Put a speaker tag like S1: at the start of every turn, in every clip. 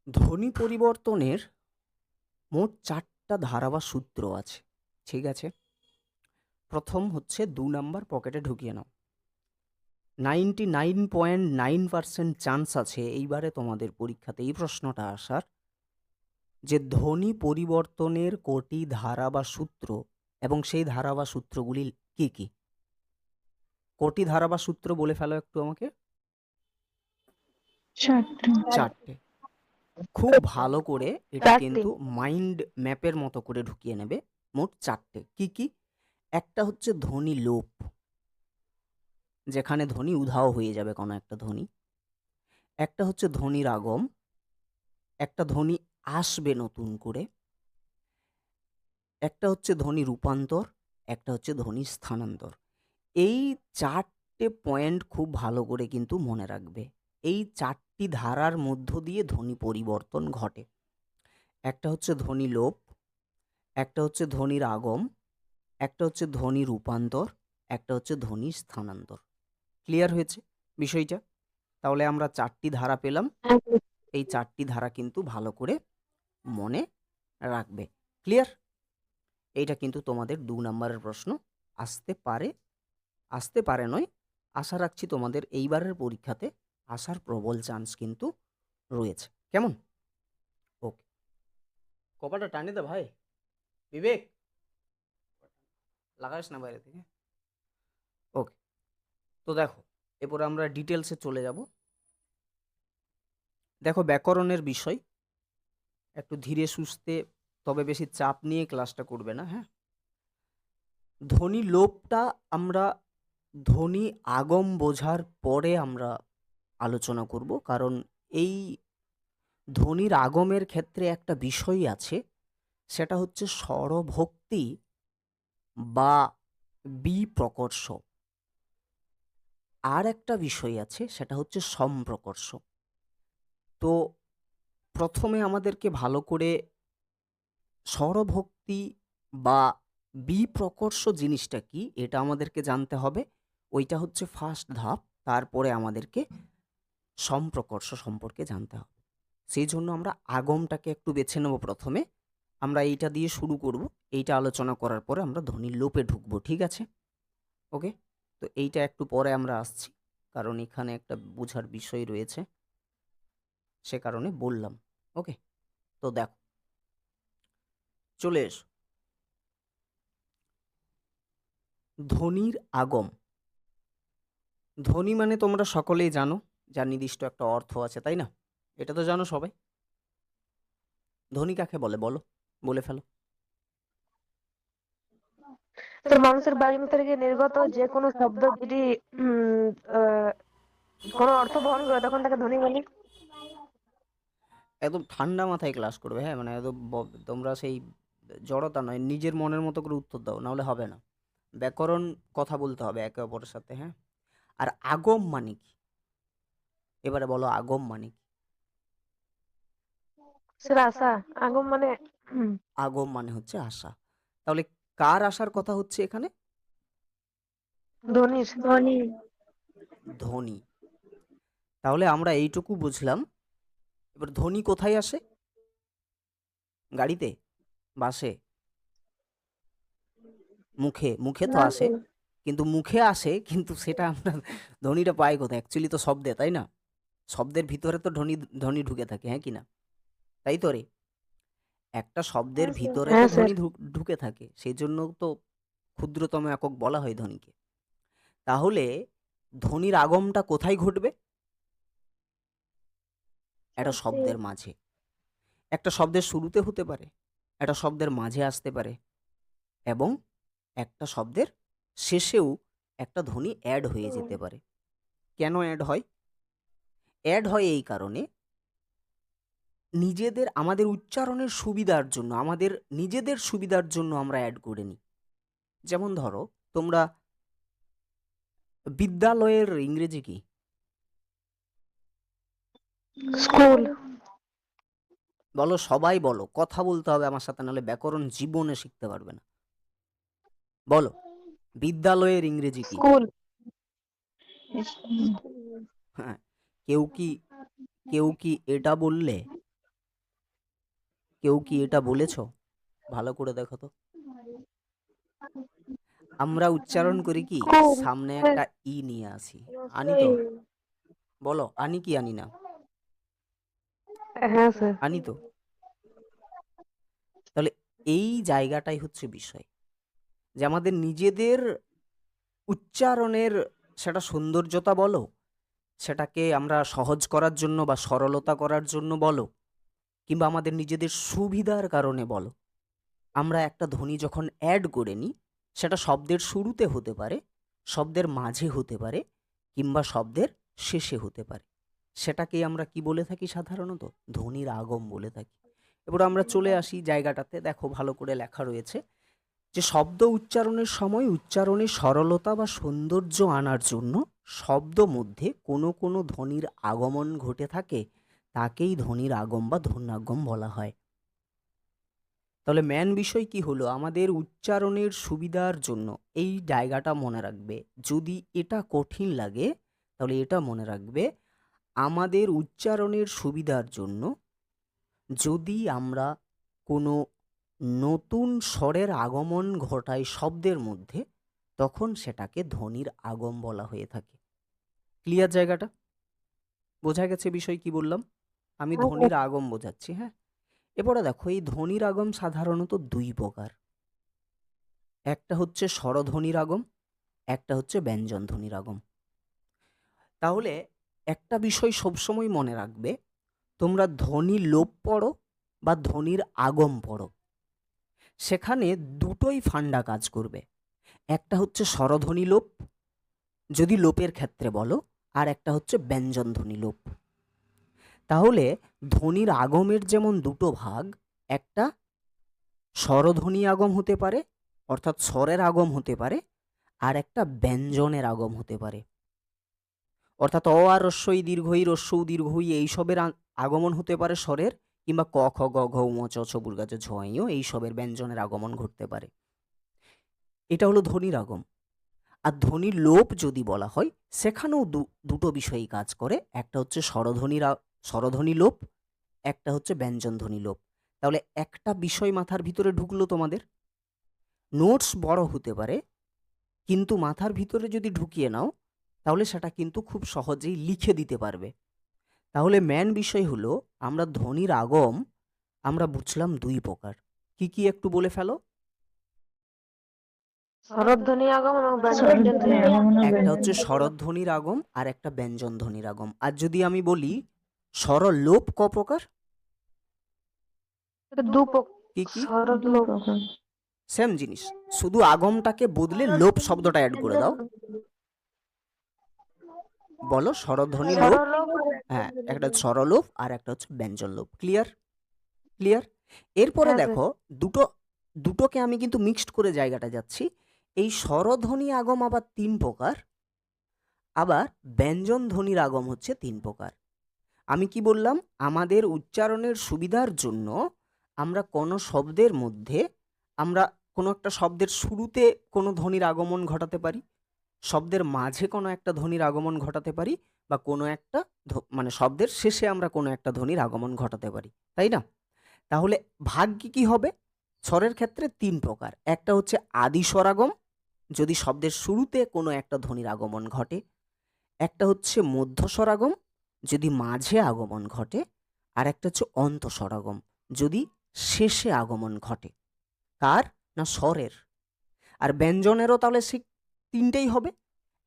S1: ধ্বনি পরিবর্তনের মোট ৪টা ধারা বা সূত্র আছে। ঠিক আছে? প্রথম হচ্ছে ২ নাম্বার পকেটে ঢুকিয়ে নাও। 99.9% চান্স আছে এইবারে তোমাদের পরীক্ষাতে এই প্রশ্নটা আসার যে ধ্বনি পরিবর্তনের কটি ধারা বা সূত্র এবং সেই ধারা বা সূত্রগুলি কি, কি? কটি ধারা বা সূত্র বলে ফেলো একটু আমাকে।
S2: 4টা।
S1: ৪টে। খুব ভালো করে এটা
S2: 4টে।
S1: কিন্তু মাইন্ড ম্যাপের মতো করে ঢুকিয়ে নেবে। মোট ৪টে। কি, কি? একটা হচ্ছে ধ্বনি লোপ, যেখানে ধ্বনি উধাও হয়ে যাবে কোনো একটা ধ্বনি। একটা হচ্ছে ধ্বনির আগম, একটা ধ্বনি আসবে নতুন করে, একটা হচ্ছে ধ্বনি রূপান্তর, একটা হচ্ছে ধ্বনি স্থানান্তর। এই ৪টে পয়েন্ট খুব ভালো করে কিন্তু মনে রাখবে। এই ৪টি ধারার মধ্য দিয়ে ধ্বনি পরিবর্তন ঘটে। একটা হচ্ছে ধ্বনি লোপ, একটা হচ্ছে ধ্বনির আগম, একটা হচ্ছে ধ্বনি রূপান্তর, একটা হচ্ছে ধ্বনি স্থানান্তর। ক্লিয়ার হয়েছে বিষয়টা? তাহলে আমরা ৪টি ধারা পেলাম। এই ৪টি ধারা কিন্তু ভালো করে মনে রাখবে। ক্লিয়ার? এইটা কিন্তু তোমাদের ২ নাম্বারের প্রশ্ন আসতে পারে, আসতে পারে নয়, আশা রাখছি তোমাদের এইবারের পরীক্ষাতে আসার প্রবল চান্স কিন্তু রয়েছে। কেমন? ওকে। কপালটা টানে দে ভাই। বিবেক, লাগাইস না বাইরে থেকে। ওকে। তো দেখো, এরপরে আমরা ডিটেলসে চলে যাব। দেখো, ব্যাকরণের বিষয় একটু ধীরে সুস্থে, তবে বেশি চাপ নিয়ে ক্লাসটা করবে না, হ্যাঁ? ধ্বনি লোপটা আমরা ধ্বনি আগম বোঝার পরে আমরা আলোচনা করব, কারণ এই ধ্বনির আগমের ক্ষেত্রে একটা বিষয় আছে, সেটা হচ্ছে স্বরভক্তি বা বিপ্রকর্ষ। আর একটা বিষয় আছে, সেটা হচ্ছে সম্প্রকর্ষ। তো প্রথমে আমাদেরকে ভালো করে স্বরভক্তি বা বিপ্রকর্ষ জিনিসটা কি এটা আমাদেরকে জানতে হবে। ওইটা হচ্ছে ফার্স্ট ধাপ। তারপরে আমাদেরকে সম্প্রকর্ষ সম্পর্কে জানতে হবে। সেই জন্য আমরা আগমটাকে একটু বেছে নেব প্রথমে। আমরা এইটা দিয়ে শুরু করব। এইটা আলোচনা করার পরে আমরা ধ্বনির লোপে ঢুকবো। ঠিক আছে? ওকে? তো এইটা একটু পরে আমরা আসছি। কারণ এখানে একটা বোঝার বিষয় রয়েছে। সে কারণে বললাম। ওকে? তো দেখো, চলে এসো। ধ্বনির আগম। ধ্বনি মানে তোমরা সকলেই জানো, যার নির্দিষ্ট একটা অর্থ আছে, তাই না? এটা তো জানো সবাই। ধ্বনি কাকে বলে বলো? বলে ফেলো।
S2: তো মানুষের বাড়ির ভিতর থেকে নির্গত যে কোনো শব্দ যদি উম আহ, কোনো অর্থ বহন করে তখন তাকে ধ্বনি বলি।
S1: একদম ঠান্ডা মাথায় ক্লাস করবে, হ্যাঁ? মানে একদম তোমরা সেই জড়তা নয়, নিজের মনের মতো করে উত্তর দাও, নাহলে হবে না। ব্যাকরণ কথা বলতে হবে একে অপরের সাথে, হ্যাঁ? আর আগম মানে কি? এবারে বলো, আগম মানে কি?
S2: সেটা আশা। আগম মানে
S1: আগম মানে হচ্ছে আশা। তাহলে কার আসার কথা হচ্ছে এখানে?
S2: ধ্বনির। ধ্বনি।
S1: ধ্বনি। তাহলে আমরা এইটুকু বুঝলাম। এবার ধ্বনি কোথায় আসে? গাড়িতে? বাসে? মুখে? মুখে তো আসে। কিন্তু মুখে আসে, কিন্তু সেটা আমরা ধ্বনিটা পাই কোথায়? অ্যাকচুয়ালি তো শব্দে, তাই না? শব্দের ভিতরে তো ধ্বনি ধ্বনি ঢুকে থাকে, হ্যাঁ কি না? তাই তো রে? একটা শব্দের ভিতরে তো
S2: হ্যাঁ স্যার।
S1: ধ্বনি ঢুকে থাকে। সেই জন্য তো ক্ষুদ্রতম একক বলা হয় ধ্বনিকে। তাহলে ধ্বনির আগমটা কোথায় ঘটবে? একটা শব্দের মাঝে। একটা শব্দের শুরুতে হতে পারে, একটা শব্দের মাঝে আসতে পারে, এবং একটা শব্দের শেষেও একটা ধ্বনি অ্যাড হয়ে যেতে পারে। কেন অ্যাড হয়? অ্যাড হয় এই কারণে, নিজেদের আমাদের উচ্চারণের সুবিধার জন্য, আমাদের নিজেদের সুবিধার জন্য আমরা অ্যাড করে নিই। যেমন ধরো, তোমরা বিদ্যালয়ের ইংরেজি কি?
S2: স্কুল।
S1: বলো, সবাই বলো, কথা বলতে হবে আমার সাথে, নাহলে ব্যাকরণ জীবনে শিখতে পারবে না। বলো, বিদ্যালয়ের ইংরেজি কি?
S2: স্কুল।
S1: হ্যাঁ। কেউ কি কেউ কি এটা বললে কেউ কি এটা বলেছ? ভালো করে দেখো তো। আমরা উচ্চারণ করি কি,
S2: খুব
S1: সামনে একটা ই নিয়ে আসি। আনি তো? বলো, আনি কি আনি না?
S2: হ্যাঁ স্যার।
S1: আনি তো? তাহলে এই জায়গাটাই হচ্ছে বিষয়, যে আমাদের নিজেদের উচ্চারণের, সেটা সৌন্দর্যতা বলো, সেটাকে আমরা সহজ করার জন্য বা সরলতা করার জন্য বলো, কিংবা আমাদের নিজেদের সুবিধার কারণে বলো, আমরা একটা ধ্বনি যখন অ্যাড করে নিই, সেটা শব্দের শুরুতে হতে পারে, শব্দের মাঝে হতে পারে, কিংবা শব্দের শেষে হতে পারে, সেটাকেই আমরা কি বলে থাকি সাধারণত? ধ্বনির আগম বলে থাকি। এবার আমরা চলে আসি জায়গাটাতে, দেখো ভালো করে লেখা রয়েছে যে শব্দ উচ্চারণের সময় উচ্চারণে সরলতা বা সৌন্দর্য আনার জন্য শব্দ মধ্যে কোনো কোনো ধ্বনির আগমন ঘটে থাকে, তাকেই ধ্বনির আগম বা ধ্বন্যাগম বলা হয়। তাহলে মেন বিষয় কি হলো, আমাদের উচ্চারণের সুবিধার জন্য এই জায়গাটা মনে রাখবে। যদি এটা কঠিন লাগে তাহলে এটা মনে রাখবে, আমাদের উচ্চারণের সুবিধার জন্য যদি আমরা কোনো নতুন স্বরের আগমন ঘটাই শব্দের মধ্যে, তখন সেটাকে ধ্বনির আগম বলা হয়ে থাকে। ক্লিয়ার জায়গাটা? বোঝা গেছে বিষয় কি বললাম? আমি ধ্বনির আগম বোঝাচ্ছি, হ্যাঁ। এবারে দেখো, এই ধ্বনির আগম সাধারণত দুই প্রকার। একটা হচ্ছে স্বরধ্বনির আগম, একটা হচ্ছে ব্যঞ্জন ধ্বনির আগম। তাহলে একটা বিষয় সবসময় মনে রাখবে, তোমরা ধ্বনি লোপ পড়ো বা ধ্বনির আগম পড়ো, সেখানে দুটোই ফান্ডা কাজ করবে। একটা হচ্ছে স্বরধ্বনি লোপ, যদি লোপের ক্ষেত্রে বলো, আর একটা হচ্ছে ব্যঞ্জন ধ্বনি লোপ। তাহলে ধ্বনির আগমের যেমন দুটো ভাগ, একটা স্বরধ্বনি আগম হতে পারে, অর্থাৎ স্বরের আগম হতে পারে, আর একটা ব্যঞ্জনের আগম হতে পারে, অর্থাৎ অ আর রস্বই দীর্ঘই রস্যৌ দীর্ঘই এইসবের আগমন হতে পারে স্বরের, কিংবা ক খ গ ঘ ঙ চ ছ বর্গা জ ঝ ঞ এইসবের ব্যঞ্জনের আগমন ঘটতে পারে। এটা হলো ধ্বনির আগম। আর ধ্বনির লোপ যদি বলা হয়, সেখানেও দুটো বিষয়ই কাজ করে। একটা হচ্ছে স্বরধ্বনি লোপ, একটা হচ্ছে ব্যঞ্জন ধ্বনি লোপ। তাহলে একটা বিষয় মাথার ভিতরে ঢুকলো তোমাদের, নোটস বড় হতে পারে, কিন্তু মাথার ভিতরে যদি ঢুকিয়ে নাও তাহলে সেটা কিন্তু খুব সহজেই লিখে দিতে পারবে। তাহলে মেন বিষয় হলো, আমরা ধ্বনির আগম আমরা বুঝলাম দুই প্রকার। কি কি একটু বলে ফেলো।
S2: স্বরধ্বনি আগম এবং ব্যঞ্জন ধ্বনি আগম।
S1: একটা হচ্ছে স্বরধ্বনির আগম আর একটা ব্যঞ্জন ধ্বনির আগম। আর যদি আমি বলি স্বরলোপ ক প্রকার? কি কি?
S2: স্বরলোপ।
S1: সেম জিনিস, শুধু আগমটাকে বদলে লোপ শব্দটা অ্যাড করে দাও। বলো, স্বরধ্বনি লোপ।
S2: স্বরলোপ।
S1: হ্যাঁ, একটা স্বরলোপ আর একটা হচ্ছে ব্যঞ্জন লোপ। ক্লিয়ার? ক্লিয়ার? এরপরে
S2: হ্যাঁ স্যার।
S1: দেখো, দুটো দুটোকে আমি কিন্তু মিক্সড করে জায়গাটা যাচ্ছি। এই স্বরধ্বনি আগম আবার তিন প্রকার, আবার ব্যঞ্জন ধ্বনির আগম হচ্ছে তিন প্রকার। আমি কি বললাম, আমাদের উচ্চারণের সুবিধার জন্য আমরা কোনো শব্দের মধ্যে, আমরা কোনো একটা শব্দের শুরুতে কোনো ধ্বনির আগমন ঘটাতে পারি, শব্দের মাঝে কোনো একটা ধ্বনির আগমন ঘটাতে পারি, বা কোনো একটা মানে শব্দের শেষে আমরা কোনো একটা ধ্বনির আগমন ঘটাতে পারি, তাই না? তাহলে ভাগ কি কি হবে? স্বরের ক্ষেত্রে তিন প্রকার। একটা হচ্ছে আদি স্বরাগম, যদি শব্দের শুরুতে কোনো একটা ধ্বনির আগমন ঘটে। একটা হচ্ছে মধ্য স্বরাগম, যদি মাঝে আগমন ঘটে। আর একটা হচ্ছে অন্ত স্বরাগম, যদি শেষে আগমন ঘটে। কার? না স্বরের। আর ব্যঞ্জনেরও তাহলে সে তিনটেই হবে,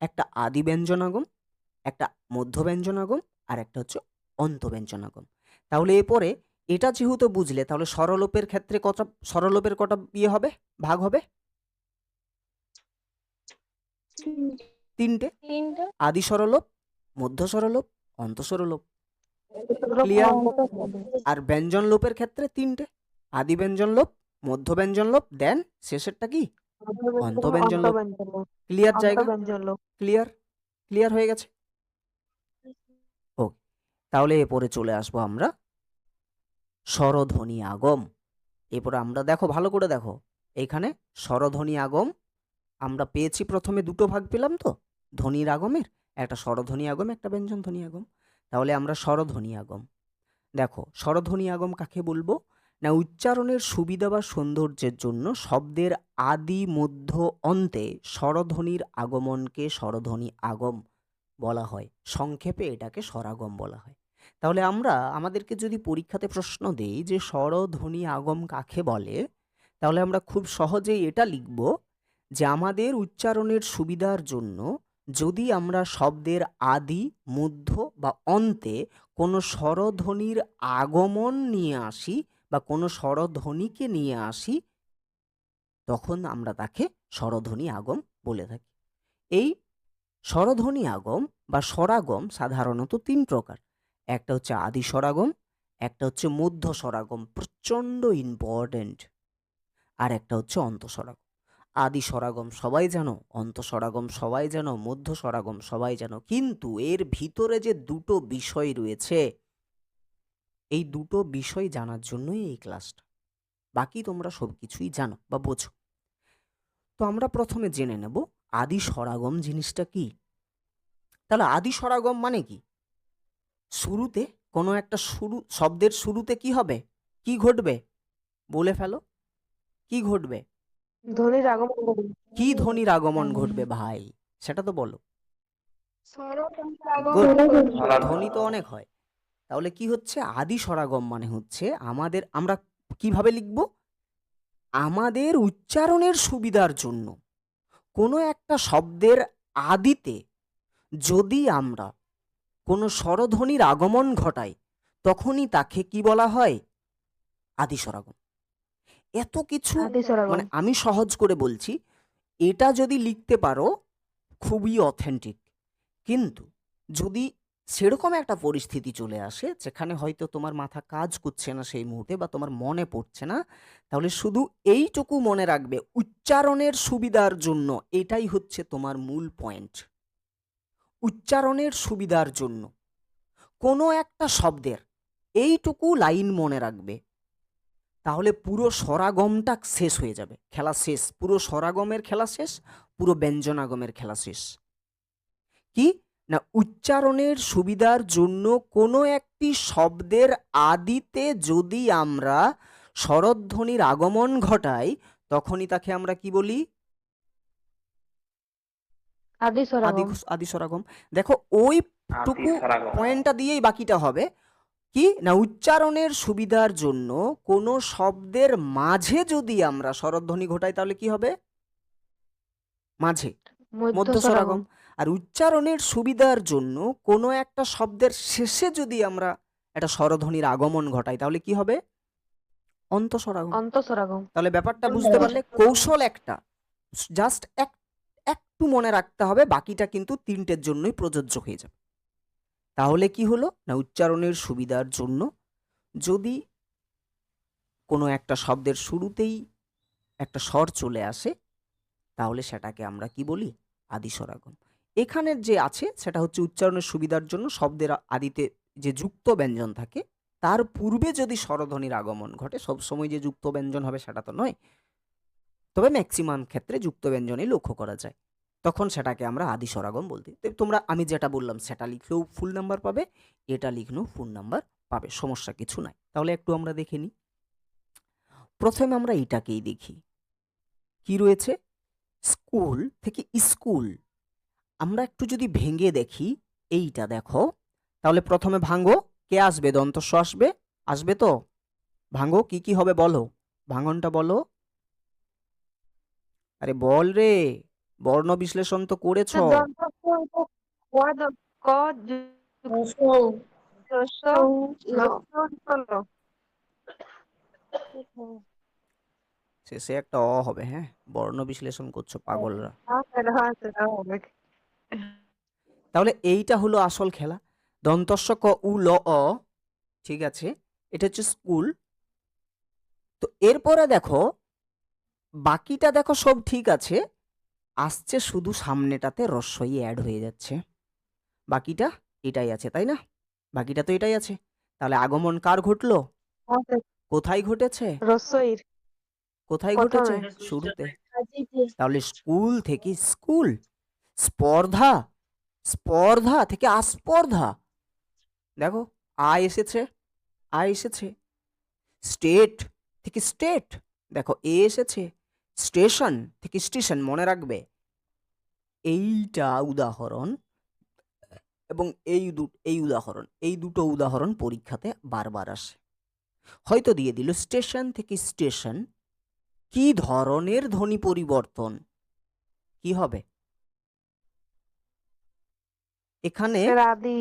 S1: একটা আদি ব্যঞ্জনাগম, একটা মধ্য ব্যঞ্জনাগম, আর একটা হচ্ছে অন্ত ব্যঞ্জনাগম। তাহলে এরপরে এটা যেহেতু বুঝলে, তাহলে স্বরলোপের ক্ষেত্রে কটা, স্বরলোপের কটা ইয়ে হবে, ভাগ হবে? তিনটে। আদি স্বরলোপ, মধ্য স্বরলোপ, অন্ত স্বরলোপ। ক্লিয়ার? আর ব্যঞ্জন লোপের ক্ষেত্রে তিনটে, আদি ব্যঞ্জন লোপ, মধ্য ব্যঞ্জন লোপ, দেন শেষেরটা কি? অন্ত ব্যঞ্জন লোপ। ক্লিয়ার জায়গা? ক্লিয়ার? ক্লিয়ার হয়ে গেছে? ওকে, তাহলে এরপরে চলে আসবো আমরা স্বরধ্বনি আগম। এরপরে আমরা দেখো, ভালো করে দেখো, এইখানে স্বরধ্বনি আগম আমরা পেয়েছি, প্রথমে দুটো ভাগ পেলাম তো ধ্বনির আগমের, একটা স্বরধ্বনি আগম, একটা ব্যঞ্জন ধ্বনি আগম। তাহলে আমরা স্বরধ্বনি আগম, দেখো স্বরধ্বনি আগম কাকে বলবো? না উচ্চারণের সুবিধা বা সৌন্দর্যের জন্য শব্দের আদি মধ্য অন্তে স্বরধ্বনির আগমনকে স্বরধ্বনি আগম বলা হয়, সংক্ষেপে এটাকে স্বরাগম বলা হয়। তাহলে আমরা আমাদেরকে যদি পরীক্ষাতে প্রশ্ন দেই যে স্বরধ্বনি আগম কাকে বলে, তাহলে আমরা খুব সহজেই এটা লিখব যে আমাদের উচ্চারণের সুবিধার জন্য যদি আমরা শব্দের আদি মধ্য বা অন্তে কোনো স্বরধ্বনির আগমন নিয়ে আসি বা কোনো স্বরধ্বনিকে নিয়ে আসি, তখন আমরা তাকে স্বরধ্বনি আগম বলে থাকি। এই স্বরধ্বনি আগম বা স্বরাগম সাধারণত তিন প্রকার। একটা হচ্ছে আদি স্বরাগম, একটা হচ্ছে মধ্য স্বরাগম, প্রচণ্ড ইম্পর্টেন্ট, আর একটা হচ্ছে অন্তঃস্বরাগম। আদি স্বরাগম সবাই জানো, অন্তঃস্বরাগম সবাই জানো, মধ্য স্বরাগম সবাই জানো, কিন্তু এর ভিতরে যে দুটো বিষয় রয়েছে, এই দুটো বিষয় জানার জন্যই এই ক্লাসটা। বাকি তোমরা সব কিছুই জানো বা বোঝো। তো আমরা প্রথমে জেনে নেব আদি স্বরাগম জিনিসটা কি। তাহলে আদি স্বরাগম মানে কি? শুরুতে কোনো একটা শব্দের শুরুতে কি হবে, কি ঘটবে, বলে ফেলো, কি ঘটবে,
S2: ধ্বনির আগমন ঘটবে।
S1: কি ধ্বনির আগমন ঘটবে ভাই, সেটা তো বলো।
S2: স্বরধ্বনির
S1: গুড,
S2: আগমন ঘটবে।
S1: ধ্বনি তো অনেক হয়। তাহলে কি হচ্ছে আদি স্বরাগম মানে হচ্ছে আমাদের, আমরা কিভাবে লিখব, আমাদের উচ্চারণের সুবিধার জন্য কোনো একটা শব্দের আদিতে যদি আমরা কোনো স্বরধ্বনির আগমন ঘটাই, তখনই তাকে কি বলা হয়, আদি স্বরাগম। এত কিছু,
S2: আদি স্বরাগম।
S1: মানে আমি সহজ করে বলছি, এটা যদি লিখতে পারো খুবই অথেন্টিক। কিন্তু যদি সেরকম একটা পরিস্থিতি চলে আসে যেখানে হয়তো তোমার মাথা কাজ করছে না সেই মুহূর্তে বা তোমার মনে পড়ছে না, তাহলে শুধু এইটুকু মনে রাখবে উচ্চারণের সুবিধার জন্য, এটাই হচ্ছে তোমার মূল পয়েন্ট। উচ্চারণের সুবিধার জন্য কোনো একটা শব্দের এইটুকু লাইন মনে রাখবে, তাহলে পুরো স্বরাগমটা শেষ হয়ে যাবে, খেলা শেষ, পুরো স্বরাগমের খেলা শেষ, পুরো ব্যঞ্জনাগমের খেলা শেষ। কি না, উচ্চারণের সুবিধার জন্য কোনো একটি শব্দের আদিতে যদি আমরা স্বরধ্বনির আগমন ঘটাই, তখনই তাকে আমরা কি বলি,
S2: আদি
S1: আদি
S2: স্বরাগম।
S1: আদি স্বরাগম। দেখো ওইটুকু পয়েন্টটা দিয়েই বাকিটা হবে। কি না, উচ্চারণের সুবিধার জন্য কোনো শব্দের মাঝে যদি আমরা স্বরধ্বনি ঘটাই, তাহলে কি হবে, মাঝে,
S2: মধ্য
S1: মধ্য
S2: স্বরাগম।
S1: স্বরাগম। আর উচ্চারণের সুবিধার জন্য কোনো একটা শব্দের শেষে যদি আমরা একটা স্বরধ্বনির আগমন ঘটাই, তাহলে কি হবে, অন্তঃস্বরাগম।
S2: অন্তঃস্বরাগম।
S1: তাহলে ব্যাপারটা বুঝতে পারলে, কৌশল একটা, জাস্ট একটু মনে রাখতে হবে, বাকিটা কিন্তু তিনটের জন্যই প্রযোজ্য হয়ে যাবে। তাহলে কি হলো না, উচ্চারণের সুবিধার জন্য যদি কোনো একটা শব্দের শুরুতেই একটা স্বর চলে আসে, তাহলে সেটাকে আমরা কি বলি, আদি স্বরাগম। এখানের যে আছে সেটা হচ্ছে উচ্চারণের সুবিধার জন্য শব্দের আদিতে যে যুক্ত ব্যঞ্জন থাকে, তার পূর্বে যদি স্বরধ্বনির আগমন ঘটে, সবসময় যে যুক্ত ব্যঞ্জন হবে সেটা তো নয়, তবে ম্যাক্সিমাম ক্ষেত্রে যুক্ত ব্যঞ্জনই লক্ষ্য করা যায়, তখন সেটাকে আমরা আদি স্বরাগম বলতে। তো তোমরা আমি যেটা বললাম সেটা লিখলেও ফুল নাম্বার পাবে, এটা লিখলেও ফুল নাম্বার পাবে, সমস্যা কিছু নাই। তাহলে একটু আমরা দেখে নিই। প্রথমে আমরা এটাকেই দেখি, কি রয়েছে, স্কুল থেকে স্কুল। আমরা একটু যদি ভেঙে দেখি, এইটা দেখো, তাহলে প্রথমে ভাঙো, কে আসবে, দন্তস্ব আসবে, আসবে তো, ভাঙো, কি কি হবে বলো, ভাঙনটা বলো, আরে বল রে, বর্ণ বিশ্লেষণ তো করেছ।
S2: দন্ত ক
S1: শেষে একটা অ হবে, হ্যাঁ, বর্ণ বিশ্লেষণ করছো পাগলরা। তাহলে এইটা হলো আসল খেলা, দন্তস্ব ক উ ল অ, ঠিক আছে, এটা হচ্ছে স্কুল। তো এরপরে দেখো, বাকিটা দেখো সব ঠিক আছে, আসছে শুধু সামনেটাতে রস্বই অ্যাড হয়ে যাচ্ছে, বাকিটা এটাই আছে, তাই না, বাকিটা তো এটাই আছে। তাহলে আগমন কার ঘটলো, কোথায় ঘটেছে,
S2: রস্বইর
S1: কোথায় ঘটেছে,
S2: প্রথমে।
S1: শুরুতে। তাহলে স্কুল থেকে স্কুল, স্পর্ধা, স্পর্ধা থেকে আস্পর্ধা, দেখো আ এসেছে, আ এসেছে, স্টেট থেকে স্টেট, দেখো এ এসেছে, স্টেশন থেকে স্টেশন, মনে রাখবে এইটা উদাহরণ এবং এই দুটো উদাহরণ পরীক্ষাতে বারবার আসে। হয়তো দিয়ে দিল স্টেশন থেকে স্টেশন, কি ধরনের ধ্বনি পরিবর্তন, কি হবে এখানে?
S2: স্যার আদি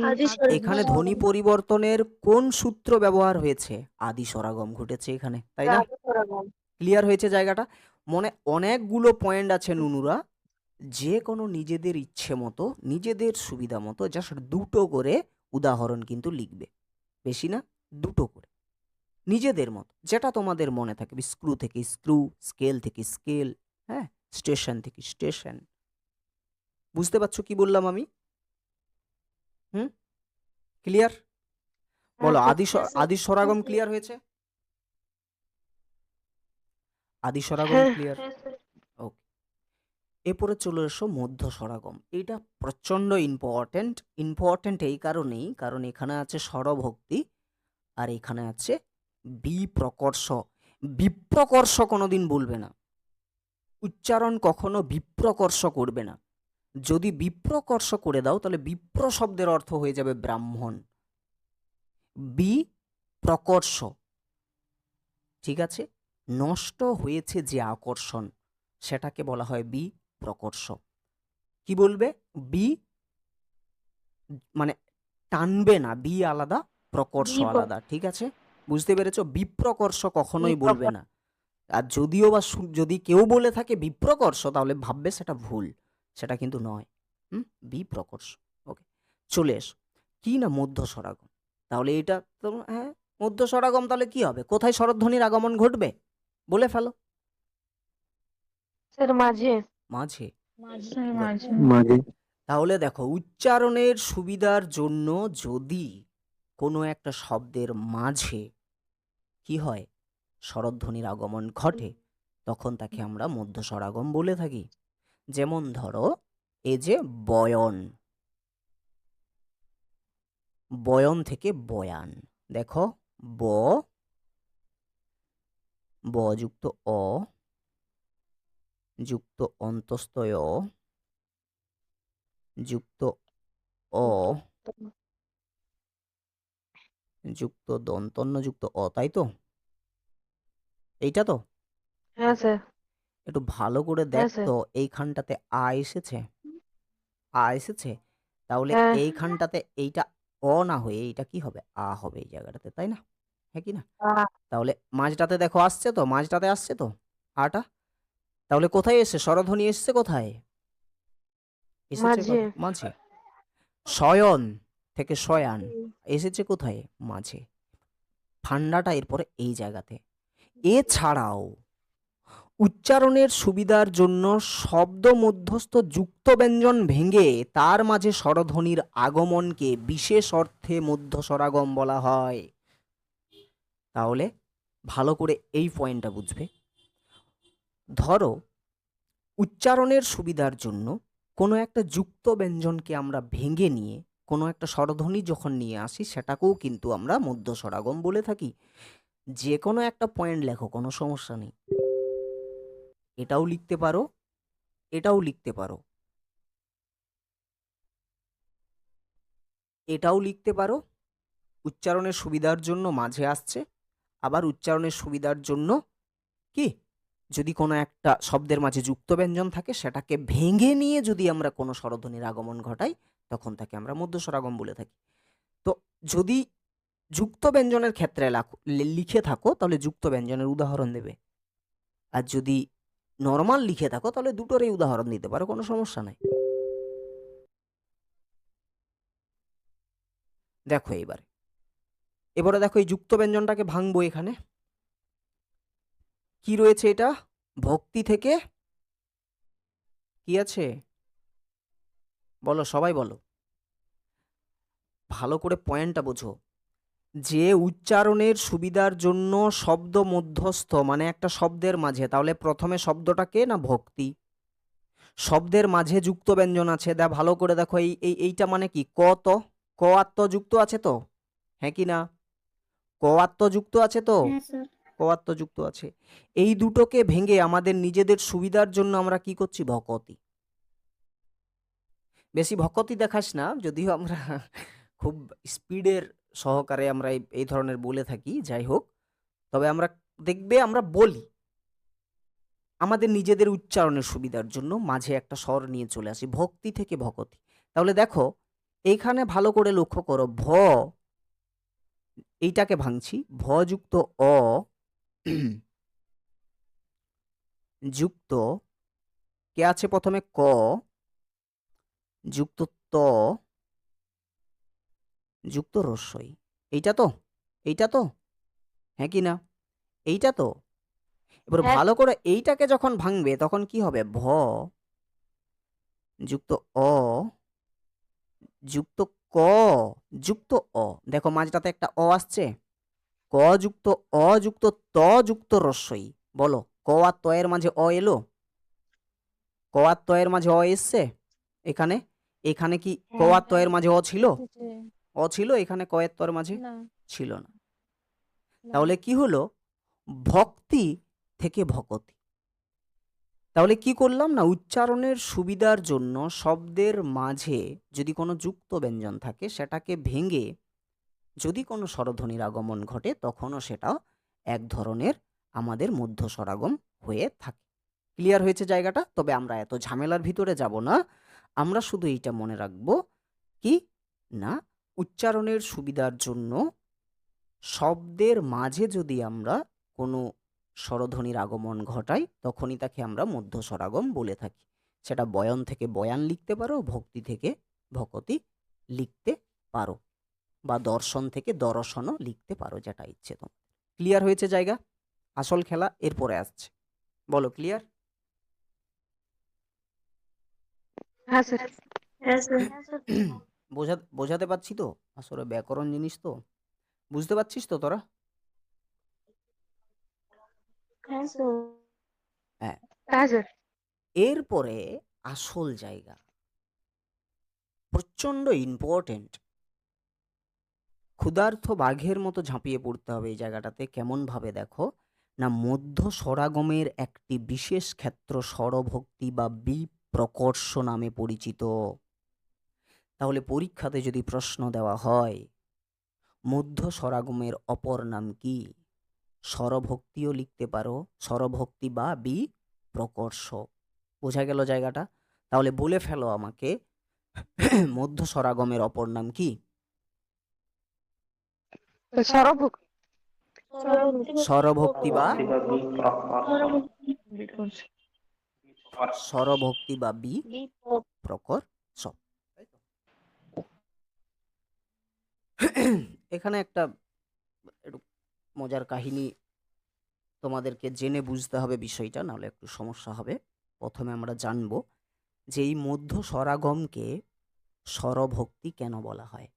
S1: এখানে ধ্বনি পরিবর্তনের কোন সূত্র ব্যবহার হয়েছে? আদি স্বরাগম ঘটেছে এখানে, তাই না? ক্লিয়ার হয়েছে জায়গাটা? মনে অনেকগুলো পয়েন্ট আছে নুনুরা, যে কোনো নিজেদের ইচ্ছে মতো নিজেদের সুবিধা মতো জাস্ট দুটো করে উদাহরণ কিন্তু লিখবে, বেশি না, দুটো করে নিজেদের মতো, যেটা তোমাদের মনে থাকবে। স্ক্রু থেকে স্ক্রু, স্কেল থেকে স্কেল, হ্যাঁ, স্টেশন থেকে স্টেশন। বুঝতে পারছো কি বললাম আমি? হুম, ক্লিয়ার? বলো আদি স্বরাগম ক্লিয়ার হয়েছে? আদি স্বরাগম
S2: হ্যাঁ
S1: ক্লিয়ার? ওকে, এরপরে চলে এসো মধ্য স্বরাগম। এটা প্রচন্ড ইম্পর্টেন্ট এই কারণেই, কারণ এখানে আছে স্বরভক্তি আর এখানে আছে বিপ্রকর্ষ। বিপ্রকর্ষ কোনোদিন বলবে না, উচ্চারণ কখনো বিপ্রকর্ষ করবে না। যদি বিপ্রকর্ষ করে দাও তাহলে বিপ্র শব্দের অর্থ হয়ে যাবে ব্রাহ্মণ। বিপ্রকর্ষ, ঠিক আছে? নষ্ট হয়েছে যে আকর্ষণ, সেটাকে বলা হয় বিপ্রকর্ষ। কি বলবে? বি মানে টানবে না, বি আলাদা, প্রকর্ষ আলাদা, ঠিক আছে? বুঝতে পেরেছো? বিপ্রকর্ষ কখনোই বলবে না। আর যদিও বা যদি কেউ বলে থাকে বিপ্রকর্ষ, তাহলে ভাববে সেটা ভুল, সেটা কিন্তু নয়। বিপ্রকর্ষ। ওকে, চলে এসো কি না মধ্য স্বরাগম। তাহলে এটা তো হ্যাঁ, মধ্য স্বরাগম তাহলে কি হবে? কোথায় স্বরধ্বনির আগমন ঘটবে বলে ফেলো।
S2: স্যার মাঝে
S1: মাঝে।
S3: মাঝে।
S1: তাহলে দেখো, উচ্চারণের সুবিধার জন্য যদি কোনো একটা শব্দের মাঝে কি হয়, স্বরধ্বনির আগমন ঘটে, তখন তাকে আমরা মধ্য স্বরাগম বলে থাকি। যেমন ধরো এই যে বয়ন, বয়ন থেকে বয়ান, দেখো ব, ব যুক্ত অ যুক্ত অন্তস্থ অ যুক্ত অ যুক্ত দন্তন্য যুক্ত অ, তাই তো? এইটা তো
S2: হ্যাঁ স্যার
S1: একটু ভালো করে
S2: হ্যাঁ
S1: দেখ
S2: স্যার
S1: তো, এইখানটাতে আ এসেছে, আ এসেছে, তাহলে
S2: হ্যাঁ
S1: এইখানটাতে এইটা অ না হয়ে এইটা কি হবে? আ হবে এই জায়গাটাতে, তাই না? হ্যাঁ কি না? তাহলে মাঝটাতে দেখো আসছে তো, মাঝটাতে আসছে তো আটা। তাহলে কোথায় এসছে স্বরধ্বনি? এসছে কোথায়? এসেছে
S2: মাঝে
S1: মাঝে। শয়ন থেকে শয়ান এসেছে কোথায়? মাঝে। ঠান্ডাটা এরপরে এই জায়গাতে। এছাড়াও উচ্চারণের সুবিধার জন্য শব্দ মধ্যস্থ যুক্ত ব্যঞ্জন ভেঙে তার মাঝে স্বরধ্বনির আগমনকে বিশেষ অর্থে মধ্য স্বরাগম বলা হয়। তাহলে ভালো করে এই পয়েন্টটা বুঝবে। ধরো উচ্চারণের সুবিধার জন্য কোনো একটা যুক্ত ব্যঞ্জনকে আমরা ভেঙে নিয়ে কোনো একটা স্বরধ্বনি যখন নিয়ে আসি, সেটাকেও কিন্তু আমরা মধ্য স্বরাগম বলে থাকি। যে কোনো একটা পয়েন্ট লেখো, কোনো সমস্যা নেই, এটাও লিখতে পারো, এটাও লিখতে পারো, এটাও লিখতে পারো। উচ্চারণের সুবিধার জন্য মাঝে আসছে, আবার উচ্চারণের সুবিধার জন্য কি, যদি কোনো একটা শব্দের মাঝে যুক্ত ব্যঞ্জন থাকে সেটাকে ভেঙে নিয়ে যদি আমরা কোনো স্বরধ্বনির আগমন ঘটাই, তখন তাকে আমরা মধ্য স্বরাগম বলে থাকি। তো যদি যুক্ত ব্যঞ্জনের ক্ষেত্রে লিখে থাকো তাহলে যুক্ত ব্যঞ্জনের উদাহরণ দেবে, আর যদি নর্মাল লিখে থাকো তাহলে দুটোরই উদাহরণ দিতে পারো, কোনো সমস্যা নাই। দেখো এবারে দেখো এই যুক্ত ব্যঞ্জনটাকে ভাঙবো। এখানে কি রয়েছে? এটা ভক্তি থেকে কি আছে বলো, সবাই বলো, ভালো করে পয়েন্টটা বোঝো। যে উচ্চারণের সুবিধার জন্য শব্দ মধ্যস্থ মানে একটা শব্দের মাঝে, তাহলে প্রথমে শব্দটাকে না ভক্তি, শব্দের মাঝে যুক্ত ব্যঞ্জন আছে, ভালো করে দেখো এইটা মানে কি ক, তো ক আর ত যুক্ত আছে তো, হ্যাঁ কি না? কওয়াত্ত যুক্ত আছে তো?
S3: হ্যাঁ স্যার।
S1: কওয়াত্ত যুক্ত আছে। এই দুটোকে ভেঙে আমাদের নিজেদের সুবিধার জন্য আমরা কি করছি? ভকতি। বেশি ভকতি দেখাস না, যদিও আমরা খুব স্পিডের সহকারে আমরা এই ধরনের বলে থাকি, যাই হোক। তবে আমরা দেখবে আমরা বলি আমাদের নিজেদের উচ্চারণের সুবিধার জন্য মাঝে একটা স্বর নিয়ে চলে আসি, ভক্তি থেকে ভকতি। তাহলে দেখো এইখানে ভালো করে লক্ষ্য করো, এইটাকে ভাঙছি, যুক্ত অ যুক্ত কে আছে প্রথমে? ক যুক্ত ত যুক্ত রস্বই। এইটা তো? এইটা তো? হ্যাঁ কি না? এইটা তো? এবার
S2: হ্যাঁ
S1: ভালো করে এইটাকে যখন ভাঙবে তখন কি হবে? যুক্ত অ যুক্ত ক যুক্ত অ। দেখো মাঝটাতে একটা অ আসছে, ক যুক্ত অ যুক্ত ত যুক্ত রস্বই। বলো, ক আর ত এর মাঝে অ এলো? ক আর ত এর মাঝে অ এসছে এখানে? এখানে কি ক
S3: হ্যাঁ।
S1: আর ত এর মাঝে অ ছিল?
S3: এসেছে।
S1: অ ছিল এখানে, ক এর ত এর মাঝে
S3: না।
S1: ছিল না।
S3: না।
S1: তাহলে কি হলো? ভক্তি থেকে ভকতি। তাহলে কি করলাম না, উচ্চারণের সুবিধার জন্য শব্দের মাঝে যদি কোনো যুক্ত ব্যঞ্জন থাকে সেটাকে ভেঙে যদি কোনো স্বরধ্বনির আগমন ঘটে তখনও সেটা এক ধরনের আমাদের মধ্য স্বরাগম হয়ে থাকে। ক্লিয়ার হয়েছে জায়গাটা? তবে আমরা এত ঝামেলার ভিতরে যাব না, আমরা শুধু এইটা মনে রাখবো কি না, উচ্চারণের সুবিধার জন্য শব্দের মাঝে যদি আমরা কোনো স্বরধ্বনির আগমন ঘটাই তখনই তাকে আমরা মধ্য স্বরাগম বলে থাকি। সেটা বয়ন থেকে বয়ান লিখতে পারো, ভক্তি থেকে ভকতি লিখতে পারো, বা দর্শন থেকে দর্শনও লিখতে পারো, যেটা ইচ্ছে তোমার। ক্লিয়ার হয়েছে জায়গা? আসল খেলা এরপরে আসছে। বলো, ক্লিয়ার?
S2: হ্যাঁ স্যার।
S3: হ্যাঁ স্যার।
S1: বোঝাতে পারছি তো? আসলে ব্যাকরণ জিনিস তো, বুঝতে পারছিস তো তোরা?
S3: হ্যাঁ স্যার।
S1: হ্যাঁ।
S2: হ্যাঁ স্যার।
S1: এরপরে আসল জায়গা, প্রচন্ড ইম্পর্টেন্ট, ক্ষুধার্ত বাঘের মতো ঝাঁপিয়ে পড়তে হবে এই জায়গাটাতে। কেমন ভাবে দেখো না, মধ্য স্বরাগমের একটি বিশেষ ক্ষেত্র স্বরভক্তি বা বিপ্রকর্ষ নামে পরিচিত। তাহলে পরীক্ষাতে যদি প্রশ্ন দেওয়া হয় মধ্য স্বরাগমের অপর নাম কি, স্বরভক্তিও লিখতে পারো, স্বরভক্তি বা বিপ্রকর্ষ। বোঝা গেল জায়গাটা? তাহলে বলে ফেলো আমাকে, মধ্য স্বরাগমের অপর নাম কি?
S2: স্বরভক্তি।
S1: স্বরভক্তি বা
S3: বিকজ
S1: স্বরভক্তি বা বিপ্রকর্ষ। এখানে একটা একটু মজার কাহিনী তোমাদেরকে জেনে বুঝতে হবে বিষয়টা, নাহলে একটু সমস্যা হবে। প্রথমে আমরা জানব যে এই মধ্য স্বরাগমকে স্বরভক্তি কেন বলা হয়।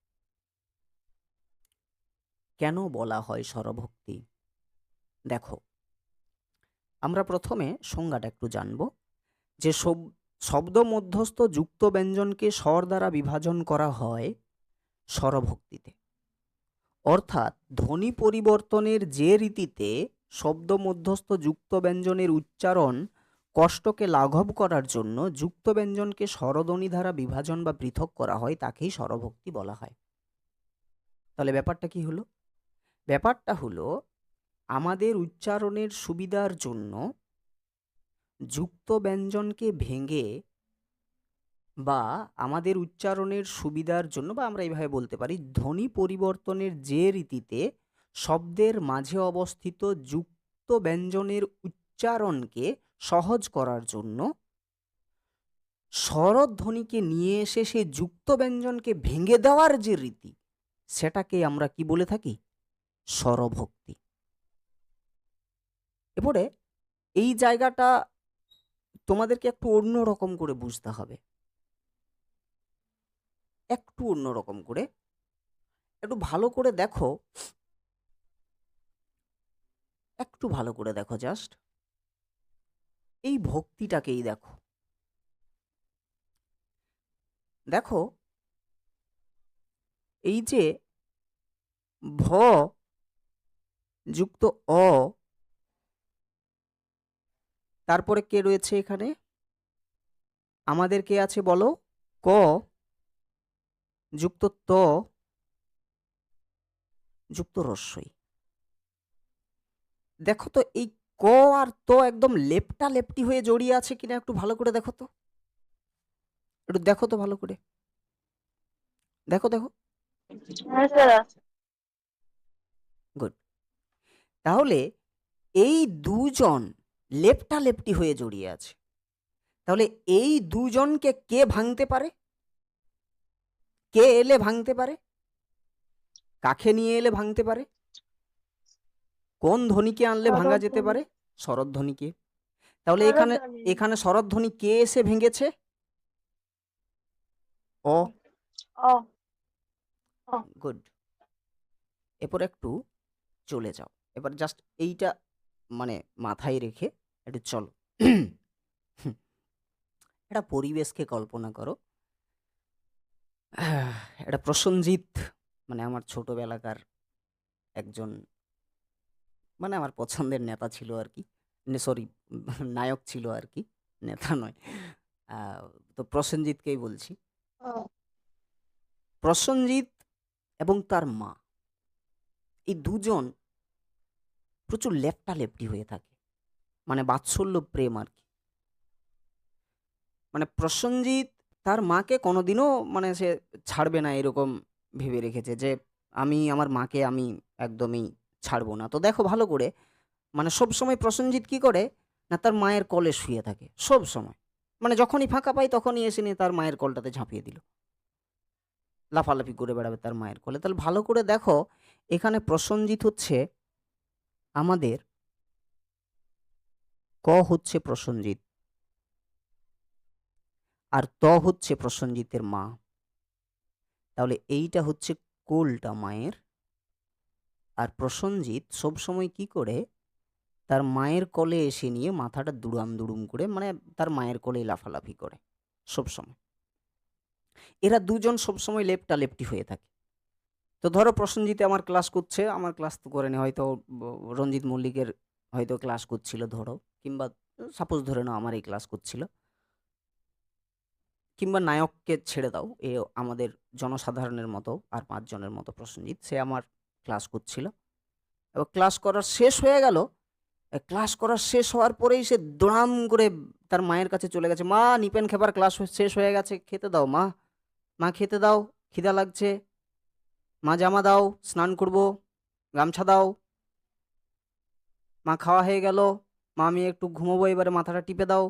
S1: কেন বলা হয় স্বরভক্তি? দেখো, আমরা প্রথমে সংজ্ঞাটা একটু জানব যে শব্দ মধ্যস্থ যুক্ত ব্যঞ্জনকে স্বর দ্বারা বিভাজন করা হয় স্বরভক্তিতে। অর্থাৎ ধ্বনি পরিবর্তনের যে রীতিতে শব্দ মধ্যস্থ যুক্ত ব্যঞ্জনের উচ্চারণ কষ্টকে লাঘব করার জন্য যুক্ত ব্যঞ্জনকে স্বরধ্বনি দ্বারা বিভাজন বা পৃথক করা হয় তাকেই স্বরভক্তি বলা হয়। তাহলে ব্যাপারটা কি হলো? ব্যাপারটা হলো আমাদের উচ্চারণের সুবিধার জন্য যুক্ত ব্যঞ্জনকে ভেঙে, বা আমাদের উচ্চারণের সুবিধার জন্য, বা আমরা এইভাবে বলতে পারি ধ্বনি পরিবর্তনের যে রীতিতে শব্দের মাঝে অবস্থিত যুক্ত ব্যঞ্জনের উচ্চারণকে সহজ করার জন্য স্বরধ্বনিকে নিয়ে এসে সেই যুক্ত ব্যঞ্জনকে ভেঙে দেওয়ার যে রীতি, সেটাকে আমরা কি বলে থাকি? স্বরভক্তি। এরপরে এই জায়গাটা তোমাদেরকে একটু অন্য রকম করে বুঝতে হবে, একটু অন্য রকম করে। একটু ভালো করে দেখো, একটু ভালো করে দেখো, জাস্ট এই ভক্তিটাকেই দেখো। দেখো এই যে ভ যুক্ত অ, তারপরে কে রয়েছে এখানে? আমাদের কে আছে বলো? ক যুক্ত ত যুক্ত রস্বই। দেখো তো এই ক আর ত একদম লেপটা লেপটি হয়ে জড়িয়ে আছে কিনা একটু ভালো করে দেখো তো, একটু দেখো তো ভালো করে, দেখো দেখো।
S3: হ্যাঁ স্যার।
S1: গুড। তাহলে এই দুজন লেপটা লেপটি হয়ে জড়িয়ে আছে। তাহলে এই দুজনকে কে ভাঙতে পারে? কে এলে ভাঙতে পারে? কাকে নিয়ে এলে ভাঙতে পারে? কোন ধ্বনিকে আনলে ভাঙা যেতে পারে? স্বরধ্বনিকে। তাহলে এখানে এখানে স্বরধ্বনি কে এসে ভেঙেছে? অ।
S3: ও
S1: গুড। এরপর একটু চলে যাও, এবার জাস্ট এইটা মানে মাথায় রেখে একটু চলো। একটা পরিবেশকে কল্পনা করো। এটা প্রসেনজিৎ, মানে আমার ছোটবেলাকার একজন, মানে আমার পছন্দের নেতা ছিল আর কি, সরি নায়ক ছিল আর কি, নেতা নয়। তো প্রসেনজিৎকেই বলছি। প্রসেনজিৎ এবং তার মা, এই দুজন প্রচুর লেপটালেপটি হয়ে থাকে, মানে বাৎসল্য প্রেম আর কি। মানে প্রসেনজিৎ তার মাকে কোনোদিনও মানে সে ছাড়বে না এরকম ভেবে রেখেছে যে আমি আমার মাকে আমি একদমই ছাড়বো না। তো দেখো ভালো করে, মানে সব সময় প্রসেনজিৎ কি করে না, তার মায়ের কোলে শুয়ে থাকে সব সময়। মানে যখনই ফাঁকা পাই তখনই এসে নিয়ে তার মায়ের কোলটাতে ঝাঁপিয়ে দিল, লাফালাফি করে বেড়াবে তার মায়ের কোলে। তাহলে ভালো করে দেখো, এখানে প্রসেনজিৎ হচ্ছে আমাদের, ক হচ্ছে প্রসেনজিৎ, আর ত হচ্ছে প্রসেনজিতের মা। তাহলে এইটা হচ্ছে কোলটা মায়ের। আর প্রসেনজিৎ সবসময় কি করে, তার মায়ের কোলে এসে নিয়ে মাথাটা দুড়াম দুড়ুম করে, মানে তার মায়ের কোলেই লাফালাফি করে সবসময়। এরা দুজন সবসময় লেপটা লেপটি হয়ে থাকে। তো ধরো প্রসেনজিৎ আমার ক্লাস করছে, আমার ক্লাস তো করেনি, হয়তো রঞ্জিত মল্লিকের হয়তো ক্লাস করছিল ধরো, কিংবা সাপোজ ধরে নাও আমার এই ক্লাস করছিল, কিংবা নায়ককে ছেড়ে দাও, এ আমাদের জনসাধারণের মতো আর 5 জনের মতো প্রসেনজিৎ, সে আমার ক্লাস করছিল। এবার ক্লাস করার শেষ হয়ে গেল, ক্লাস করা শেষ হওয়ার পরেই সে দড়াম করে তার মায়ের কাছে চলে গেছে, মা নিপেন খেপার ক্লাস শেষ হয়ে গেছে, খেতে দাও মা, মা খেতে দাও, খিদা লাগছে, মা জামা দাও, স্নান করব, গামছা দাও, মা খাওয়া হয়ে গেল, মা আমি একটু ঘুমোবো, এবারে মাথাটা টিপে দাও।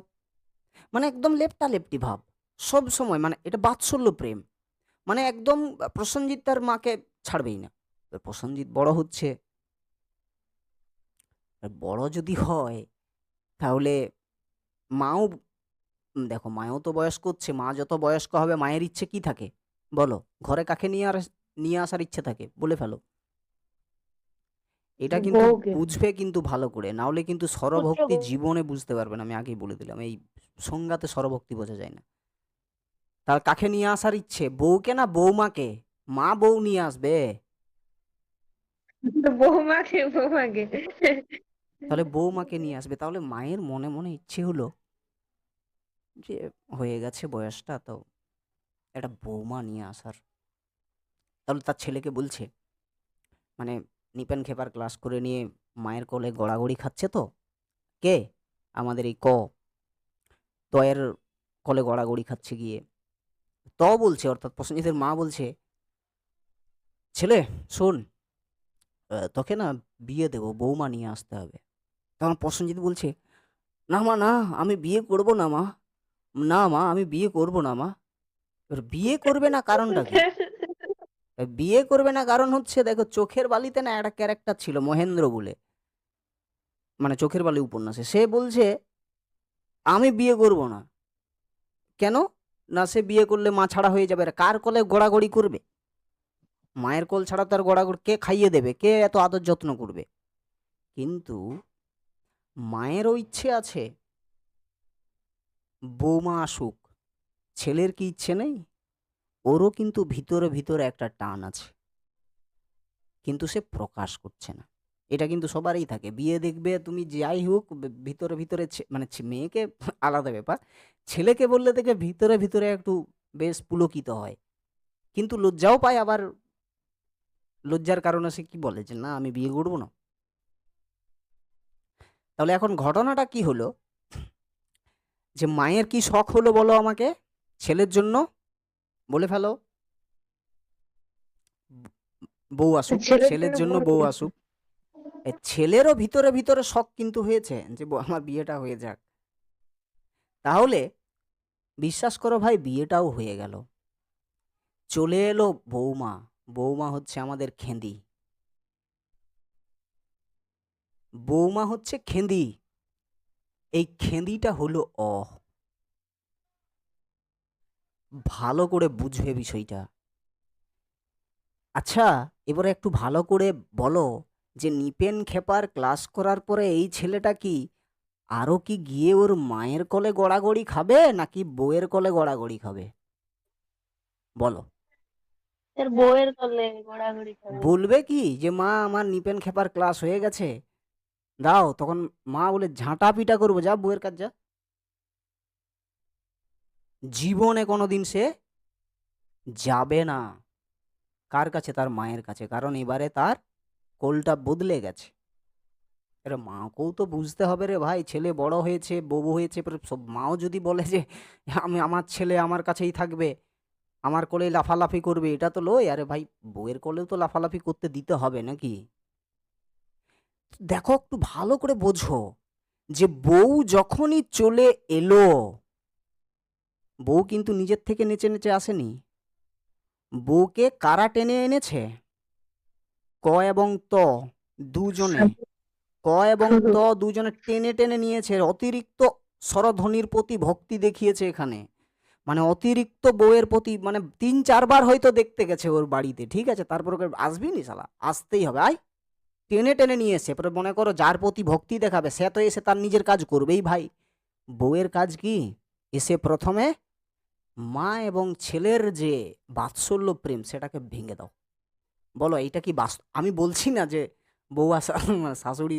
S1: মানে একদম লেপটা লেপটি ভাব সব সময়, মানে এটা বাৎসল্য প্রেম। মানে একদম প্রসেনজিৎ তার মাকে ছাড়বেই না। এবার প্রসেনজিৎ বড় হচ্ছে, আর বড় যদি হয় তাহলে মাও, দেখো মাও তো বয়স্ক হচ্ছে, মা যত বয়স্ক হবে মায়ের ইচ্ছে কি থাকে বলো? ঘরে কাকে নিয়ে আসার ইচ্ছে থাকে বলে ফেলো। এটা কিন্তু
S2: বউকে।
S1: বুঝবে কিন্তু ভালো করে, না হলে কিন্তু স্বরভক্তি
S3: পুত্রবধূ।
S1: জীবনে বুঝতে পারবে না। আমি আগেই বলে দিলাম, এই সংজ্ঞাতে স্বরভক্তি বোঝা যায় না। তার কাকে নিয়ে আসার ইচ্ছে, বউকে না বৌমাকে? মা বউ নিয়ে আসবে,
S2: বৌমাকে বৌমাকে।
S1: তাহলে বৌমাকে নিয়ে আসবে। তাহলে মায়ের মনে মনে ইচ্ছে হলো যে হয়ে গেছে বয়সটা, তো একটা বৌমা নিয়ে আসার। তাহলে তার ছেলেকে বলছে, মানে নিপেন খেপার ক্লাস করে নিয়ে মায়ের কোলে গড়াগড়ি খাচ্ছে, তো কে? আমাদের এই তয়ের কোলে গড়াগড়ি খাচ্ছে গিয়ে। বলছে, অর্থাৎ প্রসেনজিতের মা বলছে, ছেলে শোন, তোকে না বিয়ে দেবো, বৌমা নিয়ে আসতে হবে। তখন প্রসেনজিৎ বলছে, না মা না, আমি বিয়ে করব না মা, না মা আমি বিয়ে করব না মা। এবার বিয়ে করবে না কারণটা কি? বিয়ে করবে না কারণ হচ্ছে, দেখো চোখের বালিতে না একটা ক্যারেক্টার ছিল মহেন্দ্র বলে, মানে চোখের বালি উপন্যাসে, সে বলছে আমি বিয়ে করব না। কেন? না সে বিয়ে করলে মা ছাড়া হয়ে যাবে। আর কার কোলে গড়াগড়ি করবে? মায়ের কোল ছাড়া তো আর গড়াগড়ি কে খাইয়ে দেবে, কে এত আদর যত্ন করবে? কিন্তু মায়েরও ইচ্ছে আছে বৌমা আসুক, ছেলের কি ইচ্ছে নেই? ওরও কিন্তু ভিতরে ভিতরে একটা টান আছে, কিন্তু সে প্রকাশ করছে না। এটা কিন্তু সবারই থাকে। বিয়ে দেখবে তুমি যাই হোক ভিতরে, ভিতরে মানে মেয়েকে আলাদা ব্যাপার। ছেলেকে বললে দেখবে ভিতরে, ভিতরে একটু বেশ পুলকিত হয়। কিন্তু লজ্জাও পায়, আবার লজ্জার কারণে সে কি বলে যে, "না আমি বিয়ে করব না।" তাহলে এখন ঘটনাটা কি হলো? যে মায়ের কি শখ হলো বলো আমাকে? ছেলের জন্য? বলে ফেলো। বউ আসুক,
S2: ছেলের
S1: ছেলের
S2: জন্য
S1: জন্য
S2: বউ
S1: বউ
S2: হয়েছে।
S1: আসুক। ছেলেরও ভিতরে, ভিতরে শখ কিন্তু হয়েছে যে আমার বিয়েটা হয়ে যাক। তাহলে বিশ্বাস করো ভাই, বিয়েটাও হয়ে গেল। চলে এলো বৌমা। বৌমা হচ্ছে আমাদের খেঁদি। বৌমা হচ্ছে খেঁদি। এই খেঁদিটা হলো ভালো করে বুঝবে বিষয়টা। আচ্ছা, এবারে একটু ভালো করে বলো যে নিপেন খেপার ক্লাস করার পরে এই ছেলেটা কি আরো কি গিয়ে ওর মায়ের কোলে গড়াগড়ি খাবে নাকি বউয়ের কোলে গড়াগড়ি খাবে? বলো।
S3: এর বউয়ের কোলে ঘোরাঘুরি করে।
S1: বলবে কি যে মা আমার নিপেন খেপার ক্লাস হয়ে গেছে, দাও, তখন মা বলে ঝাঁটা পিটা করবো, যা বউয়ের কাজ যা। জীবনে কোনোদিন সে যাবে না। কার কাছে? তার মায়ের কাছে। কারণ এবারে তার কোলটা বদলে গেছে। এবার মাকেও তো বুঝতে হবে রে ভাই, ছেলে বড় হয়েছে, বউ হয়েছে, এবার সব মাও যদি বলে যে আমি আমার ছেলে আমার কাছেই থাকবে, আমার কোলেই লাফালাফি করবে, এটা তো লয়। আরে ভাই, বউয়ের কোলেও তো লাফালাফি করতে দিতে হবে নাকি? দেখো একটু ভালো করে বোঝো যে বউ যখনই চলে এলো, বউ কিন্তু নিজের থেকে নেচে নেচে আসেনি। বউকে কারা টেনে এনেছে? ক এবং ত দুজনে। ক এবং ত দুজনে টেনে টেনে নিয়েছে। অতিরিক্ত স্বরধ্বনির প্রতি ভক্তি দেখিয়েছে এখানে। মানে অতিরিক্ত বউয়ের প্রতি, মানে ৩-৪ বার হয়তো দেখতে গেছে ওর বাড়িতে, ঠিক আছে? তারপর ওকে আসবি নি শালা, আসতেই হবে, আয়। টেনে টেনে নিয়ে এসে এরপরে মনে করো যার প্রতি ভক্তি দেখাবে সে তো এসে তার নিজের কাজ করবেই ভাই। বউয়ের কাজ কি? এসে প্রথমে মা এবং ছেলের যে বাৎসল্য প্রেম সেটাকে ভেঙে দাও। বলো এইটা কি আমি বলছি না যে বউ আর শাশুড়ি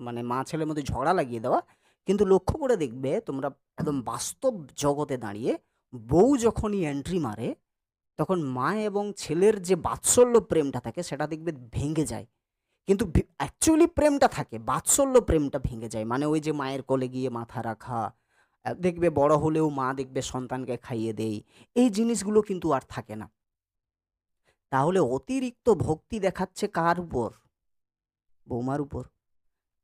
S1: মানে মা ছেলের মধ্যে ঝগড়া লাগিয়ে দেওয়া, কিন্তু লক্ষ্য করে দেখবে তোমরা একদম বাস্তব জগতে দাঁড়িয়ে, বউ যখনই এন্ট্রি মারে তখন মা এবং ছেলের যে বাৎসল্য প্রেমটা থাকে সেটা দেখবে ভেঙে যায়। কিন্তু অ্যাকচুয়ালি প্রেমটা থাকে, বাৎসল্য প্রেমটা ভেঙে যায়। মানে ওই যে মায়ের কোলে গিয়ে মাথা রাখা, দেখবে বড় হলেও মা দেখবে সন্তানকে খাইয়ে দেয়, এই জিনিসগুলো কিন্তু আর থাকে না। তাহলে অতিরিক্ত ভক্তি দেখাচ্ছে কার উপর? বৌমার উপর।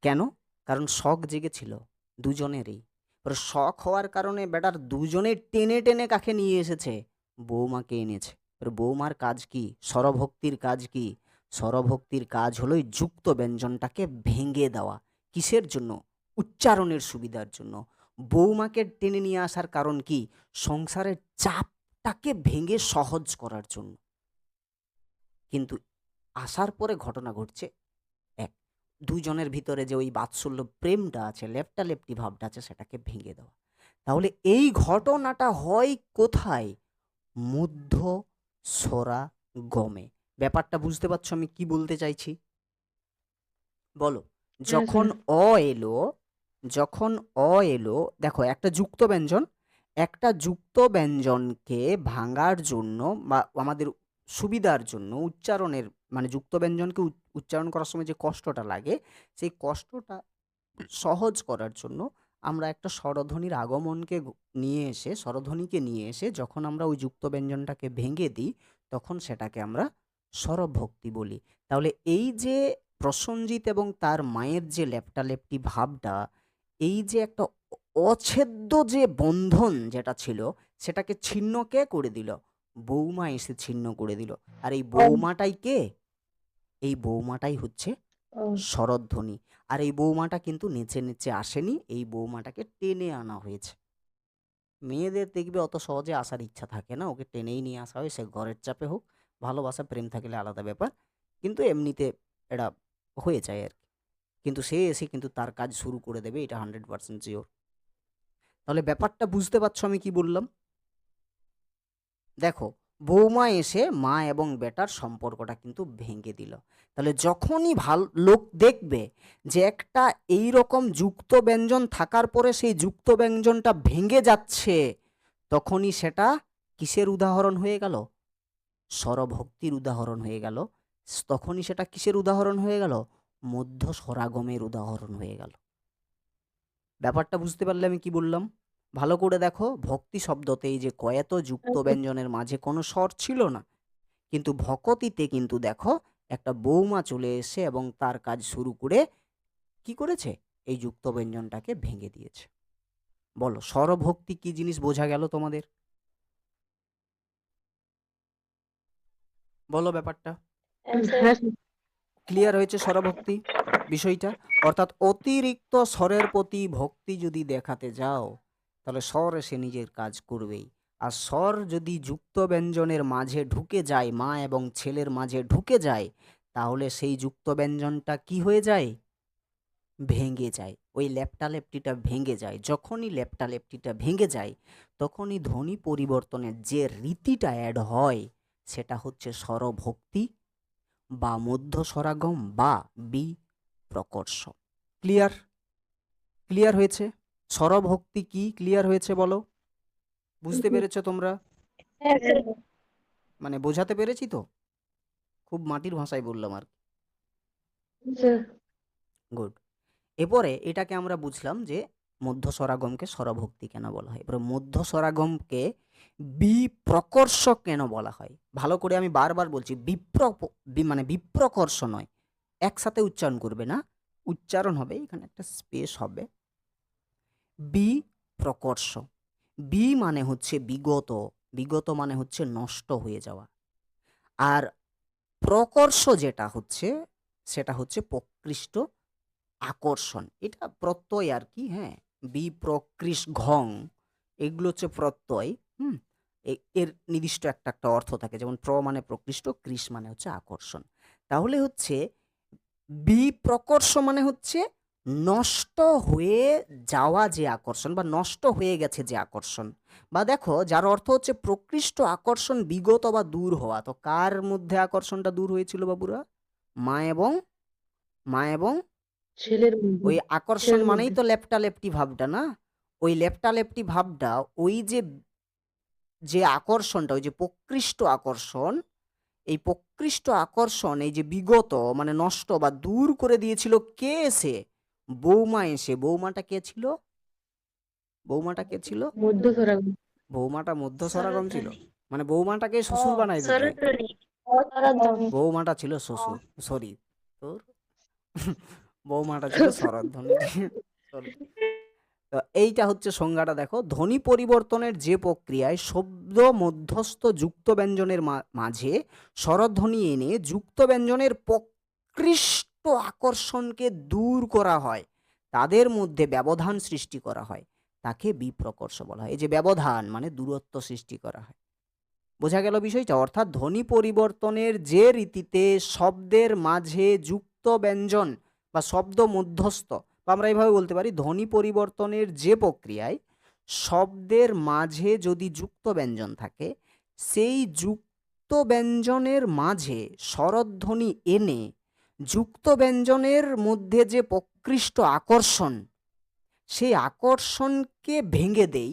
S1: কেন? কারণ শখ জেগেছিল দুজনেরই। এবার শখ হওয়ার কারণে বেটার দুজনে টেনে টেনে কাকে নিয়ে এসেছে? বৌমাকে এনেছে। এবার বৌমার কাজ কি? স্বরভক্তির কাজ কি? স্বরভক্তির কাজ হলো এই যুক্ত ব্যঞ্জনটাকে ভেঙে দেওয়া। কিসের জন্য? উচ্চারণের সুবিধার জন্য। বৌমাকে টেনে নিয়ে আসার কারণ কি? সংসারের চাপটাকে ভেঙে সহজ করার জন্য। কিন্তু আসার পরে ঘটনা ঘটছে এক, দুজনের ভিতরে যে ওই বাৎসল্য প্রেমটা আছে, লেপটালেপটি ভাবটা আছে, সেটাকে ভেঙে দেওয়া। তাহলে এই ঘটনাটা হয় কোথায়? মধ্য সরা গমে। ব্যাপারটা বুঝতে পারছো আমি কি বলতে চাইছি? বলো।
S2: হ্যাঁ
S1: যখন
S2: স্যার।
S1: অ এলো, যখন অ এলো, দেখো একটা যুক্ত ব্যঞ্জন, একটা যুক্ত ব্যঞ্জনকে ভাঙার জন্য বা আমাদের সুবিধার জন্য উচ্চারণের, মানে যুক্ত ব্যঞ্জনকে উচ্চারণ করার সময় যে কষ্টটা লাগে, সেই কষ্টটা সহজ করার জন্য আমরা একটা স্বরধ্বনির আগমনকে নিয়ে এসে, স্বরধ্বনিকে নিয়ে এসে যখন আমরা ওই যুক্ত ব্যঞ্জনটাকে ভেঙে দিই, তখন সেটাকে আমরা স্বরভক্তি বলি। তাহলে এই যে প্রসঞ্জিৎ এবং তার মায়ের যে লেপটালেপটি ভাবটা, এই যে একটা অছেদ্য যে বন্ধন যেটা ছিল, সেটাকে ছিন্ন কে করে দিল? বৌমা এসে ছিন্ন করে দিল। আর এই বৌমাটাই কে? এই বৌমাটাই হচ্ছে শরধ্বনি। আর এই বৌমাটা কিন্তু নেচে নেচে আসেনি, এই বৌমাটাকে টেনে আনা হয়েছে। মেয়েদের দেখবে অত সহজে আসার ইচ্ছা থাকে না, ওকে টেনেই নিয়ে আসা হয়, সে ঘরের চাপে হোক, ভালোবাসা প্রেম থাকলে আলাদা ব্যাপার, কিন্তু এমনিতে এটা হয়ে যায় আর কি। কিন্তু সে এসে কিন্তু তার কাজ শুরু করে দেবে, এটা 100% শিওর। তাহলে ব্যাপারটা বুঝতে পারছো আমি কি বললাম? দেখো, বৌমা এসে মা এবং বেটার সম্পর্কটা কিন্তু ভেঙে দিল। তাহলে যখনই লোক দেখবে যে একটা এই রকম যুক্ত ব্যঞ্জন থাকার পরে সেই যুক্ত ব্যঞ্জনটা ভেঙে যাচ্ছে, তখনই সেটা কিসের উদাহরণ হয়ে গেল? স্বরভক্তির উদাহরণ হয়ে গেল। তখনই সেটা কিসের উদাহরণ হয়ে গেল? মধ্য স্বরাগমের উদাহরণ হয়ে গেল। ব্যাপারটা বুঝতে পারলে আমি কি বললাম? ভালো করে দেখো, ভক্তি শব্দতে এই যে কয়েত যুক্ত ব্যঞ্জনের মাঝে কোনো স্বর ছিল না, কিন্তু ভকতিতে কিন্তু দেখো একটা বৌমা চলে এসে এবং তার কাজ শুরু করে কি করেছে? এই যুক্ত ব্যঞ্জনটাকে ভেঙে দিয়েছে। বলো, স্বরভক্তি কি জিনিস বোঝা গেল তোমাদের? বলো ব্যাপারটা।
S3: হ্যাঁ স্যার।
S2: হ্যাঁ
S1: ক্লিয়ার হয়েছে স্বরভক্তি বিষয়টা? অর্থাৎ অতিরিক্ত স্বরের প্রতি ভক্তি যদি দেখাতে যাও, তাহলে স্বর এসে নিজের কাজ করবেই। আর স্বর যদি যুক্ত ব্যঞ্জনের মাঝে ঢুকে যায়, মা এবং ছেলের মাঝে ঢুকে যায়, তাহলে সেই যুক্ত ব্যঞ্জনটা কি হয়ে যায়? ভেঙে যায়। ওই লেপটালেপটিটা ভেঙে যায়। যখনই লেপটালেপটিটা ভেঙে যায়, তখনই ধ্বনি পরিবর্তনের যে রীতিটা অ্যাড হয়, সেটা হচ্ছে স্বরভক্তি বা মধ্য স্বরাগম বা বি প্রকর্ষ। ক্লিয়ার? ক্লিয়ার হয়েছে? স্বরভক্তি কি ক্লিয়ার হয়েছে বলো? বুঝতে পেরেছো তোমরা?
S3: হ্যাঁ স্যার।
S1: মানে বোঝাতে পেরেছি তো? খুব মাটির ভাষায় বললাম আর কি।
S2: স্যার।
S1: গুড। এরপরে এটাকে আমরা বুঝলাম যে মধ্য স্বরাগমকে স্বরভক্তি কেন বলা হয়। এবার মধ্য স্বরাগমকে বিপ্রকর্ষ কেন বলা হয়? ভালো করে আমি বারবার বলছি, মানে বিপ্রকর্ষ নয়, একসাথে উচ্চারণ করবে না, উচ্চারণ হবে, এখানে একটা স্পেস হবে। বিপ্রকর্ষ। বি মানে হচ্ছে বিগত, বিগত মানে হচ্ছে নষ্ট হয়ে যাওয়া। আর প্রকর্ষ যেটা হচ্ছে, সেটা হচ্ছে প্রকৃষ্ট আকর্ষণ। এটা প্রত্যয় আর কি। হ্যাঁ, বিপ্রকৃষ ঘং, এগুলো হচ্ছে প্রত্যয়। হুম, এর নির্দিষ্ট একটা একটা অর্থ থাকে, যেমন প্র মানে প্রকৃষ্ট, কৃষ মানে হচ্ছে আকর্ষণ। তাহলে হচ্ছে বিপ্রকর্ষ মানে হচ্ছে নষ্ট হয়ে যাওয়া যে আকর্ষণ, বা নষ্ট হয়ে গেছে যে আকর্ষণ। বা দেখো, যার অর্থ হচ্ছে প্রকৃষ্ট আকর্ষণ বিগত বা দূর হওয়া, তো কার মধ্যে আকর্ষণটা দূর হয়েছিল বাবুরা? মা এবং মা এবং
S2: ছেলের মধ্যে।
S1: ওই আকর্ষণ
S2: ছেলের
S1: মানেই
S2: মধ্যে।
S1: তো লেপটালেপটি ভাবটা না? ওই লেপটালেপটি ভাবটা, ওই যে যে আকর্ষণটা, ওই যে প্রকৃষ্ট আকর্ষণ, এই প্রকৃষ্ট আকর্ষণ, এই যে বিগত মানে নষ্ট বা দূর করে দিয়েছিল কে এসে? বৌমা এসে। বৌমাটা কে ছিল? বৌমাটা কে ছিল?
S2: মধ্য স্বরাগম।
S1: বৌমাটা মধ্য স্বরাগম ছিল।
S3: স্বরধ্বনি।
S1: মানে বৌমাটাকে
S3: ও
S1: শ্বশুর বানাই দিতে।
S3: স্বরধ্বনি। স্বরধ্বনি।
S1: বৌমাটা ছিল শ্বশুর, সরি তোর বৌমাটা ছিল স্বরধ্বনি। Sorry। তো এইটা হচ্ছে সংজ্ঞাটা। দেখো, ধ্বনি পরিবর্তনের যে প্রক্রিয়ায় শব্দ মধ্যস্থ যুক্ত ব্যঞ্জনের মাঝে স্বরধ্বনি এনে যুক্ত ব্যঞ্জনের প্রকৃষ্ট আকর্ষণকে দূর করা হয়, তাদের মধ্যে ব্যবধান সৃষ্টি করা হয়, তাকে বিপ্রকর্ষ বলা হয়। এই যে ব্যবধান মানে দূরত্ব সৃষ্টি করা হয়। বোঝা গেল বিষয়টা? অর্থাৎ ধ্বনি পরিবর্তনের যে রীতিতে শব্দের মাঝে যুক্ত ব্যঞ্জন বা শব্দ মধ্যস্থ, বা আমরা এইভাবে বলতে পারি, ধ্বনি পরিবর্তনের যে প্রক্রিয়ায় শব্দের মাঝে যদি যুক্ত ব্যঞ্জন থাকে, সেই যুক্ত ব্যঞ্জনের মাঝে স্বরধ্বনি এনে যুক্ত ব্যঞ্জনের মধ্যে যে প্রকৃষ্ট আকর্ষণ, সেই আকর্ষণকে ভেঙে দেই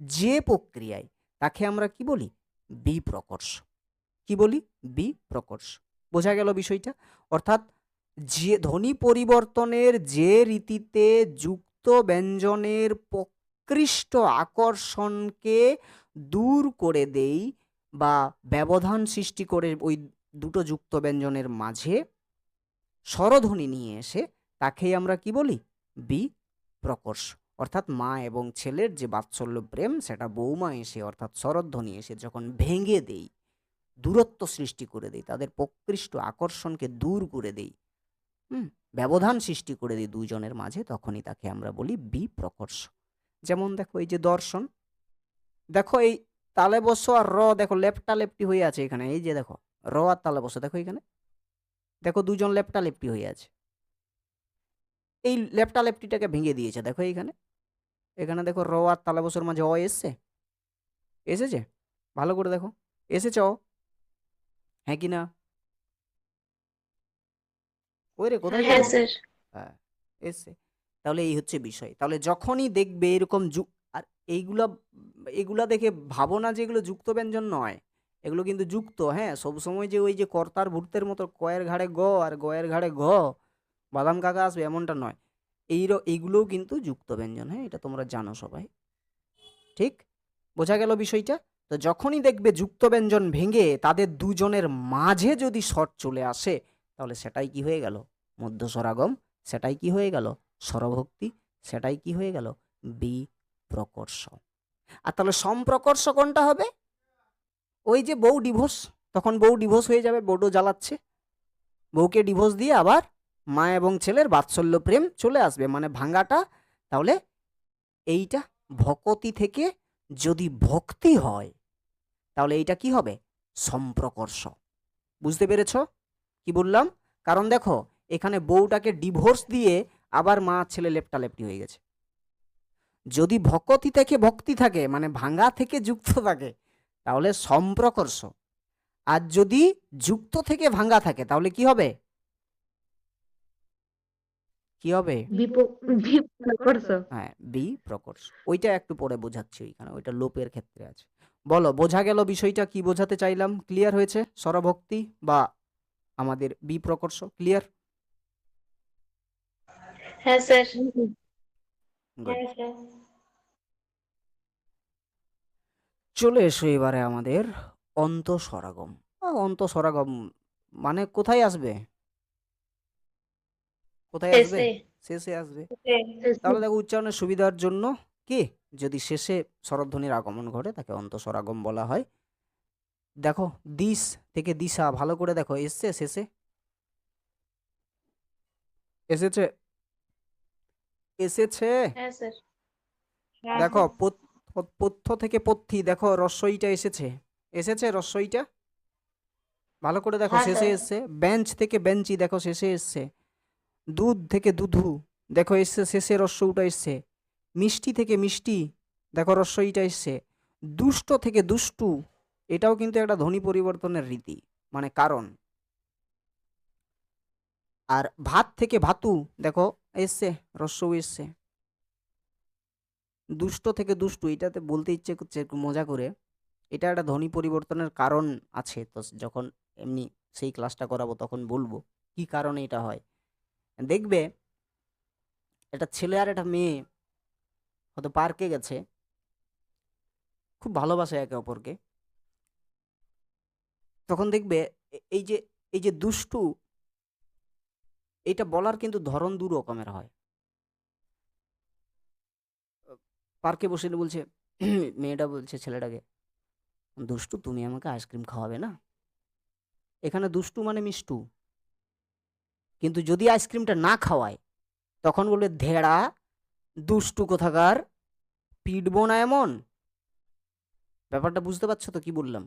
S1: যে প্রক্রিয়ায়, তাকে আমরা কি বলি? বিপ্রকর্ষ। কি বলি? বিপ্রকর্ষ। বোঝা গেল বিষয়টা? অর্থাৎ যে ধ্বনি পরিবর্তনের যে রীতিতে যুক্ত ব্যঞ্জনের প্রকৃষ্ট আকর্ষণকে দূর করে দেই বা ব্যবধান সৃষ্টি করে ওই দুটো যুক্ত ব্যঞ্জনের মাঝে স্বরধ্বনি নিয়ে এসে, তাকেই আমরা কি বলি? বিপ্রকর্ষ। অর্থাৎ মা এবং ছেলের যে বাৎসল্য প্রেম, সেটা বৌমা এসে অর্থাৎ স্বরধ্বনি এসে যখন ভেঙে দেই, দূরত্ব সৃষ্টি করে দেই, তাদের প্রকৃষ্ট আকর্ষণকে দূর করে দেই, ব্যবধান সৃষ্টি করে দিই দুইজনের মাঝে, তখনই তাকে আমরা বলি বিপ্রকর্ষ। যেমন দেখো, এই যে দর্শন, দেখো এই তালে বসো আর র, দেখো লেপটা লেপটি হয়ে আছে এখানে। এই যে দেখো, র আর তালে বসো, দেখো এখানে, দেখো দুজন লেপটা লেপটি হয়ে আছে। এই লেপটা লেপটিটাকে ভেঙে দিয়েছে, দেখো এইখানে, এখানে দেখো র আর তালে বসোর মাঝে অ এসছে, এসেছে? ভালো করে দেখো, এসেছ? হ্যাঁ কি না? ওই রে কোথায়
S3: হ্যাঁ
S1: গেল?
S3: স্যার।
S1: হ্যাঁ, এসছে। তাহলে এই হচ্ছে বিষয়। তাহলে যখনই দেখবে এরকম আর এইগুলা এগুলা দেখে ভাবো না যে এগুলো যুক্ত ব্যঞ্জন নয়। এগুলো কিন্তু যুক্ত, হ্যাঁ? সবসময় যে ওই যে কর্তার ভূতের মতো কয়ের ঘাড়ে গ আর গয়ের ঘাড়ে ঘ, বাদাম কাকা আসবে এমনটা নয়। এইগুলোও কিন্তু যুক্ত ব্যঞ্জন, হ্যাঁ? এটা তোমরা জানো সবাই। ঠিক? বোঝা গেল বিষয়টা? তো যখনই দেখবে যুক্ত ব্যঞ্জন ভেঙে তাদের দুজনের মাঝে যদি স্বর চলে আসে, তাহলে সেটাই কি হয়ে গেল? মধ্য স্বরাগম। সেটাই কি হয়ে গেল? স্বরভক্তি। সেটাই কি হয়ে গেল? বিপ্রকর্ষ। আর তাহলে সম্প্রকর্ষ কোনটা হবে? ওই যে বউ ডিভোর্স, তখন বউ ডিভোর্স হয়ে যাবে, বউও জ্বালাচ্ছে। বউকে ডিভোর্স দিয়ে আবার মা এবং ছেলের বাৎসল্য প্রেম চলে আসবে, মানে ভাঙাটা। তাহলে এইটা ভকতি থেকে যদি ভক্তি হয়, তাহলে এইটা কি হবে? সম্প্রকর্ষ। বুঝতে পেরেছ কি বললাম? কারণ দেখো, এখানে বউটাকে ডিভোর্স দিয়ে আবার মা ছেলে লেপটালেপটি হয়ে গেছে। যদি ভকতি থেকে ভক্তি থাকে, মানে ভাঙা থেকে যুক্ত থাকে, তাহলে সম্প্রকর্ষ। আর যদি যুক্ত থেকে ভাঙা থাকে, তাহলে কি হবে? কি হবে?
S2: বিপ্রকর্ষ।
S1: হ্যাঁ, বিপ্রকর্ষ। ওইটা একটু পরে বোঝাচ্ছি, ওইখানে ওইটা লোপের ক্ষেত্রে আছে। বলো, বোঝা গেল বিষয়টা? কি বোঝাতে চাইলাম? ক্লিয়ার হয়েছে? স্বরভক্তি বা আমাদের বিপ্রকর্ষ ক্লিয়ার?
S3: হ্যাঁ স্যার।
S1: গুড।
S3: হ্যাঁ স্যার।
S1: চলে এসো এবারে আমাদের অন্তঃস্বরাগম। অন্তঃস্বরাগম মানে কোথায় আসবে? কোথায় আসবে?
S3: শেষে।
S1: শেষে আসবে।
S3: শেষে।
S1: তাহলে দেখো, উচ্চারণের সুবিধার জন্য কি, যদি শেষে স্বরধ্বনির আগমন ঘটে তাকে অন্তঃস্বরাগম বলা হয়। দেখো, দিস থেকে দিশা ভালো করে দেখো, এসছে শেষে? এসেছে? এসেছে?
S3: হ্যাঁ স্যার। হ্যাঁ
S1: দেখো,
S3: হ্যাঁ।
S1: পথ্য থেকে পথ্যি, দেখো রস্বইটা এসেছে। এসেছে রস্বইটা? ভালো করে দেখো,
S3: হ্যাঁ
S1: শেষে
S3: স্যার।
S1: এসছে। বেঞ্চ থেকে বেঞ্চি, দেখো শেষে এসছে। দুধ থেকে দুধু, দেখো এসছে, শেষে রস্যউটা এসছে। মিষ্টি থেকে মিষ্টি, দেখো রস্যইটা এসছে। দুষ্ট থেকে দুষ্টু, এটাও কিন্তু একটা ধ্বনি পরিবর্তনের রীতি, মানে কারণ। আর ভাত থেকে ভাতু, দেখো এসছে, রস্যউ এসছে। দুষ্ট থেকে দুষ্টু, এটাতে বলতে ইচ্ছে করছে একটু মজা করে, এটা একটা ধ্বনি পরিবর্তনের কারণ আছে। তো যখন এমনি সেই ক্লাসটা করাবো তখন বলবো কি কারণে এটা হয়। দেখবে, একটা ছেলে আর একটা মেয়ে হয়তো পার্কে গেছে, খুব ভালোবাসে একে অপরকে। তখন দেখবে এই যে দুষ্টু, এটা বলার কিন্তু ধরন দু রকমের হয়। পার্কে বসে বলছে, মেয়েটা বলছে ছেলেটাকে, দুষ্টু তুমি আমাকে আইসক্রিম খাওয়াবে না? এখানে দুষ্টু মানে মিষ্টু। কিন্তু যদি আইসক্রিমটা না খাওয়ায়, তখন বলবে ধেড়া, দুষ্টু কোথাকার, পিটবো না এমন। ব্যাপারটা বুঝতে পারছো তো কি বললাম?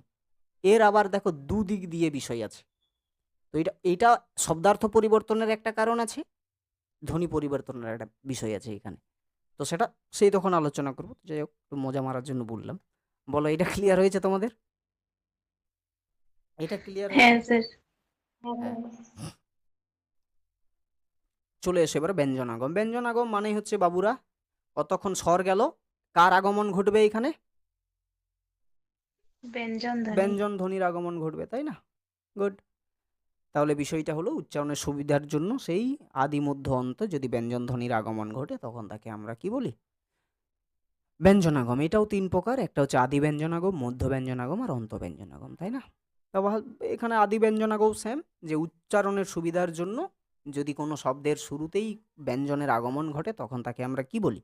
S1: এর আবার দেখো দুদিক দিয়ে বিষয় আছে। তো এটা শব্দার্থ পরিবর্তনের একটা কারণ আছে, ধ্বনি পরিবর্তনের একটা বিষয় আছে এখানে। তো সেটা সেই তখন আলোচনা করবো। যাই হোক, একটু মজা মারার জন্য বললাম। বলো, এটা ক্লিয়ার হয়েছে তোমাদের? এটা ক্লিয়ার
S3: হ্যাঁ
S1: হয়েছে?
S3: স্যার।
S1: হ্যাঁ। চলে এসো এবার ব্যঞ্জনাগম। ব্যঞ্জনাগম মানেই হচ্ছে বাবুরা, কতক্ষণ স্বর গেল, কার আগমন ঘটবে এখানে?
S3: ব্যঞ্জন ধ্বনি।
S1: ব্যঞ্জন ধ্বনির আগমন ঘটবে, তাই না? গুড। তাহলে বিষয়টা হলো, উচ্চারণের সুবিধার জন্য সেই আদি মধ্য অন্ত যদি ব্যঞ্জন ধ্বনির আগমন ঘটে, তখন তাকে আমরা কি বলি? ব্যঞ্জনাগম। এটাও তিন প্রকার, একটা হচ্ছে আদি ব্যঞ্জনাগম, মধ্য ব্যঞ্জনাগম আর অন্ত ব্যঞ্জনাগম, তাই না? এখানে আদি ব্যঞ্জনাগম সেম, যে উচ্চারণের সুবিধার জন্য যদি কোনো শব্দের শুরুতেই ব্যঞ্জনের আগমন ঘটে, তখন তাকে আমরা কি বলি?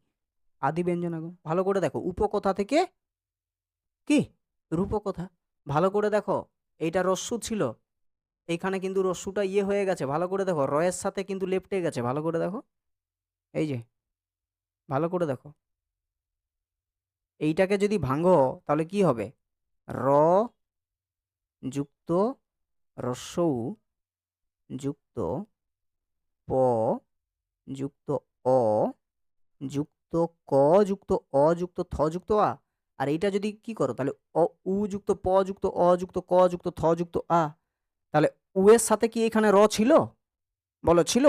S1: আদি ব্যঞ্জনাগম। ভালো করে দেখো, উপকথা থেকে কি রূপকথা। ভালো করে দেখো, এইটা রস্যু ছিল, এইখানে কিন্তু রস্যুটা ইয়ে হয়ে গেছে। ভালো করে দেখো, রয়ের সাথে কিন্তু লেপ্টে গেছে। ভালো করে দেখো, এই যে, ভালো করে দেখো, এইটাকে যদি ভাঙো তাহলে কি হবে? র যুক্ত রস্যউ যুক্ত প যুক্ত অ যুক্ত ক যুক্ত অ যুক্ত থ যুক্ত আ, আর এইটা যদি কি করো তাহলে উ যুক্ত প যুক্ত অ যুক্ত ক যুক্ত থ যুক্ত আ, তাহলে উ এর সাথে কি এখানে র ছিল? বলো ছিল?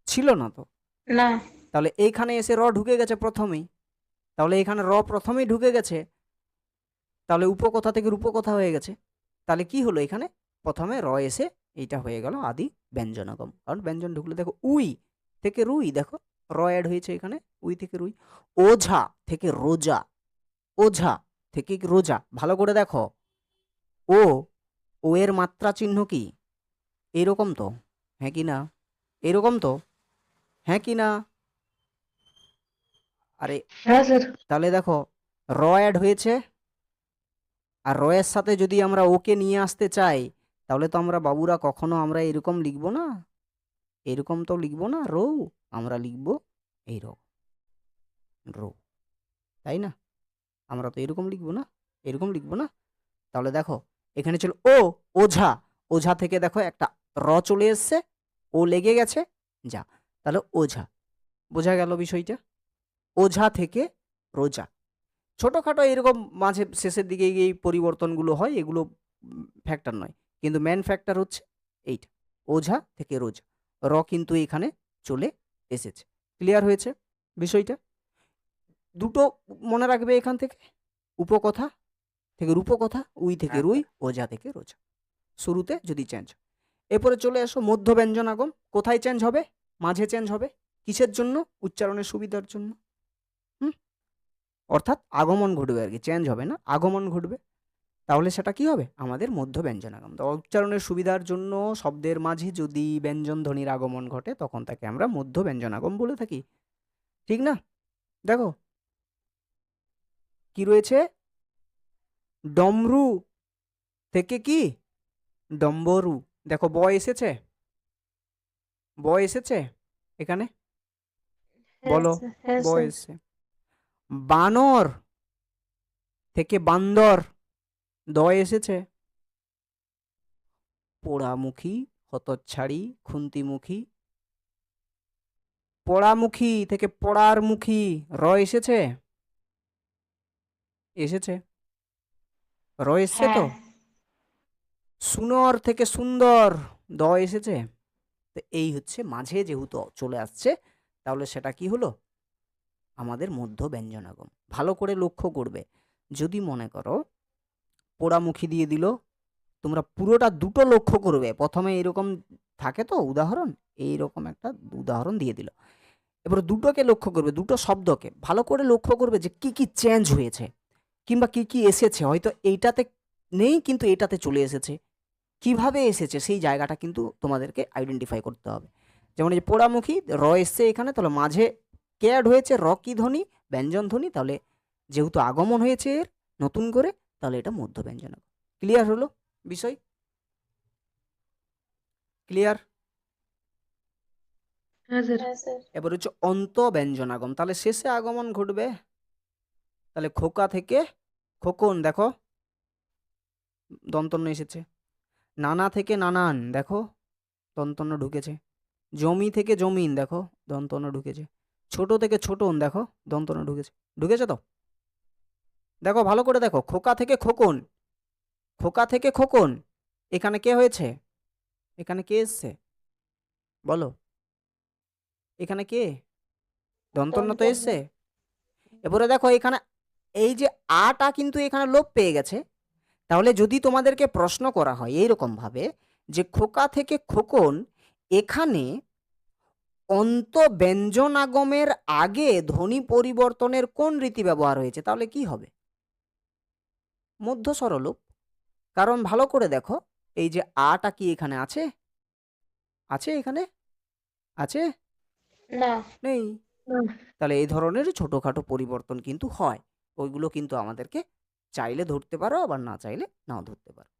S1: ছিল না তো।
S3: না।
S1: তাহলে এইখানে এসে র ঢুকে গেছে প্রথমেই, তাহলে এখানে র প্রথমেই ঢুকে গেছে, তাহলে উপকথা থেকে রূপকথা হয়ে গেছে। তাহলে কি হলো এখানে? প্রথমে র এসে এইটা হয়ে গেল আদি ব্যঞ্জনাগম, কারণ ব্যঞ্জন ঢুকলে দেখো উই থেকে রুই, দেখো র অ্যাড হয়েছে এখানে, উই থেকে রুই। ওঝা থেকে রোজা, ওঝা থেকে রোজা। ভালো করে দেখো, ও ও এর মাত্রা চিহ্ন কি? এরকম তো, হ্যাঁ কি না? এরকম তো, হ্যাঁ কি না? আরে
S2: হ্যাঁ স্যার।
S1: তাহলে দেখো র অ্যাড হয়েছে, আর র এর সাথে যদি আমরা ওকে নিয়ে আসতে চাই, তাহলে তো আমরা বাবুরা কখনো আমরা এরকম লিখবো না, এরকম তো লিখবো না রৌ, আমরা লিখবো এইরকম রৌ, তাই না? আমরা তো এরকম লিখবো না, এরকম লিখবো না। তাহলে দেখো এখানে ছিল ও, ওঝা, ওঝা থেকে দেখো একটা র চলে এসছে, ও লেগে গেছে, যা, তাহলে ওঝা। বোঝা গেল বিষয়টা? ওঝা থেকে রোজা। ছোটোখাটো এরকম মাঝে শেষের দিকে গিয়ে এই পরিবর্তনগুলো হয়, এগুলো ফ্যাক্টর নয়, কিন্তু মেন ফ্যাক্টর হচ্ছে এইটা, ওঝা থেকে রোজা। র কিন্তু এখানে চলে এসেছে। ক্লিয়ার হয়েছে বিষয়টা? দুটো মনে রাখবে এখান থেকে, উপকথা থেকে রূপকথা, উই থেকে রুই, ওঝা থেকে রোজা, শুরুতে যদি চেঞ্জ। এরপরে চলে আসো মধ্য ব্যঞ্জনাগম। কোথায় চেঞ্জ হবে? মাঝে চেঞ্জ হবে। কিসের জন্য? উচ্চারণের সুবিধার জন্য। হুম, অর্থাৎ আগমন ঘটবে আর কি, চেঞ্জ হবে না, আগমন ঘটবে। তাহলে সেটা কি হবে? আমাদের মধ্য ব্যঞ্জনাগম। তো উচ্চারণের সুবিধার জন্য শব্দের মাঝে যদি ব্যঞ্জন ধ্বনির আগমন ঘটে, তখন তাকে আমরা মধ্য ব্যঞ্জনাগম বলে থাকি, ঠিক না? দেখো কি রয়েছে, ডমরু থেকে কি ডম্বরু। দেখো ব এসেছে, ব এসেছে এখানে,
S3: হ্যাঁ
S1: বলো
S3: স্যার, হ্যাঁ
S1: ব
S3: স্যার।
S1: এসেছে। বানর থেকে বান্দর, দ এসেছে। পোড়ামুখী, হতচ্ছাড়ি, খুন্তিমুখী, পোড়ামুখী থেকে পোড়ার মুখী, র এসেছে, এসেছে, র এসছে
S3: হ্যাঁ।
S1: তো। সুনর থেকে সুন্দর, দ এসেছে। তো এই হচ্ছে মাঝে যেহেতু চলে আসছে, তাহলে সেটা কি হলো? আমাদের মধ্য ব্যঞ্জনাগম। ভালো করে লক্ষ্য করবে, যদি মনে করো পোড়ামুখী দিয়ে দিল, তোমরা পুরোটা দুটো লক্ষ্য করবে। প্রথমে এরকম থাকে তো উদাহরণ, এইরকম একটা উদাহরণ দিয়ে দিল, এবার দুটোকে লক্ষ্য করবে, দুটো শব্দকে ভালো করে লক্ষ্য করবে যে কি কি চেঞ্জ হয়েছে, কিংবা কি কি এসেছে। হয়তো এইটাতে নেই কিন্তু এটাতে চলে এসেছে, কিভাবে এসেছে সেই জায়গাটা কিন্তু তোমাদেরকে আইডেন্টিফাই করতে হবে। যেমন এই যে পোড়ামুখী, র এসছে এখানে, তাহলে মাঝে কে অ্যাড হয়েছে? র কি ধ্বনি? ব্যঞ্জন ধ্বনি। তাহলে যেহেতু আগমন হয়েছে এর নতুন করে, তাহলে এটা মধ্য ব্যঞ্জন। ক্লিয়ার হলো বিষয়? ক্লিয়ার?
S2: হ্যাঁ স্যার।
S3: হ্যাঁ স্যার।
S1: এবার হচ্ছে অন্ত ব্যঞ্জনাগম, তাহলে শেষে আগমন ঘটবে। তাহলে খোকা থেকে খোকন, দেখো দন্তন্য এসেছে। নানা থেকে নানান, দেখো দন্তন্য ঢুকেছে। জমি থেকে জমিন, দেখো দন্তন্য ঢুকেছে। ছোট থেকে ছোটন, দেখো দন্তন্য ঢুকেছে। ঢুকেছে তো? দেখো ভালো করে দেখো, খোকা থেকে খোকন, খোকা থেকে খোকন, এখানে কে হয়েছে? এখানে কে এসছে? বলো, এখানে কে? দন্তন্য তো
S3: দন্তন্য।
S1: এসছে। এবারে দেখো এখানে এই যে আটা কিন্তু এখানে লোপ পেয়ে গেছে। তাহলে যদি তোমাদেরকে প্রশ্ন করা হয় এইরকম ভাবে যে খোকা থেকে খোকন, এখানে অন্ত ব্যঞ্জনাগমের আগে ধ্বনি পরিবর্তনের কোন রীতি ব্যবহার হয়েছে, তাহলে কি হবে? মধ্য স্বরলোপ। কারণ ভালো করে দেখো, এই যে আটা কি এখানে আছে? আছে এখানে? আছে?
S3: না।
S1: নেই।
S2: না।
S1: তাহলে এই ধরনের ছোটখাটো পরিবর্তন কিন্তু হয়, ওইগুলো কিন্তু আমাদেরকে চাইলে ধরতে পারো, আবার না চাইলে নাও ধরতে পারো,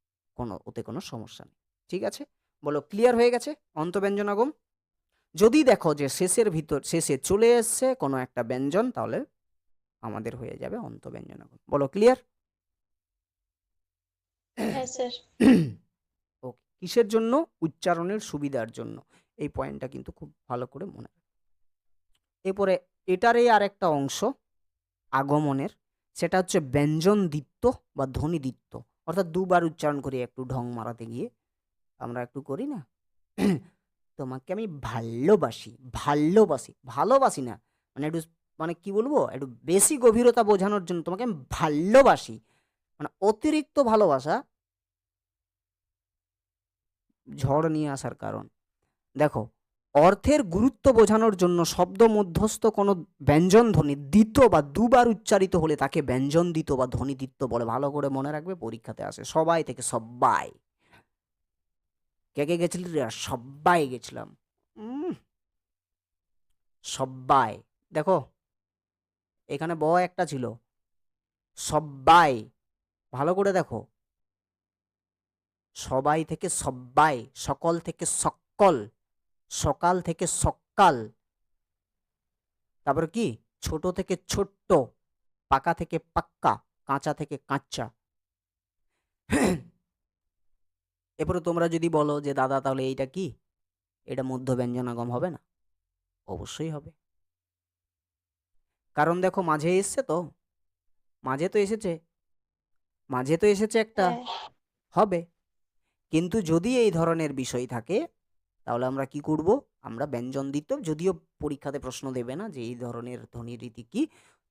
S1: ওতে কোনো সমস্যা নেই। ঠিক আছে, বলো ক্লিয়ার হয়ে গেছে অন্তব্যঞ্জনাগম? যদি দেখো যে শেষে চলে এসছে কোনো একটা ব্যঞ্জন, তাহলে আমাদের হয়ে যাবে অন্তব্যঞ্জনাগম। বলো ক্লিয়ার?
S3: হ্যাঁ স্যার।
S1: ওকে, কিসের জন্য? উচ্চারণের সুবিধার জন্য। এই পয়েন্টটা কিন্তু খুব ভালো করে মনে রাখবে। এরপরে এটারই আর একটা অংশ আগমনের, সেটা হচ্ছে ব্যঞ্জন দ্বিত্ব বা ধ্বনি দ্বিত্ব, অর্থাৎ দুবার উচ্চারণ করি একটু ঢং মারাতে গিয়ে আমরা একটু করি না, তোমাকে আমি ভালোবাসি, ভালোবাসি, ভালোবাসি না, মানে একটু, মানে কি বলবো, একটু বেশি গভীরতা বোঝানোর জন্য তোমাকে আমি ভালোবাসি, মানে অতিরিক্ত ভালোবাসা ঝড় নিয়ে আসার কারণ। দেখো, অর্থের গুরুত্ব বোঝানোর জন্য শব্দ মধ্যস্থ কোনো ব্যঞ্জন ধ্বনি দ্বিত বা দুবার উচ্চারিত হলে তাকে ব্যঞ্জন দ্বিত বা ধ্বনি দ্বিত্ব বলে। ভালো করে মনে রাখবে, পরীক্ষাতে আসে সবাই থেকে সবাই। কে কে গেছিলি রে? সবাই গেছিলাম। সবাই। দেখো, এখানে ব একটা ছিল, সবাই। ভালো করে দেখো, সবাই থেকে সবাই, সকল থেকে সকল, সকাল থেকে সকাল, তারপরে কি, ছোট থেকে ছোট্ট, পাকা থেকে পাক্কা, কাঁচা থেকে কাঁচা। এরপরে তোমরা যদি বলো যে দাদা তাহলে এইটা কি, এটা মধ্য ব্যঞ্জনাগম হবে না? অবশ্যই হবে। কারণ দেখো, মাঝে এসছে তো, মাঝে তো এসেছে, মাঝে তো এসেছে একটা,
S3: হ্যাঁ,
S1: হবে। কিন্তু যদি এই ধরনের বিষয় থাকে তাহলে আমরা কি করব, আমরা ব্যঞ্জন দিত, যদিও পরীক্ষাতে প্রশ্ন দেবে না যে এই ধরনের ধ্বনি রীতি কি,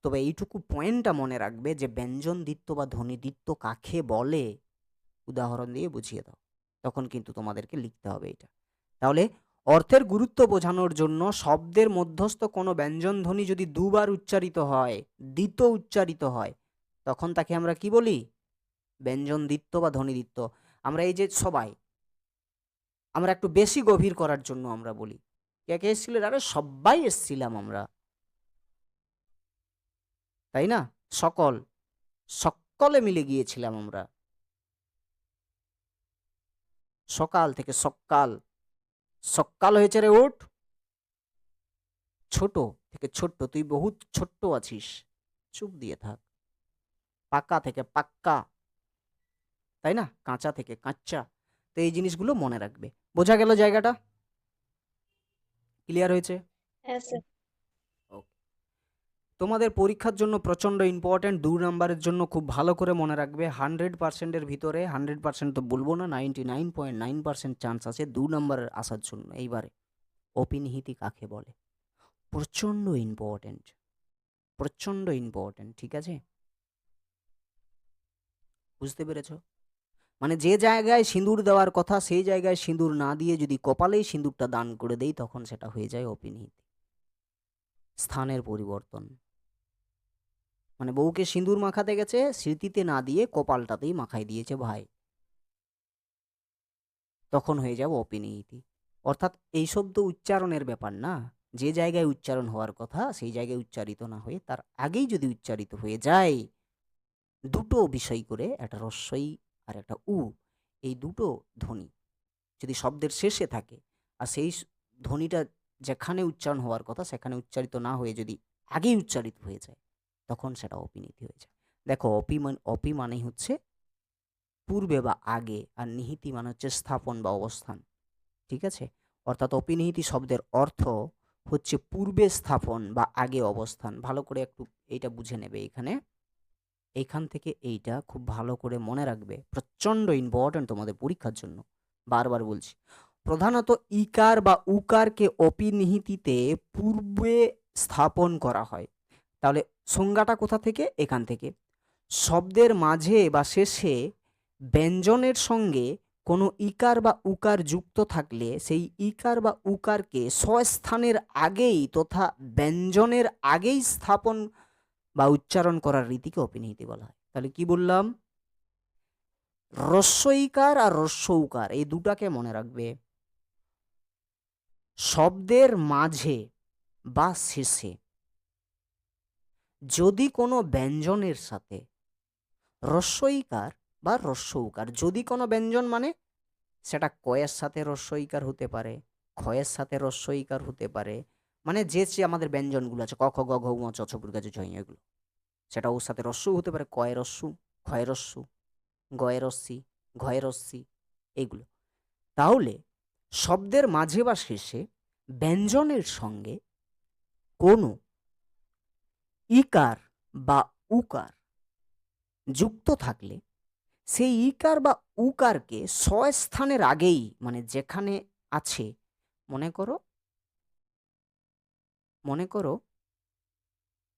S1: তবে এইটুকু পয়েন্টটা মনে রাখবে যে ব্যঞ্জন দ্বিত্ব বা ধ্বনি দ্বিত্ব কাকে বলে উদাহরণ দিয়ে বুঝিয়ে দাও, তখন কিন্তু তোমাদেরকে লিখতে হবে এটা। তাহলে অর্থের গুরুত্ব বোঝানোর জন্য শব্দের মধ্যস্থ কোনো ব্যঞ্জন ধ্বনি যদি দুবার উচ্চারিত হয়, দ্বিত উচ্চারিত হয়, তখন তাকে আমরা কি বলি, ব্যঞ্জন দ্বিত্ব বা ধ্বনি দ্বিত্ব। আমরা এই যে সবাই, আমরা একটু বেশি গভীর করার জন্য আমরা বলি, কে কে এসেছিল? আরে সবাই এসছিলাম আমরা, তাই না? সকল, সকলে মিলে গিয়েছিলাম আমরা, সকাল থেকে সকাল, সকাল হয়েছে রে ওঠ, ছোট থেকে ছোট্ট, তুই বহুত ছোট্ট আছিস, চুপ দিয়ে থাক, পাকা থেকে পাক্কা, তাই না? কাঁচা থেকে কাঁচা। তো এই জিনিসগুলো মনে রাখবে। বোঝা গেল জায়গাটা? ক্লিয়ার হয়েছে?
S3: হ্যাঁ স্যার।
S1: ওকে। তোমাদের পরীক্ষার জন্য প্রচণ্ড ইম্পর্ট্যান্ট, 2 নম্বরের জন্য খুব ভালো করে মনে রাখবে। 100%-এর ভিতরে, 100% তো বলবো না, 99.9% চান্স আছে 2 নম্বরের আসার জন্য এইবারে। অপিনিহিতি কাকে বলে? প্রচণ্ড ইম্পর্ট্যান্ট, প্রচণ্ড ইম্পর্ট্যান্ট, ঠিক আছে? বুঝতে পেরেছো? মানে যে জায়গায় সিঁদুর দেওয়ার কথা সেই জায়গায় সিঁদুর না দিয়ে যদি কপালেই সিঁদুরটা দান করে দেই, তখন সেটা হয়ে যায় অপিনিহিতি। স্থানের পরিবর্তন, মানে বউকে সিঁদুর মাখাতে গেছে, স্মৃতিতে না দিয়ে কপালটাতেই মাখাই দিয়েছে ভাই, তখন হয়ে যাবে অপিনিহিতি। অর্থাৎ এই শব্দ উচ্চারণের ব্যাপার না, যে জায়গায় উচ্চারণ হওয়ার কথা সেই জায়গায় উচ্চারিত না হয়ে তার আগেই যদি উচ্চারিত হয়ে যায়, দুটো বিষয় করে, একটা রস্বই আর একটা উ, এই দুটো ধ্বনি যদি শব্দের শেষে থাকে আর সেই ধ্বনিটা যেখানে উচ্চারণ হওয়ার কথা সেখানে উচ্চারিত না হয়ে যদি আগেই উচ্চারিত হয়ে যায়, তখন সেটা অপিনীতি হয়ে যায়। দেখো, অপি মানেই হচ্ছে পূর্বে বা আগে, আর নিহিতি মানে হচ্ছে স্থাপন বা অবস্থান, ঠিক আছে? অর্থাৎ অপিনিহিতি শব্দের অর্থ হচ্ছে পূর্বে স্থাপন বা আগে অবস্থান। ভালো করে একটু এইটা বুঝে নেবে এখানে, এইখান থেকে এইটা খুব ভালো করে মনে রাখবে, প্রচণ্ড ইম্পর্ট্যান্ট তোমাদের পরীক্ষার জন্য। বারবার বলছি, প্রধানত ইকার বা উকারকে অপিনিহিতিতে পূর্বে স্থাপন করা হয়। তাহলে সংজ্ঞাটা কোথা থেকে? এখান থেকে, শব্দের মাঝে বা শেষে ব্যঞ্জনের সঙ্গে কোনো ইকার বা উকার যুক্ত থাকলে সেই ইকার বা উকারকে স্বস্থানের আগেই তথা ব্যঞ্জনের আগেই স্থাপন বা উচ্চারণ করার রীতিকে অপিনিহিতি বলা হয়। তাহলে কি বললাম? রস্বইকার আর রস্বউকার এই দুটাকে মনে রাখবে। শব্দের মাঝে বা শেষে যদি কোনো ব্যঞ্জনের সাথে রস্বইকার বা রস্বউকার, যদি কোনো ব্যঞ্জন মানে সেটা কয়ের সাথে রস্বইকার হতে পারে, ক্ষয়ের সাথে রস্বইকার হতে পারে, মানে যে যে আমাদের ব্যঞ্জনগুলো আছে ক খ গ ঘ ঙ চ ছ ছ জ এগুলো, সেটা ওর সাথে রস্যু হতে পারে, কয়ের রস্যু, ক্ষয়ের রস্যু, গয়ের রস্যি, ঘয়ের রস্যি, এইগুলো। তাহলে শব্দের মাঝে বা শেষে ব্যঞ্জনের সঙ্গে কোনো ইকার বা উকার যুক্ত থাকলে সেই ইকার বা উকারকে স্বস্থানের আগেই, মানে যেখানে আছে, মনে করো মনে করো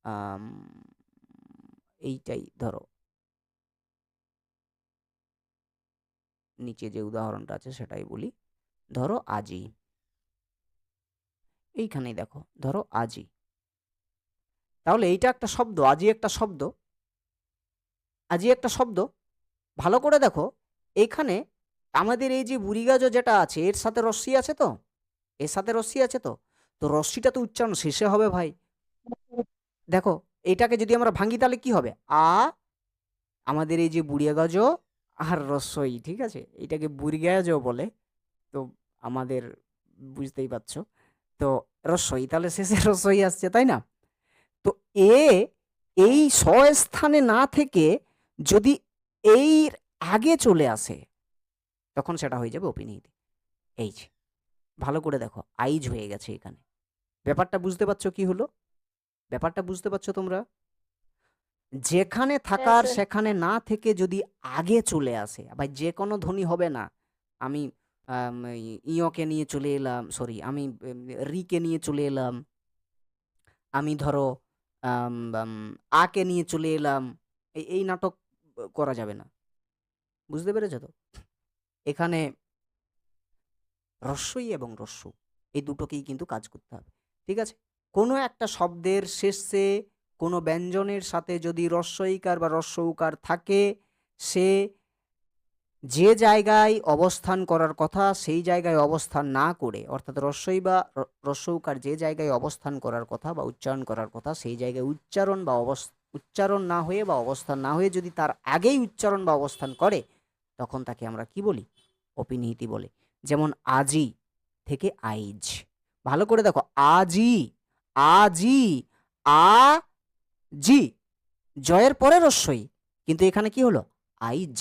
S1: আম, এইটাই ধরো, নিচে যে উদাহরণটা আছে সেটাই বলি। ধরো আজি, এইখানেই দেখো, ধরো আজি। তাহলে এইটা একটা শব্দ, আজি একটা শব্দ, আজি একটা শব্দ। ভালো করে দেখো, এখানে আমাদের এই যে বুড়িগাজ যেটা আছে এর সাথে রশ্মি আছে তো, এর সাথে রশ্মি আছে তো, তো রশ্মিটা তো উচ্চারণ শেষে হবে ভাই। দেখো এটাকে যদি আমরা ভাঙি তাহলে কি হবে, আমাদের এই যে বুড়িয়া গজ আর রস্বই, ঠিক আছে, এটাকে বুড়িগাজ বলে। তো আমাদের বুঝতেই পারছো, তো রস্বই, তাহলে শেষে রস্বই আসছে, তাই না? তো এ এই স্বস্থানে না থেকে যদি এর আগে চলে আসে তখন সেটা হয়ে যাবে অপিনিহিত। এই যে ভালো করে দেখো, আইজ হয়ে গেছে এখানে। ব্যাপারটা বুঝতে পারছো কি হলো? ব্যাপারটা বুঝতে পারছো তোমরা? যেখানে
S3: হ্যাঁ
S1: থাকার
S3: স্যার।
S1: সেখানে না থেকে যদি আগে চলে আসে, আবার যে কোনো ধ্বনি হবে না। আমি ইয়কে নিয়ে চলে এলাম, সরি, আমি রিকে নিয়ে চলে এলাম, আমি ধরো আম, আম, আকে নিয়ে চলে এলাম, এই এই নাটক করা যাবে না। বুঝতে পেরেছো তো? এখানে রস্বই এবং রস্যু, এই দুটোকেই কিন্তু কাজ করতে হবে, ঠিক আছে? কোনো একটা শব্দের শেষে কোনো ব্যঞ্জনের সাথে যদি রস্বইকার বা রস্য উকার থাকে, সে যে জায়গায় অবস্থান করার কথা সেই জায়গায় অবস্থান না করে, অর্থাৎ রস্বই বা রস্য উকার যে জায়গায় অবস্থান করার কথা বা উচ্চারণ করার কথা সেই জায়গায় উচ্চারণ না হয়ে বা অবস্থান না হয়ে যদি তার আগেই উচ্চারণ বা অবস্থান করে, তখন তাকে আমরা কি বলি? অপিনিহিতি বলে। যেমন আজি থেকে আইজ, ভালো করে দেখো, আজি, আজি, জি, জয়ের পরে রস্বই, কিন্তু এখানে কি হলো? আইজ।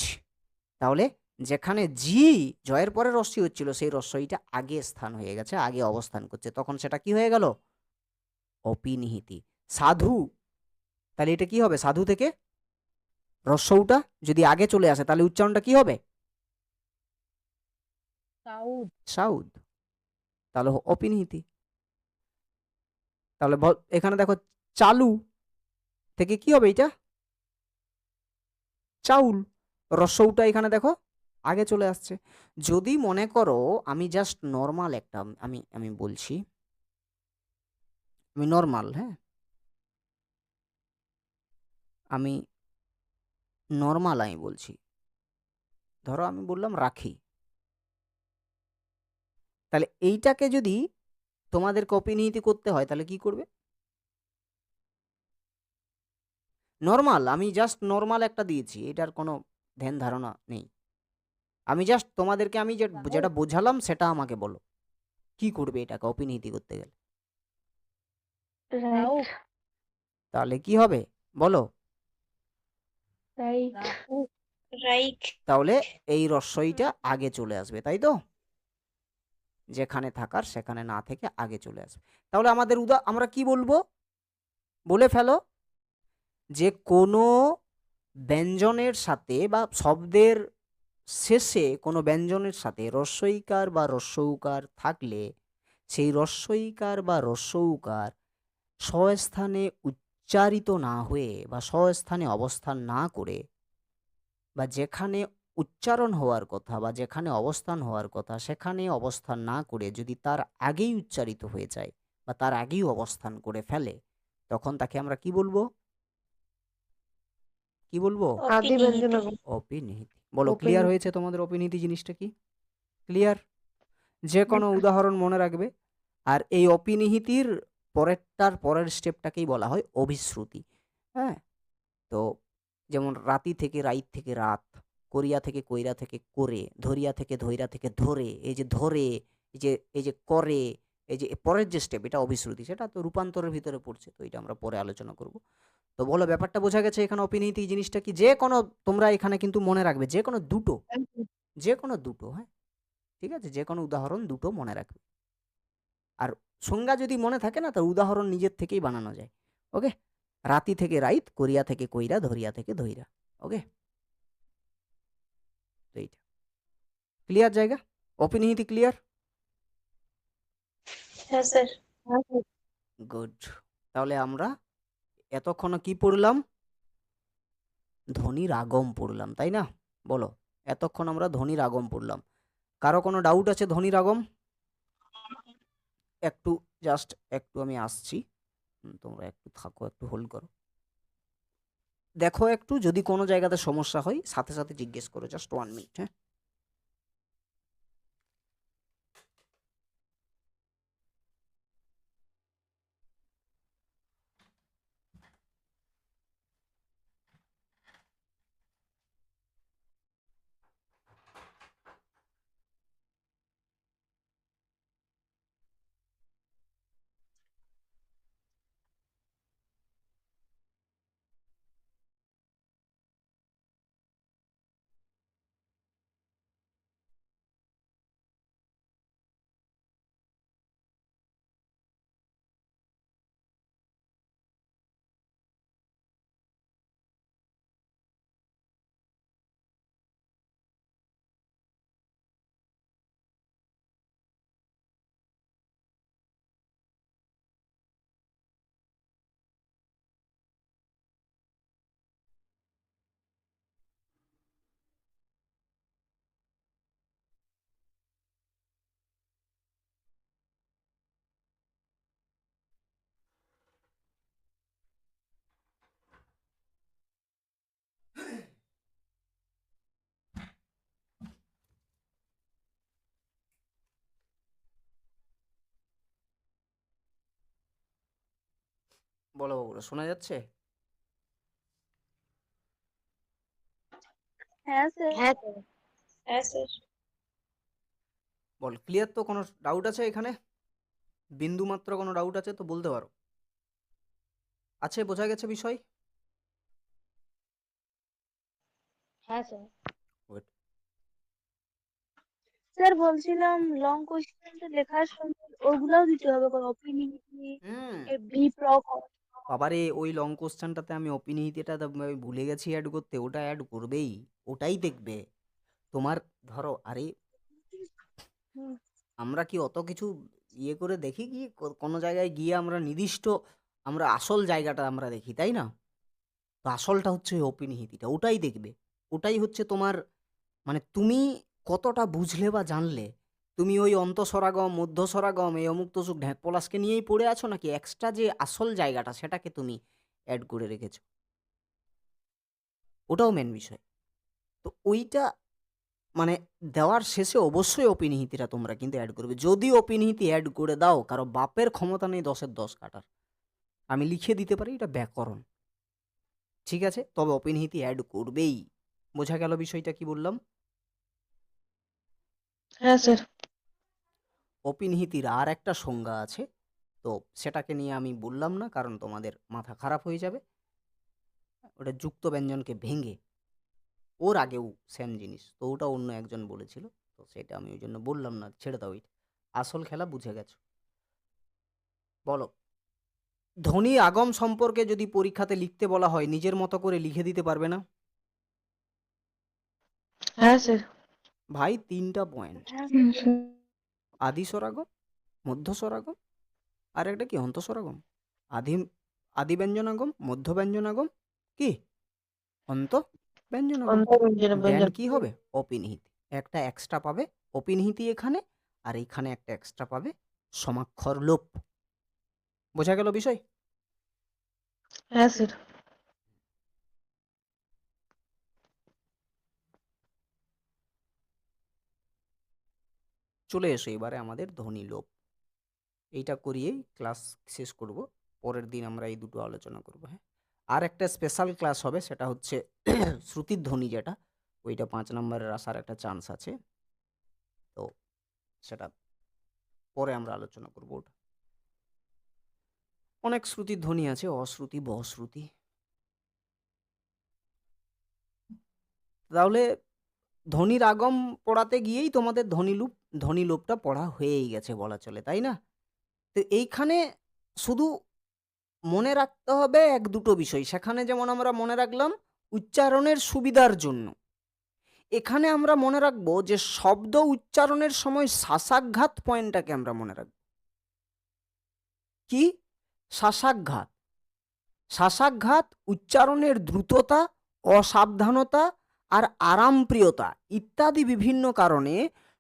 S1: তাহলে যেখানে জি জয়ের পরে রস্বই হচ্ছিল সেই রস্বইটা আগে স্থান হয়ে গেছে, আগে অবস্থান করছে, তখন সেটা কি হয়ে গেল? অপিনিহিতি। সাধু, তাহলে এটা কি হবে? সাধু থেকে রস্যউটা যদি আগে চলে আসে তাহলে উচ্চারণটা কি হবে?
S3: সাউথ।
S1: সাউদ, তাহলে অপিনিহিতি। তাহলে এখানে দেখো, চালু থেকে কি হবে? এটা চাউল, রস্যউটা এখানে দেখো আগে চলে আসছে। যদি মনে করো আমি জাস্ট নর্মাল একটা, আমি আমি বলছি, আমি নর্মাল, হ্যাঁ, আমি নর্মাল আমি বলছি, ধরো আমি বললাম রাখি, তাহলে এইটাকে যদি তোমাদেরকে অপিনিহিতি করতে হয় তাহলে কি করবে? নর্মাল, আমি জাস্ট নর্মাল একটা দিয়েছি, এটার কোনো ধ্যান ধারণা নেই। আমি জাস্ট তোমাদেরকে আমি যেটা বোঝালাম সেটা আমাকে বলো, কি করবে এটাকে অপিনিহিতি করতে গেলে?
S2: রাইট।
S1: তাহলে কি হবে বলো?
S2: রাইট।
S3: রাইট।
S1: তাহলে এই রস্বইটা আগে চলে আসবে, তাই তো? যেখানে থাকার সেখানে না থেকে আগে চলে আসবে। তাহলে আমাদের আমরা কি বলবো? বলে ফেলো যে কোনো ব্যঞ্জনের সাথে বা শব্দের শেষে কোনো ব্যঞ্জনের সাথে রস্বইকার বা রস্যউকার থাকলে সেই রস্বইকার বা রস্যউকার স্বস্থানে উচ্চারিত না হয়ে বা স্বস্থানে অবস্থান না করে, বা যেখানে উচ্চারণ হওয়ার কথা বা যেখানে অবস্থান হওয়ার কথা সেখানে অবস্থান না করে যদি তার আগেই উচ্চারিত হয়ে যায় বা তার আগেই অবস্থান করে ফেলে, তখন তাকে আমরা কি বলবো? কি বলবো?
S2: আদি ব্যঞ্জন।
S1: অপিনিহিতি। বলো, ক্লিয়ার হয়েছে তোমাদের অপিনিহিতি জিনিসটা কি? ক্লিয়ার? যে কোনো উদাহরণ মনে রাখবে। আর এই অপিনিহিতির পরের স্টেপটাকেই বলা হয় অভিশ্রুতি। হ্যাঁ, তো যেমন রাতি থেকে রাইত থেকে রাত, করিয়া থেকে কইরা থেকে করে, ধরিয়া থেকে ধইরা থেকে ধরে, এই যে ধরে, এই যে করে, এই যে পরের যে স্টেপ এটা অভিশ্রুতি, সেটা তো রূপান্তরের ভিতরে পড়ছে, তো এটা আমরা পরে আলোচনা করব। তো বলো, ব্যাপারটা বোঝা গেছে এখানে অপিনিহিতি জিনিসটা কি? যে কোনো, তোমরা এখানে কিন্তু মনে রাখবে যে কোনো দুটো, যে কোনো দুটো, হ্যাঁ, ঠিক আছে, যে কোনো উদাহরণ দুটো মনে রাখবে। আর সংজ্ঞা যদি মনে থাকে না, তার উদাহরণ নিজের থেকেই বানানো যায়। ওকে, রাতি থেকে রাইত, করিয়া থেকে কইরা, ধরিয়া থেকে ধইরা। ওকে, তো এইটা ক্লিয়ার জায়গা, অপিনিহিতি ক্লিয়ার?
S3: হ্যাঁ স্যার।
S2: হ্যাঁ স্যার।
S1: গুড। তাহলে আমরা এতক্ষণ কি পড়লাম? ধ্বনির আগম পড়লাম, তাই না? বলো, এতক্ষণ আমরা ধ্বনির আগম পড়লাম। কারো কোনো ডাউট আছে ধ্বনির আগম? একটু জাস্ট একটু আমি আসছি, তোমরা একটু থাকো, একটু হোল্ড করো। দেখো একটু, যদি কোনো জায়গাতে সমস্যা হয় সাথে সাথে জিজ্ঞেস করো, জাস্ট 1 মিনিট, হ্যাঁ? বলো বাবুরা, শোনা যাচ্ছে?
S3: হ্যাঁ স্যার।
S2: হ্যাঁ স্যার।
S3: হ্যাঁ স্যার।
S1: বল, ক্লিয়ার তো? কোনো ডাউট আছে এখানে? বিন্দু মাত্র কোনো ডাউট আছে তো বলতে পারো। আছে, বোঝা গেছে বিষয়?
S2: হ্যাঁ স্যার।
S1: Good.
S3: স্যার বলছিলাম লং কোশ্চেনটা লেখার সময় ওগুলাও দিতে হবে, কোনো অপিনিয়ন,
S1: হুম।
S3: ভি প্রক।
S1: বাবারে, ওই লং কোশ্চেনটাতে আমি অপিনিহিতিটা আমি ভুলে গেছি অ্যাড করতে, ওটা অ্যাড করবেই, ওটাই দেখবে তোমার। ধরো, আরে আমরা কি অত কিছু ইয়ে করে দেখি কি? কোনো জায়গায় গিয়ে আমরা নির্দিষ্ট আমরা আসল জায়গাটা আমরা দেখি, তাই না? তো আসলটা হচ্ছে ওই অপিনিহিতিটা, ওটাই দেখবে। ওটাই হচ্ছে তোমার, মানে তুমি কতটা বুঝলে বা জানলে। তুমি ওই অন্তঃস্বরাগম, মধ্যস্বরাগম, এই অমুক তসুক ঢ্যাক পলাশকে নিয়েই পড়ে আছো, নাকি এক্সট্রা যে আসল জায়গাটা সেটাকে তুমি অ্যাড করে রেখেছো? ওটাও মেন বিষয়। তো ওইটা মানে দেওয়ার শেষে অবশ্যই অপিনিহিতিটা তোমরা কিন্তু অ্যাড করবে। যদি অপিনিহিতি অ্যাড করে দাও, কারো বাপের ক্ষমতা নেই 10-এর 10 কাটার। আমি লিখে দিতে পারি এটা ব্যাকরণ, ঠিক আছে, তবে অপিনিহিতি অ্যাড করবেই। বোঝা গেল বিষয়টা কি বললাম?
S2: হ্যাঁ স্যার।
S1: অপিনিহিতির আর একটা সংজ্ঞা আছে, তো সেটাকে নিয়ে আমি বললাম না, কারণ তোমাদের মাথা খারাপ হয়ে যাবে। ওটা যুক্ত ব্যঞ্জনকে ভেঙে, ওর আগেও সেম জিনিস, তো ওটা অন্য একজন বলেছিল, তো সেটা আমি ওই জন্য বললাম না, ছেড়ে দাও। এটা আসল খেলা বুঝে গেছো। বলো, ধ্বনি আগম সম্পর্কে যদি পরীক্ষাতে লিখতে বলা হয়, নিজের মতো করে লিখে দিতে পারবে না?
S2: হ্যাঁ স্যার।
S1: ভাই 3টা পয়েন্ট:
S3: হ্যাঁ
S1: আদি স্বরাগম, মধ্য স্বরাগম, আর একটা কি অন্তঃস্বরাগম। আদি আদি ব্যঞ্জনাগম, মধ্য ব্যঞ্জনাগম, কি অন্ত ব্যঞ্জনাগম।
S2: অন্তর্বঞ্জন
S1: দেন
S2: ব্যঞ্জন।
S1: কি হবে? অপিনিহিতি একটা এক্সট্রা পাবে, অপিনিহিতি এখানে, আর এইখানে একটা এক্সট্রা পাবে, সমাক্ষর লোপ। বোঝা গেল বিষয়?
S2: হ্যাঁ স্যার।
S1: চলে এসো এবারে আমাদের ধ্বনি লোপ। এইটা করিয়েই ক্লাস শেষ করব। পরের দিন আমরা এই দুটো আলোচনা করব, হ্যাঁ। আর একটা স্পেশাল ক্লাস হবে, সেটা হচ্ছে শ্রুতির ধ্বনি, যেটা ওইটা 5 নম্বরের আসার একটা চান্স আছে, তো সেটা পরে আমরা আলোচনা করব। ওটা অনেক শ্রুতির ধ্বনি আছে, অশ্রুতি, বশ্রুতি। তাহলে ধ্বনির আগম পড়াতে গিয়েই তোমাদের ধ্বনি লোপটা পড়া হয়েই গেছে বলা চলে, তাই না? তো এইখানে শুধু মনে রাখতে হবে 1-2টো বিষয়। সেখানে যেমন আমরা মনে রাখলাম উচ্চারণের সুবিধার জন্য। এখানে আমরা মনে রাখবো যে শব্দ উচ্চারণের সময় শ্বাসাঘাত পয়েন্টটাকে আমরা মনে রাখবো। কি? শ্বাসাঘাত। শ্বাসাঘাত উচ্চারণের দ্রুততা, অসাবধানতা আর আরামপ্রিয়তা ইত্যাদি বিভিন্ন কারণে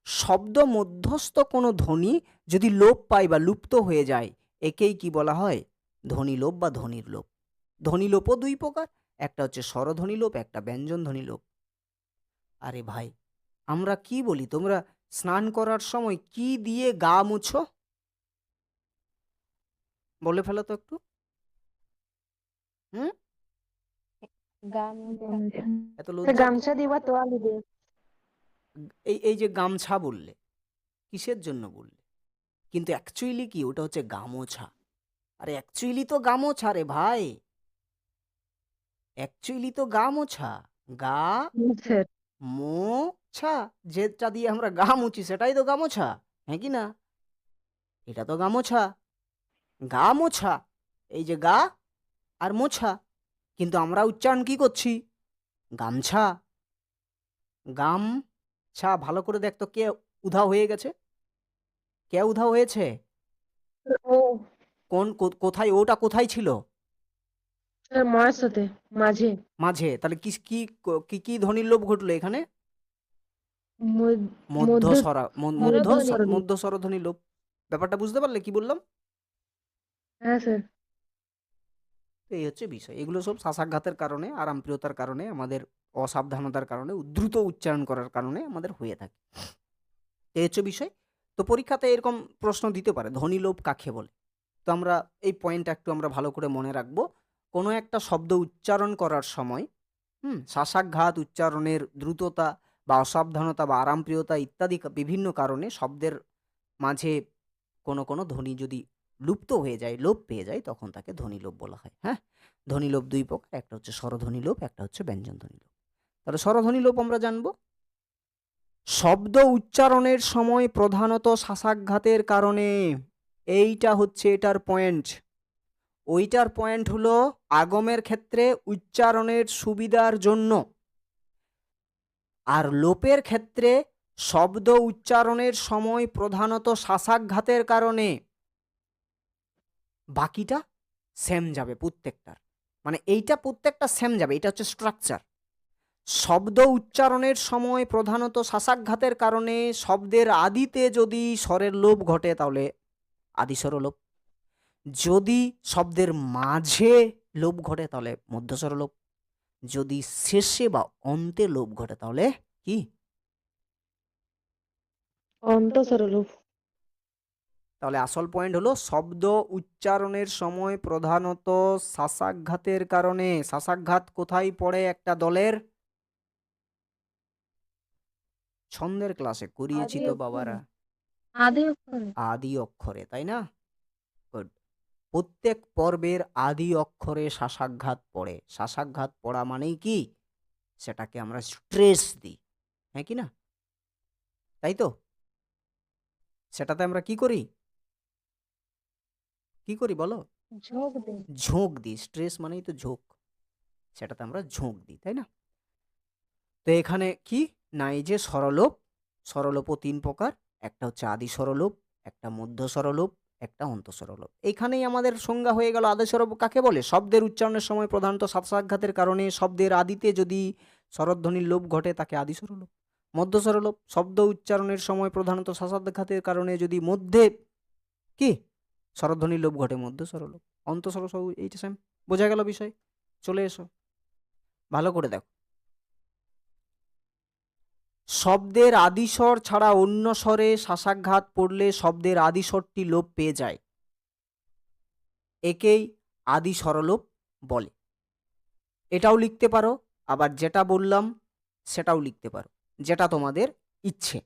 S1: শব্দ মধ্যস্থ কোনো ধ্বনি যদি লোপ পায় বা লুপ্ত হয়ে যায়, একেই কি বলা হয়? ধ্বনিলোপ বা ধ্বনির লোপ। ধ্বনিলোপও দুই প্রকার, একটা হচ্ছে স্বরধ্বনি লোপ, একটা ব্যঞ্জন ধ্বনি লোপ। আরে ভাই, আমরা কি বলি, তোমরা স্নান করার সময় কি দিয়ে গা মুছো? বলে ফেলো তো একটু। হুম? এত লজ্জা?
S2: গামছা দিবা তোয়ালি দিয়ে।
S1: এই এই যে গামছা বললে, কিসের জন্য বললে? কিন্তু অ্যাকচুয়ালি কি, ওটা হচ্ছে গামোছা। আরে অ্যাকচুয়ালি তো গামোছা রে ভাই, অ্যাকচুয়ালি তো গামোছা। গা
S2: স্যার
S1: মোছা, যেটা দিয়ে আমরা গা মুছি সেটাই তো গামোছা, হ্যাঁ কি না? এটা তো গামোছা। গা মোছা, এই যে গা আর মোছা, কিন্তু আমরা উচ্চারণ কি করছি? গামছা। গামছা। ভালো করে দেখ তো, কে উধাও হয়ে গেছে? কে উধাও হয়েছে?
S2: ও
S1: কোথায় ওটা কোথায় ছিল?
S2: স্যার মায়ের সাথে মাঝে
S1: মাঝে। তাহলে কি কি কি কি ধ্বনির লোপ ঘটলো এখানে?
S2: মধ্য
S1: মধ্য
S2: মধ্য
S1: স্বরা
S2: স্বরধ্বনি।
S1: মধ্য স্বরধ্বনি লোপ। ব্যাপারটা বুঝতে পারলে কি বললাম?
S2: হ্যাঁ স্যার।
S1: তো এই হচ্ছে বিষয়। এগুলো সব শ্বাসাঘাতের কারণে, আরামপ্রিয়তার কারণে, আমাদের অসাবধানতার কারণে, দ্রুত উচ্চারণ করার কারণে আমাদের হয়ে থাকে। তো এই হচ্ছে বিষয়। তো পরীক্ষাতে এরকম প্রশ্ন দিতে পারে, ধ্বনিলোপ কাকে বলে। তো আমরা এই পয়েন্টটা একটু আমরা ভালো করে মনে রাখবো। কোনো একটা শব্দ উচ্চারণ করার সময় শ্বাসাঘাত, উচ্চারণের দ্রুততা বা অসাবধানতা বা আরামপ্রিয়তা ইত্যাদি বিভিন্ন কারণে শব্দের মাঝে কোনো কোনো ধ্বনি যদি লুপ্ত হয়ে যায়, লোপ পেয়ে যায়, তখন তাকে ধ্বনিলোপ বলা হয়। হ্যাঁ, ধ্বনিলোপ দুই প্রকার, একটা হচ্ছে স্বরধ্বনি লোপ, একটা হচ্ছে ব্যঞ্জন ধ্বনি লোপ। তাহলে স্বরধ্বনি লোপ আমরা জানবো। শব্দ উচ্চারণের সময় প্রধানত শ্বাসাঘাতের কারণে, এইটা হচ্ছে এটার পয়েন্ট। ওইটার পয়েন্ট হলো আগমের ক্ষেত্রে উচ্চারণের সুবিধার জন্য, আর লোপের ক্ষেত্রে শব্দ উচ্চারণের সময় প্রধানত শ্বাসাঘাতের কারণে। বাকিটা সেম যাবে প্রত্যেকটার, মানে এইটা প্রত্যেকটা সেম যাবে, এটা হচ্ছে স্ট্রাকচার। শব্দ উচ্চারণের সময় প্রধানত শ্বাসাঘাতের কারণে শব্দের আদিতে যদি স্বরের লোপ ঘটে তাহলে আদিস্বর লোপ, যদি শব্দের মাঝে লোপ ঘটে তাহলে মধ্যস্বর লোপ, যদি শেষে বা অন্তে লোপ ঘটে তাহলে কি?
S2: অন্তঃস্বরলোপ।
S1: তাহলে আসল পয়েন্ট হলো শব্দ উচ্চারণের সময় প্রধানত শ্বাসাঘাতের কারণে। শ্বাসাঘাত কোথায় পড়ে একটা দলের? ছন্দের ক্লাসে করিয়েছি তো বাবারা,
S2: আদি অক্ষরে।
S1: আদি অক্ষরে, তাই না? গুড। প্রত্যেক পর্বের আদি অক্ষরে শ্বাসাঘাত পড়ে। শ্বাসাঘাত পড়া মানেই কি? সেটাকে আমরা স্ট্রেস দিই, হ্যাঁ কি না? তাই তো? সেটাতে আমরা কি করি? কি করি বলো?
S2: ঝোঁক দেয়।
S1: ঝোঁক দিই। স্ট্রেস মানেই তো ঝোঁক, সেটাতে আমরা ঝোঁক দিই, তাই না? তো এখানে কি না, এই যে স্বরলোপ, স্বরলোপও তিন প্রকার, একটা হচ্ছে আদি স্বরলোপ, একটা মধ্য স্বরলোপ, একটা অন্তঃস্বরলোপ। এইখানেই আমাদের সংজ্ঞা হয়ে গেল। আদি স্বরলোপ কাকে বলে? শব্দের উচ্চারণের সময় প্রধানত শ্বাসাঘাতের কারণে শব্দের আদিতে যদি স্বরধ্বনির লোপ ঘটে তাকে আদি স্বরলোপ। মধ্য স্বরলোপ, শব্দ উচ্চারণের সময় প্রধানত শ্বাসাঘাতের কারণে যদি মধ্যে কি স্বরধ্বনির লোপ ঘটে, মধ্য স্বরলোপ। অন্তঃস্বরলোপ এইটা সেম। বোঝা গেল বিষয়? চলে এসো, ভালো করে দেখো। শব্দের আদিস্বর ছাড়া অন্য স্বরে শ্বাসাঘাত পড়লে শব্দের আদিস্বরটি লোপ পেয়ে যায়, একেই আদি স্বরলোপ বলে। এটাও লিখতে পারো, আবার যেটা বললাম সেটাও লিখতে পারো, যেটা তোমাদের ইচ্ছে,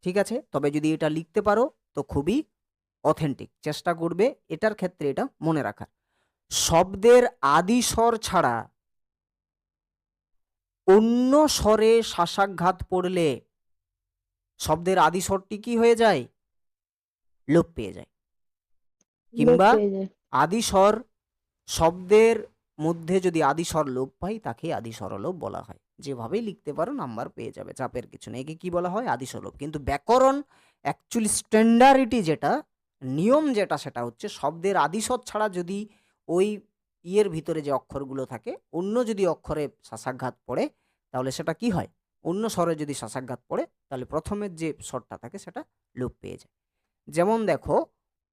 S1: ঠিক আছে? তবে যদি এটা লিখতে পারো তো খুবই অথেন্টিক। চেষ্টা করবে এটার ক্ষেত্রে এটা মনে রাখার। শব্দের আদিস্বর ছাড়া অন্য স্বরে শ্বাসাঘাত পড়লে শব্দের আদিস্বরটি কি হয়ে যায়? লোপ পেয়ে যায়। কিংবা আদিস্বর শব্দের মধ্যে যদি আদি স্বর লোপ পাই তাকে আদি স্বরলোপ বলা হয়। যেভাবেই লিখতে পারো নাম্বার পেয়ে যাবে, চাপের কিছু নেই। একে কি বলা হয়? আদি স্বরলোপ। কিন্তু ব্যাকরণ অ্যাকচুয়ালি স্ট্যান্ডার্ডিটি যেটা, নিয়ম যেটা, সেটা হচ্ছে শব্দের আদি স্বর ছাড়া যদি ওই ইয়ের ভিতরে যে অক্ষরগুলো থাকে অন্য যদি অক্ষরে শ্বাসাঘাত পড়ে তাহলে সেটা কি হয়? অন্য স্বরে যদি শ্বাসাঘাত পড়ে তাহলে প্রথমের যে স্বরটা থাকে সেটা লোপ পেয়ে যায়। যেমন দেখো,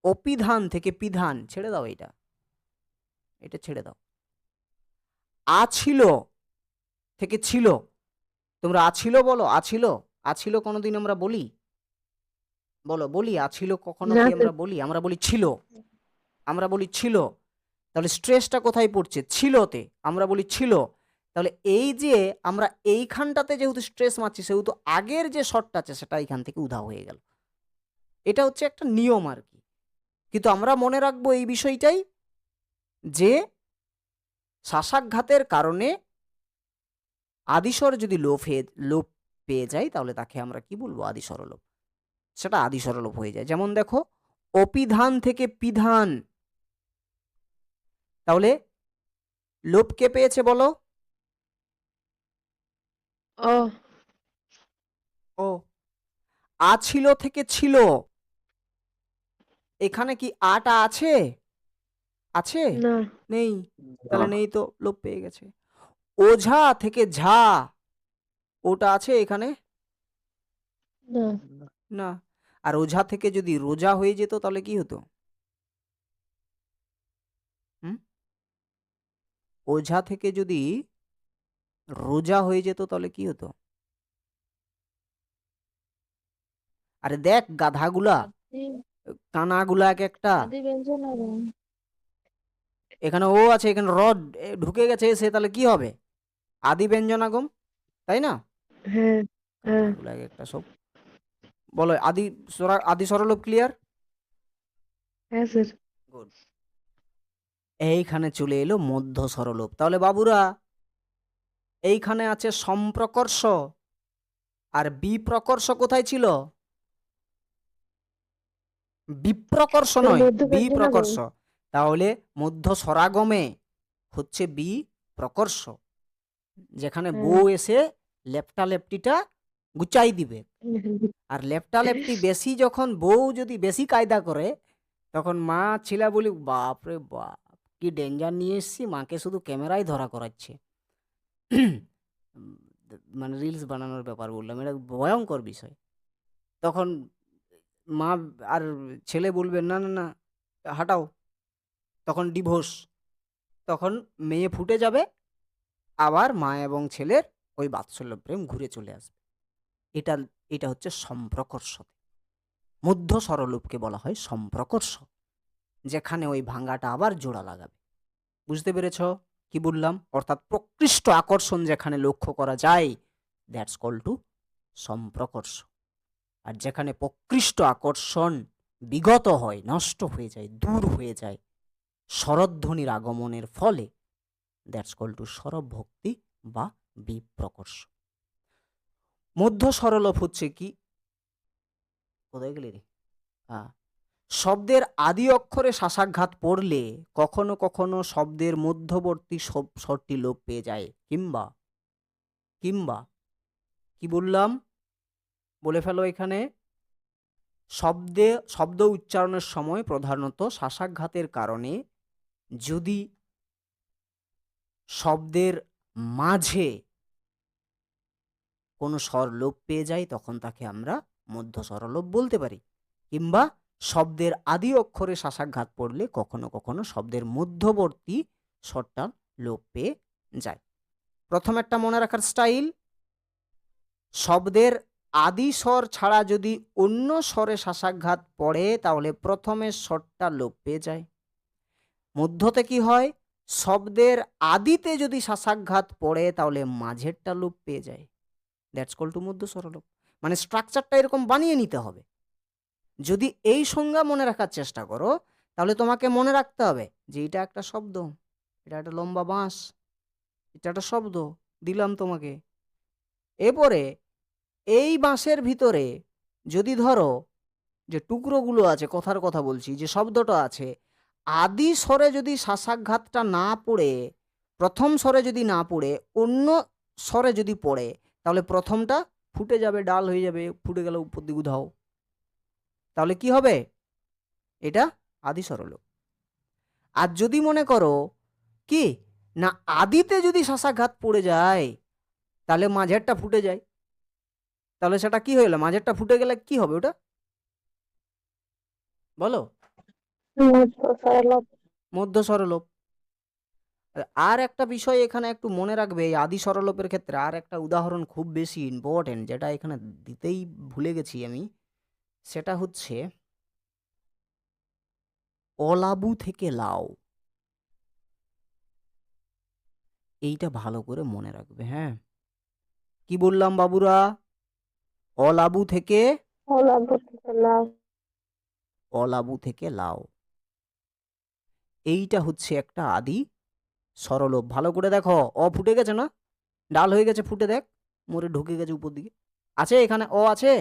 S1: অপিধান থেকে পিধান, ছেড়ে দাও এটা, এটা ছেড়ে দাও। আছিল থেকে ছিল, তোমরা আছিল বলো, আছিল, আছিল কোনোদিন আমরা বলি? বলো, বলি আছিল কখনো
S2: না
S1: কি
S2: স্যার।
S1: আমরা বলি? আমরা বলি ছিল, আমরা বলি ছিল। তাহলে স্ট্রেসটা কোথায় পড়ছে? ছিলতে, আমরা বলি ছিল। তাহলে এই যে আমরা এইখানটাতে যেহেতু স্ট্রেস মারছি সেহেতু আগের যে শর্টটা আছে সেটা এইখান থেকে উধাও হয়ে গেল। এটা হচ্ছে একটা নিয়ম আর কি। কিন্তু আমরা মনে রাখবো এই বিষয়টাই যে শ্বাসাঘাতের কারণে আদিস্বর যদি লোপ পেয়ে যায় তাহলে তাকে আমরা কি বলবো? আদি স্বরলোপ। সেটা আদি স্বরলোপ হয়ে যায়। যেমন দেখো, অপিধান থেকে পিধান, তাহলে লোপ কে পেয়েছে বলো?
S2: ও
S1: ও। আছিল থেকে ছিল, এখানে কি আটা আছে? আছে?
S2: না
S1: নেই, তাহলে নেই তো লোপ পেয়ে গেছে। ওঝা থেকে ঝা, ওটা আছে এখানে?
S2: না
S1: না। আর ওঝা থেকে যদি রোজা হয়ে যেত তাহলে কি হতো? হুম? ওঝা থেকে যদি রোজা হয়ে যেত তাহলে কি হতো? আরে দেখ গাধাগুলা,
S3: আদি
S1: কানাগুলা এক একটা,
S3: আদি ব্যঞ্জন হবে।
S1: এখানে ও আছে, এখানে ঢুকে গেছে এসে, তাহলে কি হবে? আদি ব্যঞ্জনাগম, তাই না?
S2: হ্যাঁ হ্যাঁ
S1: কানাগুলা এক একটা সব। বলো আদি স্বরলোপ ক্লিয়ার?
S2: হ্যাঁ স্যার।
S1: গুড। এইখানে চলে এলো মধ্য স্বরলোপ। তাহলে বাবুরা, এইখানে আছে সম্প্রকর্ষ, আর বিপ্রকর্ষ কোথায় ছিল? বিপ্রকর্ষ
S2: স্যার
S1: নয়,
S2: মধ্য ব্যঞ্জন হবে।
S1: বিপ্রকর্ষ। তাহলে মধ্য স্বরাগমে হচ্ছে বিপ্রকর্ষ, যেখানে
S2: হ্যাঁ
S1: বউ এসে লেপটা লেপটিটা গুচাই দিবে। আর লেপটা লেপটি বেশি, যখন বউ যদি বেশি কায়দা করে তখন মা ছিলা বলি, বাপ রে বাপ, কি ডেঞ্জার নিয়ে এসছি, মাকে শুধু ক্যামেরায় ধরা করাচ্ছে। মানে রিলস বানানোর ব্যাপার বললাম, এটা ভয়ঙ্কর বিষয়। তখন মা আর ছেলে বলবে না না না হাঁটাও, তখন ডিভোর্স, তখন মেয়ে ফুটে যাবে, আবার মা এবং ছেলের ওই বাৎসল্য প্রেম ঘুরে চলে আসবে। এটা এটা হচ্ছে সম্প্রকর্ষ। মধ্য স্বরলোপকে বলা হয় সম্প্রকর্ষ, যেখানে ওই ভাঙ্গাটা আবার জোড়া লাগাবে। বুঝতে পেরেছ কি বললাম? অর্থাৎ প্রকৃষ্ট আকর্ষণ যেখানে লক্ষ্য করা যায়, দ্যাটস কল টু সম্প্রকর্ষ। আর যেখানে প্রকৃষ্ট আকর্ষণ বিগত হয়, নষ্ট হয়ে যায়, দূর হয়ে যায় স্বরধ্বনির আগমনের ফলে, দ্যাটস কল টু স্বরভক্তি বা বিপ্রকর্ষ। মধ্য স্বরলোপ হচ্ছে কি, কোথায় গেলি রে? শব্দের আদি অক্ষরে শ্বাসাঘাত পড়লে কখনো কখনো শব্দের মধ্যবর্তী স্বরটি লোপ পেয়ে যায়, কিংবা কিংবা কি বললাম? বলে ফেলো এখানে। শব্দ উচ্চারণের সময় প্রধানত শ্বাসাঘাতের কারণে যদি শব্দের মাঝে কোনো স্বর লোপ পেয়ে যায় তখন তাকে আমরা মধ্য স্বরলোপ বলতে পারি। কিংবা শব্দের আদি অক্ষরে শ্বাসাঘাত পড়লে কখনো কখনো শব্দের মধ্যবর্তী স্বরটা লোপ পেয়ে যায়। প্রথম একটা মনে রাখার স্টাইল, শব্দের আদি স্বর ছাড়া যদি অন্য স্বরে শ্বাসাঘাত পড়ে তাহলে প্রথমের স্বরটা লোপ পেয়ে যায়। মধ্যতে কি হয়? শব্দের আদিতে যদি শ্বাসাঘাত পড়ে তাহলে মাঝেরটা লোপ পেয়ে যায়। দ্যাটস কল টু মধ্য স্বরলোপ। মানে স্ট্রাকচারটা এরকম বানিয়ে নিতে হবে। যদি এই সংজ্ঞা মনে রাখার চেষ্টা করো তাহলে তোমাকে মনে রাখতে হবে যে এটা একটা শব্দ, এটা একটা লম্বা বাঁশ, এটা একটা শব্দ দিলাম তোমাকে। এরপরে এই বাঁশের ভিতরে যদি ধরো যে টুকরোগুলো আছে, কথার কথা বলছি, যে শব্দটা আছে, আদি স্বরে যদি শ্বাসাঘাতটা না পড়ে প্রথম স্বরে যদি না পড়ে অন্য স্বরে যদি পড়ে তাহলে প্রথমটা ফুটে যাবে, ডাল হয়ে যাবে, ফুটে গেল উপর দিকে উধাও। তাহলে কি হবে? এটা আদি স্বরলোপ। আর যদি মনে করো কি না আদিতে যদি শাসাঘাত পড়ে যায় তাহলে মাঝেরটা ফুটে যায়, তাহলে সেটা কি হলো? মাঝেরটা ফুটে গেলে কি হবে ওটা বলো? মধ্য স্বরলোপ। আর একটা বিষয় এখানে একটু মনে রাখবে, এই আদি স্বরলোপের ক্ষেত্রে আর একটা উদাহরণ খুব বেশি ইম্পর্টেন্ট, যেটা এখানে দিতেই ভুলে গেছি আমি, সেটা হচ্ছে অলাবু থেকে লাউ। এইটা ভালো করে মনে রাখবে, হ্যাঁ। কি বললাম বাবুরা? অলাবু থেকে অলাবু থেকে লাউ, এইটা হচ্ছে একটা আদি স্বরলোপ। ভালো করে দেখো, অ ফুটে গেছে না, ডাল হয়ে গেছে, ফুটে দেখ, মোরে ঢুকে গেছে উপর দিকে। আছে এখানে অ আছে?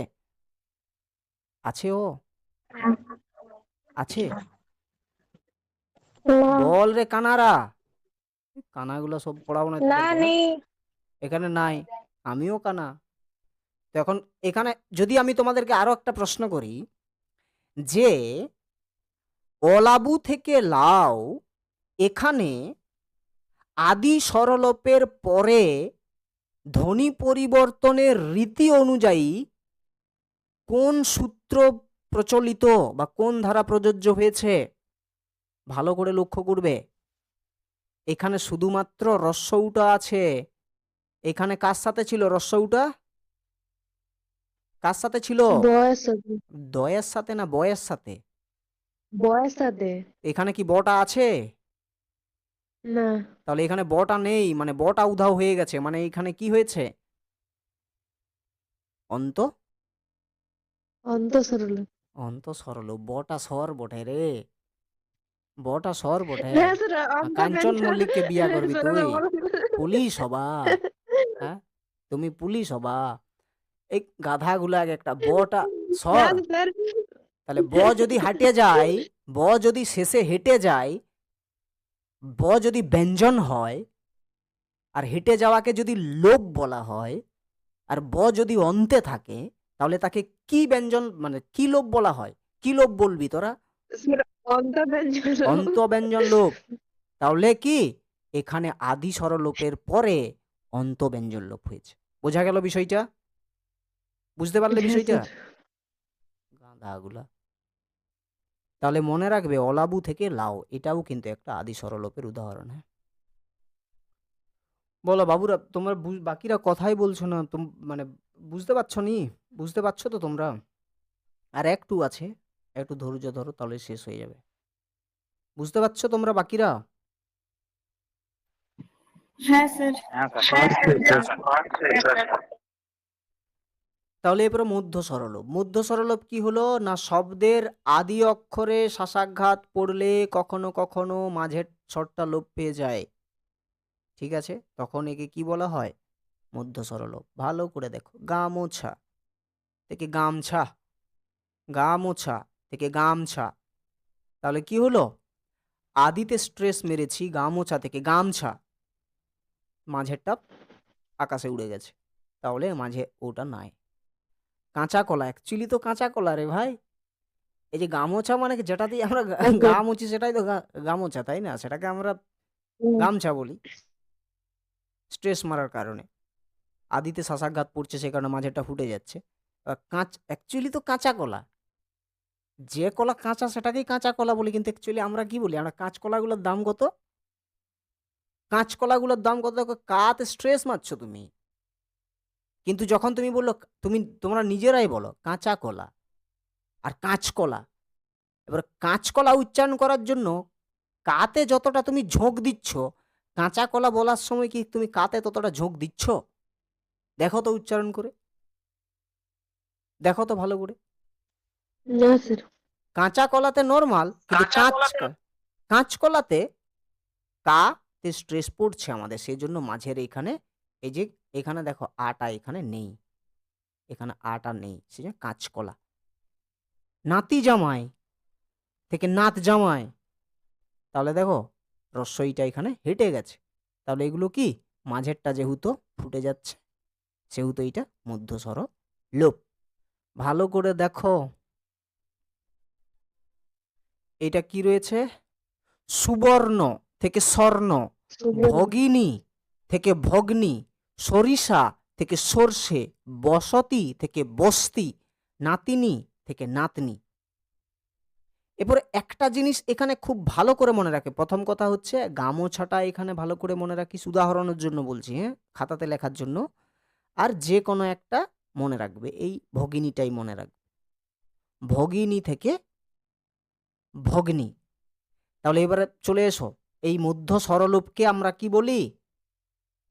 S1: আছে অ? আছে? বল রে কানারা, কানাগুলো সব পড়াবো না
S2: না
S1: তোদেরকে, হ্যাঁ?
S2: নেই।
S1: এখানে নাই, আমিও কানা। তো এখন এখানে যদি আমি তোমাদেরকে আরো একটা প্রশ্ন করি যে অলাবু থেকে লাউ, এখানে আদি স্বরলোপের পরে ধ্বনি পরিবর্তনের রীতি অনুযায়ী কোন সূত্র প্রচলিত বা কোন ধারা প্রযোজ্য হয়েছে ভালো করে লক্ষ্য করবে। এখানে শুধুমাত্র রস্যউটা আছে। এখানে কার সাথে ছিল রস্যউটা? কার সাথে ছিল?
S2: বয়স সাথে।
S1: দয়ের সাথে না বয়ের সাথে?
S2: বয়স সাথে।
S1: এখানে কি বটা আছে?
S2: না।
S1: তাহলে এখানে বটা নেই, মানে বটা উধাও হয়ে গেছে, মানে এখানে কি হয়েছে? অন্ত
S2: অন্ত সরল।
S1: অন্ত সরল। বটা স্বর বটে রে, বটা স্বর বটে।
S2: না স্যার, অন্ত
S1: কাঞ্চন
S2: ব্যঞ্জন
S1: মল্লিককে বিয়া করবি
S2: সরল
S1: তুই?
S2: বলো।
S1: পুলিশ হবা? হ্যাঁ, তুমি পুলিশ হবা? এই গাধাগুলা একটা বটা
S2: না
S1: স্বর।
S2: স্যার।
S1: তাহলে ব যদি হাঁটে যায়, ব যদি শেষে হেঁটে যায়, ব যদি ব্যঞ্জন হয়, আর হেঁটে যাওয়াকে যদি লোপ বলা হয়, আর ব যদি অন্তে থাকে, তাহলে তাকে কি ব্যঞ্জন মানে কি লোপ বলা হয়? কি লোপ বলবি তোরা?
S2: স্যার, অন্ত ব্যঞ্জন।
S1: অন্ত ব্যঞ্জন লোপ। তাহলে কি এখানে আদি স্বরলোপের পরে অন্ত ব্যঞ্জন লোপ হয়েছে। বোঝা গেল বিষয়টা? বুঝতে পারলে
S2: হ্যাঁ
S1: বিষয়টা?
S2: স্যার।
S1: গাধাগুলা। তাহলে মনে রাখবে অলাবু থেকে লাউ, এটাও কিন্তু একটা আদি স্বরলোপের উদাহরণ, হ্যাঁ। বলো বাবুরা, তোমরা বাকিরা কথাই বলছো না, মানে বুঝতে পারছো নি? বুঝতে পারছো তো তোমরা? আর একটু আছে, একটু ধৈর্য ধরো, তাহলে শেষ হয়ে যাবে। বুঝতে পারছো তোমরা বাকিরা?
S3: হ্যাঁ স্যার।
S1: তাহলে এরপরে মধ্য স্বরলোপ। মধ্য স্বরলোপ কি হলো না, শব্দের আদি অক্ষরে শাসাঘাত পড়লে কখনো কখনো মাঝের স্বরটা লোপ পেয়ে যায়, ঠিক আছে? তখন একে কি বলা হয়? মধ্য স্বরলোপ। ভালো করে দেখো, গামোছা থেকে গামছা, গামোছা থেকে গামছা, তাহলে কি হলো? আদিতে স্ট্রেস মেরেছি, গামোছা থেকে গামছা, মাঝেরটা আকাশে উড়ে গেছে, তাহলে মাঝে ওটা নাই। কাঁচা কলা, অ্যাকচুয়ালি তো কাঁচা কলা রে ভাই। এই যে গামোছা মানে কি, যেটা দিয়ে আমরা গা মুছি সেটাই তো গামোছা, তাই না? সেটাকে আমরা গামছা বলি স্ট্রেস মারার কারণে। আদিতে শাসাঘাত পড়ছে, সে কারণে মাঝেরটা ফুটে যাচ্ছে। অ্যাকচুয়ালি তো কাঁচা কলা, যে কলা কাঁচা সেটাকেই কাঁচা কলা বলি, কিন্তু অ্যাকচুয়ালি আমরা কি বলি? আমরা কাঁচকলাগুলোর দাম কত? কাঁচকলাগুলোর দাম কত? কাতে স্ট্রেস মারছো তুমি, কিন্তু যখন তুমি বললো, তোমরা নিজেরাই বলো কাঁচা কলা আর কাঁচকলা, এবার কাঁচকলা উচ্চারণ করার জন্য কাতে যতটা তুমি ঝোঁক দিচ্ছ, কাঁচা কলা বলার সময় কি তুমি কাতে ততটা ঝোঁক দিচ্ছ? দেখো তো উচ্চারণ করে, দেখো তো ভালো করে।
S2: না স্যার।
S1: কাঁচা কলাতে নর্মাল, কিন্তু কাঁচকলাতে কা তে স্ট্রেস পড়ছে আমাদের, সেই জন্য মাঝের এখানে, এই যে এখানে দেখো আটা এখানে নেই, এখানে আটা নেই, সেই জন্য কাঁচকলা। নাতি জামাই থেকে নাত জামাই, তাহলে দেখো রস্বইটা এখানে হেঁটে গেছে, তাহলে এগুলো কি, মাঝেরটা যেহেতু ফুটে যাচ্ছে সেহেতু এইটা মধ্যস্বর লোপ। ভালো করে দেখো, এটা কি রয়েছে, সুবর্ণ থেকে স্বর্ণ, ভগিনী থেকে ভগ্নী, সরিষা থেকে সর্ষে, বসতি থেকে বস্তি, নাতিনী থেকে নাতনি। এরপরে একটা জিনিস এখানে খুব ভালো করে মনে রাখে, প্রথম কথা হচ্ছে গামোছাটা এখানে ভালো করে মনে রাখিস, উদাহরণের জন্য বলছি, হ্যাঁ, খাতাতে লেখার জন্য। আর যে কোনো একটা মনে রাখবে, এই ভগিনীটাই মনে রাখবে, ভগিনী থেকে ভগ্নী। তাহলে এবারে চলে এসো, এই মধ্য স্বরলোপকে আমরা কি বলি,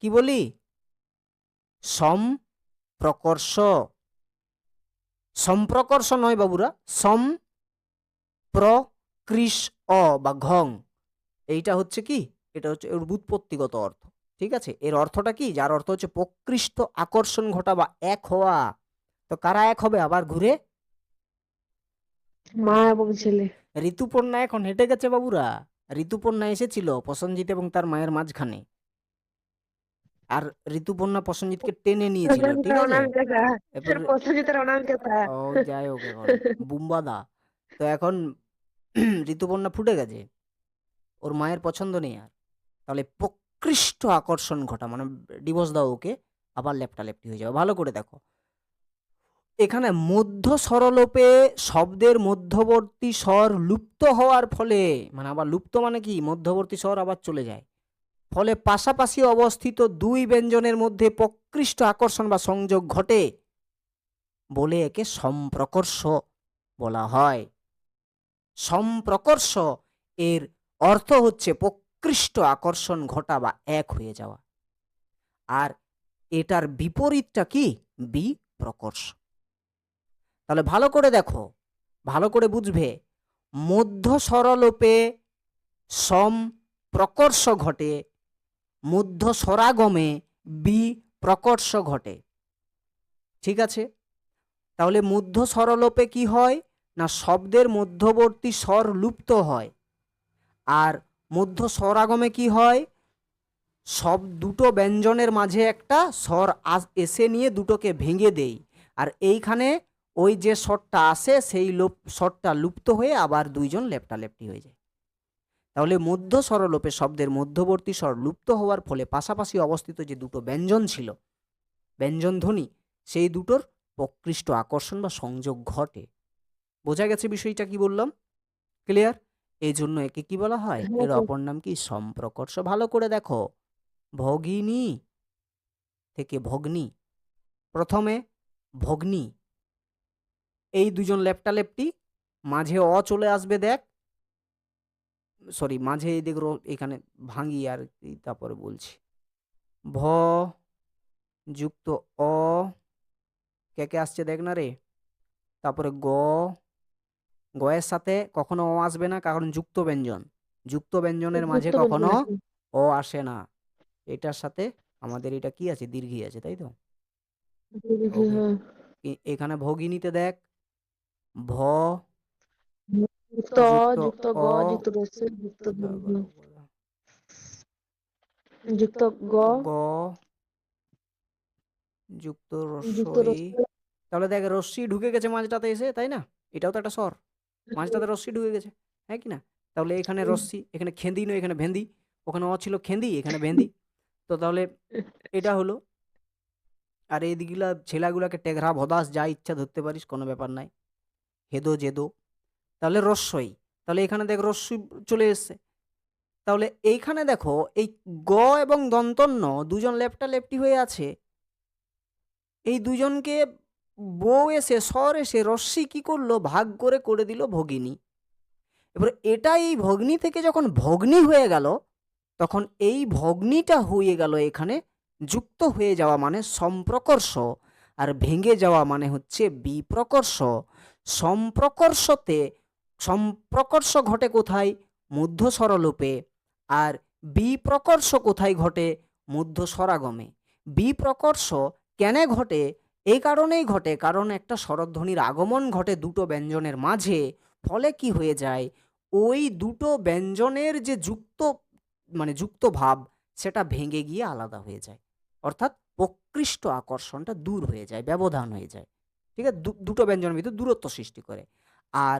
S1: কি বলি, সম্প্রকর্ষ। সম্প্রকর্ষ নয় বাবুরা, সম্প্রকৃষ অ বা ঘং, এইটা হচ্ছে কি, এটা হচ্ছে এর ব্যুৎপত্তিগত অর্থ। ঠিক আছে, এর অর্থটা কি, যার অর্থ হচ্ছে প্রকৃষ্ট আকর্ষণ ঘটা বা এক হওয়া। তো কারা এক হবে আবার ঘুরে,
S2: মা এবং ছেলে।
S1: ঋতুপর্ণা এখন হেঁটে গেছে বাবুরা, ঋতুপর্ণা এসেছিল প্রসেনজিৎ এবং তার মায়ের মাঝখানে, আর ঋতুপর্ণা প্রসেনজিৎকে টেনে নিয়েছিল, ঠিক আছে। এরপর
S2: প্রসেনজিতের অনামিকা।
S1: ও যাই হোক, এখন বুম্বাদা, তো এখন ঋতুপর্ণা ফুটে গেছে, ওর মায়ের পছন্দ নেই আর, তাহলে প্রকৃষ্ট আকর্ষণ ঘটা মানে ডিভোর্স দাও ওকে, আবার লেপটা লেপটি হয়ে যাবে। ভালো করে দেখো, এখানে মধ্য স্বরলোপে শব্দের মধ্যবর্তী স্বর লুপ্ত হওয়ার ফলে, মানে আবার লুপ্ত মানে কি, মধ্যবর্তী স্বর আবার চলে যায়, ফলে পাশাপাশি অবস্থিত দুই ব্যঞ্জনের মধ্যে প্রকৃষ্ট আকর্ষণ বা সংযোগ ঘটে বলে একে সম্প্রকর্ষ বলা হয়। সম্প্রকর্ষ এর অর্থ হচ্ছে প্রকৃষ্ট আকর্ষণ ঘটা বা এক হয়ে যাওয়া, আর এটার বিপরীতটা কি, বিপ্রকর্ষ। তাহলে ভালো করে দেখো, ভালো করে বুঝবে, মধ্য স্বরলোপে সম্প্রকর্ষ ঘটে, মধ্য স্বরাগমে বিপ্রকর্ষ ঘটে। ঠিক আছে, তাহলে মধ্য স্বরলোপে কি হয় না, শব্দের মধ্যবর্তী স্বর লুপ্ত হয়, আর মধ্য স্বরাগমে কি হয়, সব দুটো ব্যঞ্জনের মাঝে একটা স্বর এসে নিয়ে দুটোকে ভেঙে দেই, আর এইখানে ওই যে স্বরটা আসে সেই স্বরটা লুপ্ত হয়ে আবার দুইজন লেপটালেপটি হয়ে যায়। তাহলে মধ্য স্বরলোপে শব্দের মধ্যবর্তী স্বর লুপ্ত হওয়ার ফলে পাশাপাশি অবস্থিত যে দুটো ব্যঞ্জন ছিল, ব্যঞ্জন ধ্বনি, সেই দুটোর প্রকৃষ্ট আকর্ষণ বা সংযোগ ঘটে। বোঝা গেছে বিষয়টা কি বললাম, ক্লিয়ার? এই জন্য একে কি বলা হয়, এর অপর নাম কি, সম্প্রকর্ষ। ভালো করে দেখো, ভগিনী থেকে ভগ্নী, প্রথমে ভগ্নী, এই দুজন লেপটালেপটি, মাঝে অ চলে আসবে, দেখ, সরি মাঝে এই দেখ, এখানে ভাঙি আর তারপরে বলছি, ভ যুক্ত অ, কে কে আসছে দেখ না রে, তারপরে গ, গয়ের সাথে কখনো অ আসবে না, কারণ যুক্ত ব্যঞ্জন, যুক্ত ব্যঞ্জনের মাঝে কখনো অ আসে না। এটার সাথে আমাদের এটা কি আছে, দীর্ঘী আছে, তাই তো। ওকে, এখানে ভগিনীতে দেখ, ভ
S2: যুক্ত যুক্ত গ
S1: অ,
S2: যুক্ত রস্যই যুক্ত যুক্ত গ
S1: গ যুক্ত
S2: যুক্ত
S1: রস্যই।
S2: রস্যই।
S1: তাহলে দেখ, রশ্মি ঢুকে গেছে মাঝটাতে এসে, তাই না, এটাও তো একটা স্বর, মাঝটাতে রশ্মি ঢুকে গেছে, হ্যাঁ কি না। তাহলে এখানে রশ্মি, এখানে খেন্দি নয়, এখানে ভেন্দি, ওখানে অ ছিল খেন্দি, এখানে ভেন্দি, তো তাহলে এটা হলো। আর এই দিকগুলা ছেলাগুলাকে টেঘরা ভদাস যা ইচ্ছা ধরতে পারিস, কোনো ব্যাপার নাই, হেদো জেদো, তাহলে রস্যই, তাহলে এখানে দেখ রস্যই চলে এসছে। তাহলে এইখানে দেখো, এই গ এবং দন্তন্য দুজন লেপটা লেপটি হয়ে আছে, এই দুজনকে বউ এসে, স্বর এসে, রশ্মি কি করলো, ভাগ করে করে দিল ভগিনী। এবার এটা এই ভগ্নী থেকে যখন ভগ্নী হয়ে গেল, তখন এই ভগ্নীটা হয়ে গেল এখানে যুক্ত হয়ে যাওয়া মানে সম্প্রকর্ষ, আর ভেঙে যাওয়া মানে হচ্ছে বিপ্রকর্ষ। সম্প্রকর্ষ ঘটে কোথায়, মধ্য স্বরলোপে, আর বিপ্রকর্ষ কোথায় ঘটে, মধ্য স্বরাগমে। বিপ্রকর্ষ কেন ঘটে, এই কারণেই ঘটে কারণ একটা স্বরধ্বনির আগমন ঘটে দুটো ব্যঞ্জনের মাঝে, ফলে কি হয়ে যায়, ওই দুটো ব্যঞ্জনের যে যুক্ত মানে যুক্ত ভাব, সেটা ভেঙে গিয়ে আলাদা হয়ে যায়, অর্থাৎ প্রকৃষ্ট আকর্ষণটা দূর হয়ে যায়, ব্যবধান হয়ে যায়। ঠিক আছে, দুটো ব্যঞ্জনের ভিতর দূরত্ব সৃষ্টি করে। আর